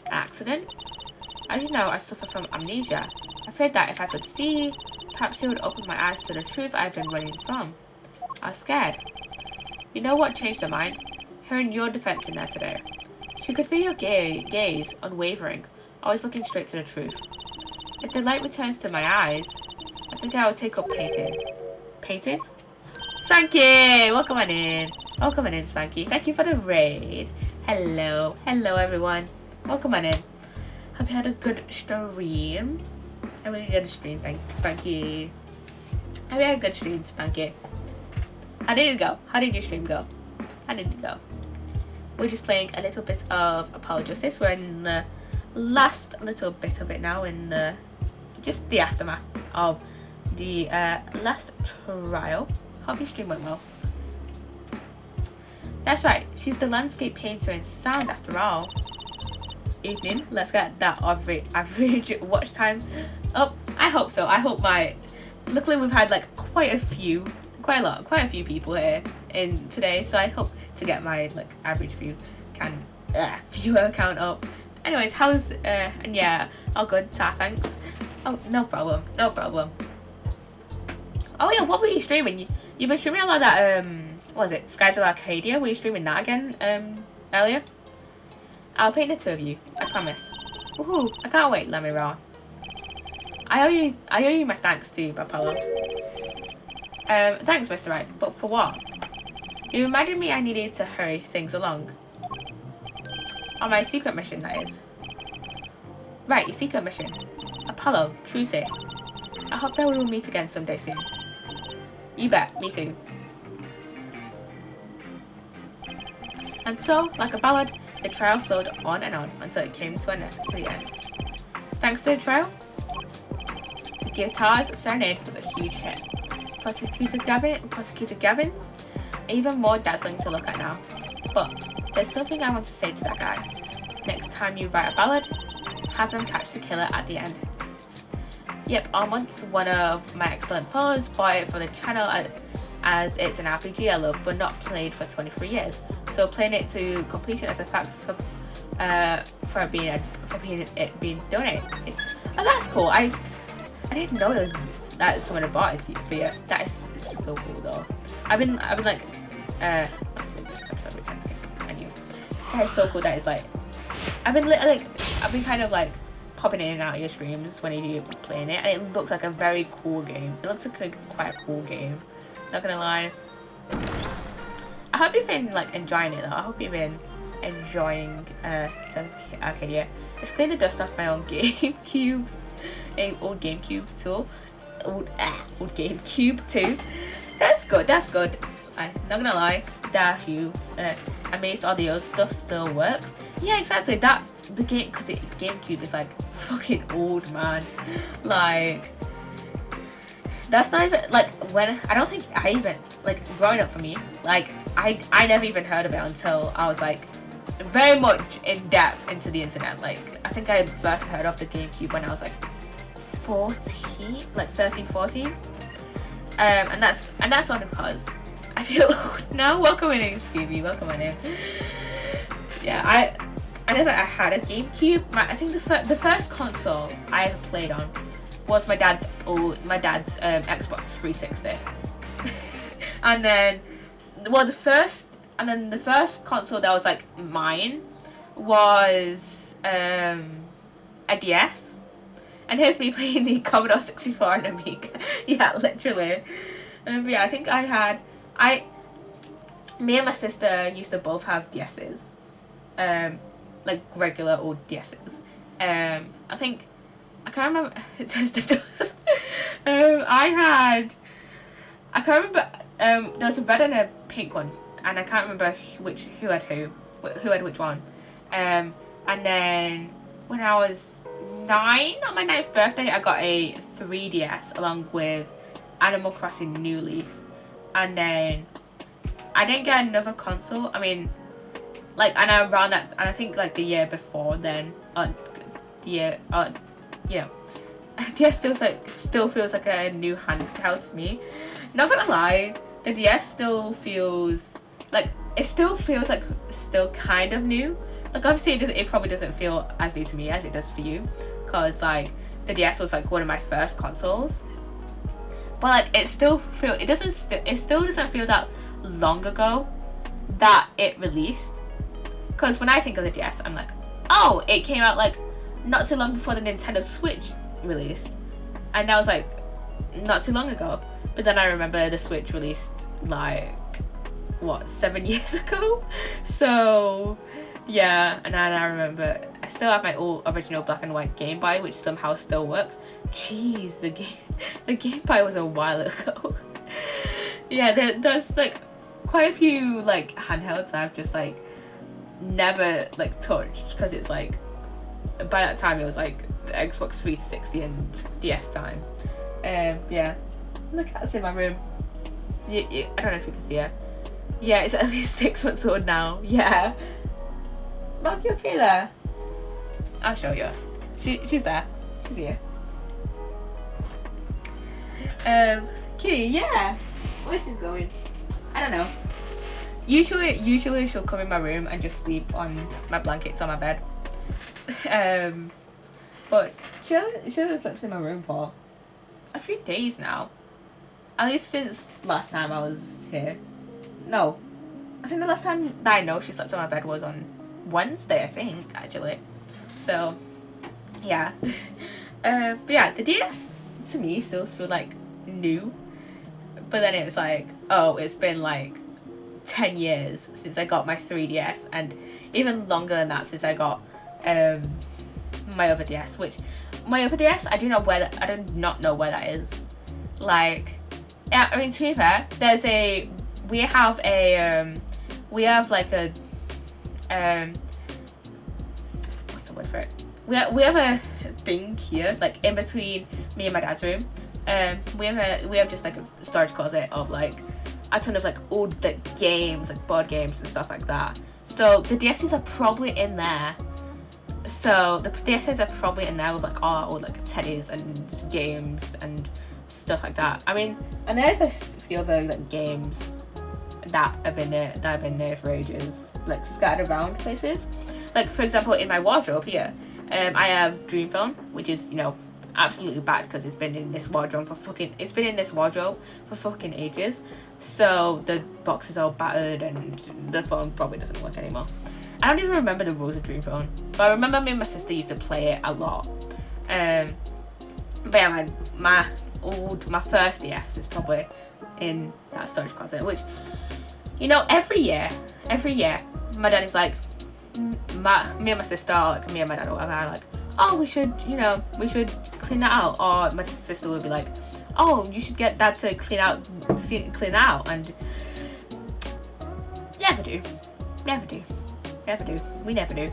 An accident? As you know, I suffer from amnesia. I feared that if I could see, perhaps it would open my eyes to the truth I've been running from. I was scared. You know what changed her mind? Hearing your defense in there today. She could feel your gaze, unwavering, always looking straight to the truth. If the light returns to my eyes, I think I will take up painting. Painting? Spanky! Welcome on in. Welcome on in, Spanky. Thank you for the raid. Hello. Hello, everyone. Welcome on in. Hope you had a good stream. I really good stream, thanks, Spanky. Hope you had a good stream, Spanky. How did it go? How did your stream go? How did it go? We're just playing a little bit of Apollo Justice. We're in the last little bit of it now, in the just the aftermath of the last trial. Hope your stream went well. That's right, she's the landscape painter in sound after all. Evening, let's get that average watch time up. I hope so. I hope luckily we've had like quite a few people here in today, so I hope to get my like average viewer count up. Anyways, how's and yeah, all good, thanks. Oh, no problem, no problem. Oh yeah, what were you streaming? You've been streaming a lot of that, what was it, Skies of Arcadia? Were you streaming that again, earlier? I'll paint the two of you, I promise. Woohoo, I can't wait, Lamiroir. I owe you my thanks too, Apollo. Thanks, Mr. Right, but for what? You reminded me I needed to hurry things along. On my secret mission, that is. Right, your secret mission. Apollo, Truce. I hope that we will meet again someday soon. You bet, me too. And so, like a ballad, the trial flowed on and on until it came to the end. Thanks to the trial, the guitar's serenade was a huge hit. Prosecutor Gavin's even more dazzling to look at now. But there's something I want to say to that guy. Next time you write a ballad, have them catch the killer at the end. Yep, Armand, one of my excellent followers, bought it for the channel as it's an RPG I love, but not played for 23 years. So playing it to completion as a fact for being donated. Oh, that's cool. I didn't know that someone had bought it for you. That is so cool though. I've been like not to next episode with 10 seconds. I knew. That is so cool. That is like I've been kind of like popping in and out of your streams when you're playing it, and it looks like a very cool game. It looks like quite a cool game. Not gonna lie. I hope you've been like enjoying it though. I hope you've been enjoying Arcadia. It's cleared the dust off my own GameCube's old GameCube tool. Old GameCube too. That's good. That's good. I'm not gonna lie. Dash you. Amazed all the other stuff still works. Yeah, exactly. The game, because the GameCube is like fucking old, man. Like that's not even like when I don't think I even like growing up for me. Like I never even heard of it until I was like very much in depth into the internet. Like I think I first heard of the GameCube when I was like 13, 14. And that's only because I feel now. Welcome in, Scooby. Welcome in. Yeah, I never had a GameCube. I think the first console I ever played on was my dad's Xbox 360. And then the first console that was like mine was a DS. And here's me playing the Commodore 64 and Amiga. Yeah, literally. Yeah, I think me and my sister used to both have DS's. Like regular old DS's. I think, I can't remember. I can't remember. There was a red and a pink one, and I can't remember who had which one. And then when I was 9, on my 9th birthday, I got a 3DS along with Animal Crossing New Leaf. And then I didn't get another console. I mean, like, and around that, and I think like the year before then, DS still feels like a new handheld to me. Not gonna lie, the DS still feels like still kind of new. Like obviously it probably doesn't feel as new to me as it does for you, cause like the DS was like one of my first consoles. But like it still doesn't feel that long ago that it released. Cause when I think of the DS, I'm like, oh, it came out like not too long before the Nintendo Switch released, and that was like not too long ago. But then I remember the Switch released like 7 years ago. So yeah, and then I remember I still have my old original black and white Game Boy, which somehow still works. Jeez, the Game Boy was a while ago. Yeah, there's like quite a few like handhelds I've just like never like touched, because it's like by that time it was like Xbox 360 and DS time. Yeah, the cat's in my room. I don't know if you can see her. Yeah, it's at least 6 months old now. Yeah. Mark, you okay there? I'll show you. She's there. She's here. Kitty, yeah. Where's she's going? I don't know. Usually she'll come in my room and just sleep on my blankets on my bed. But she hasn't slept in my room for a few days now. At least since last time I was here. No. I think the last time that I know she slept on my bed was on Wednesday, I think, actually. So, yeah. But yeah, the DS to me still feels like new. But then it's like, oh, it's been like 10 years since I got my 3DS, and even longer than that since I got my other DS, which my other DS, I do not know where that is. Like, yeah, I mean, to be fair, we have like a what's the word for it? We have a thing here, like in between me and my dad's room. We have just like a storage closet of like a ton of like old like games, like board games and stuff like that. So the DSs are probably in there. So the DSs are probably in there with like all old like teddies and games and stuff like that. I mean, and there's a few other like games that have been there for ages, like scattered around places. Like for example, in my wardrobe here, I have Dream Phone, which is, you know, absolutely bad because it's been in this wardrobe for fucking ages. So the box is all battered and the phone probably doesn't work anymore. I don't even remember the rules of Dream Phone, but I remember me and my sister used to play it a lot. But yeah, my first DS is probably in that storage closet, which, you know, every year, my dad is like, me and my sister, like me and my dad or whatever, are like, oh, we should clean that out. Or my sister would be like, oh, you should get dad to clean out, and never do. We never do.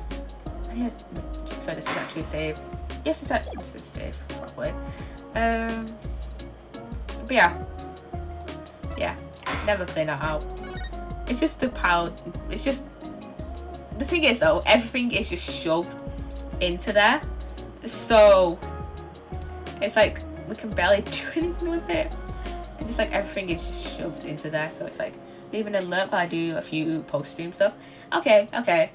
So this is actually a save. Yes, this is safe, probably. But yeah, never clean that out. It's just the pile. It's just, the thing is though, everything is just shoved into there, so it's like we can barely do anything with it. And just like everything is just shoved into there, so it's like leaving an alert while I do a few post-stream stuff. Okay.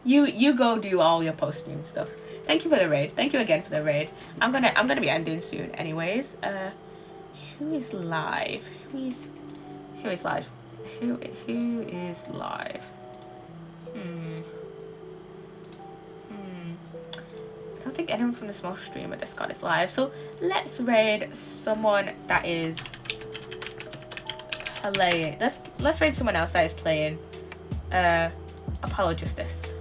You go do all your post-stream stuff. Thank you for the raid. Thank you again for the raid. I'm gonna be ending soon anyways. Who is live? Who is live? Who is live? I don't think anyone from the small streamer Discord is live, so let's raid someone that is playing. Let's raid someone else that is playing Apollo Justice.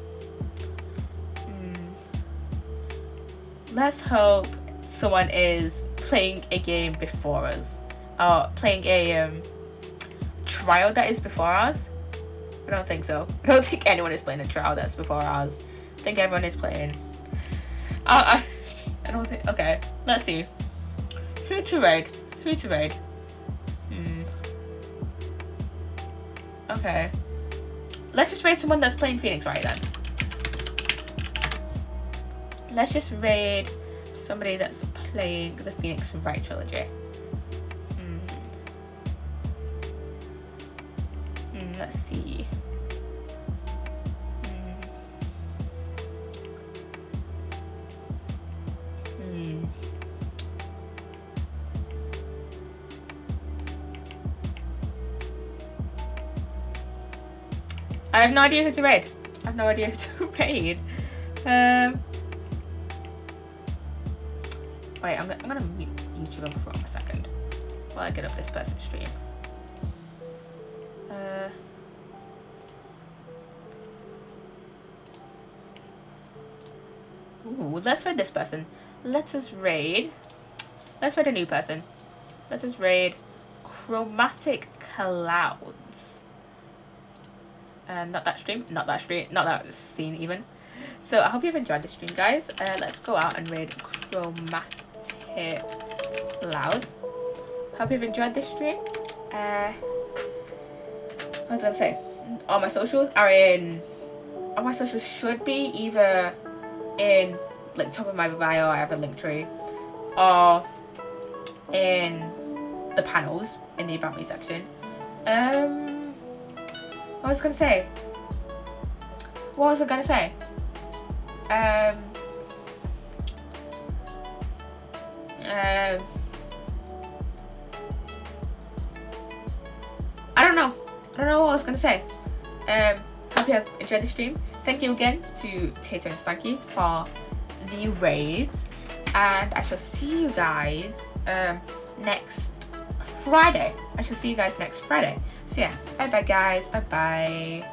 Let's hope someone is playing a game before us, or playing a trial that is before ours. I don't think so. I don't think anyone is playing a trial that's before ours. I think everyone is playing. I don't think. Okay, let's see. Who to raid? Okay. Let's just raid someone that's playing Phoenix Wright then. Let's just raid somebody that's playing the Phoenix Wright trilogy. Let's see. I have no idea who to raid. Wait, I'm gonna mute YouTube for a second while I get up this person's stream. Ooh, let's raid this person. Let's raid a new person. Let's just raid Chromatic Clouds. Not that scene even. So I hope you've enjoyed this stream, guys. Let's go out and raid Chromatic Clouds. Hope you've enjoyed this stream. What was I gonna say? All my socials should be either in like top of my bio, I have a link tree, or in the panels in the About Me section. What was I gonna say? I don't know. I don't know what I was gonna say. Hope you have enjoyed the stream. Thank you again to Tato and Spanky for the raids, and I shall see you guys next Friday. So yeah, bye bye guys, bye bye.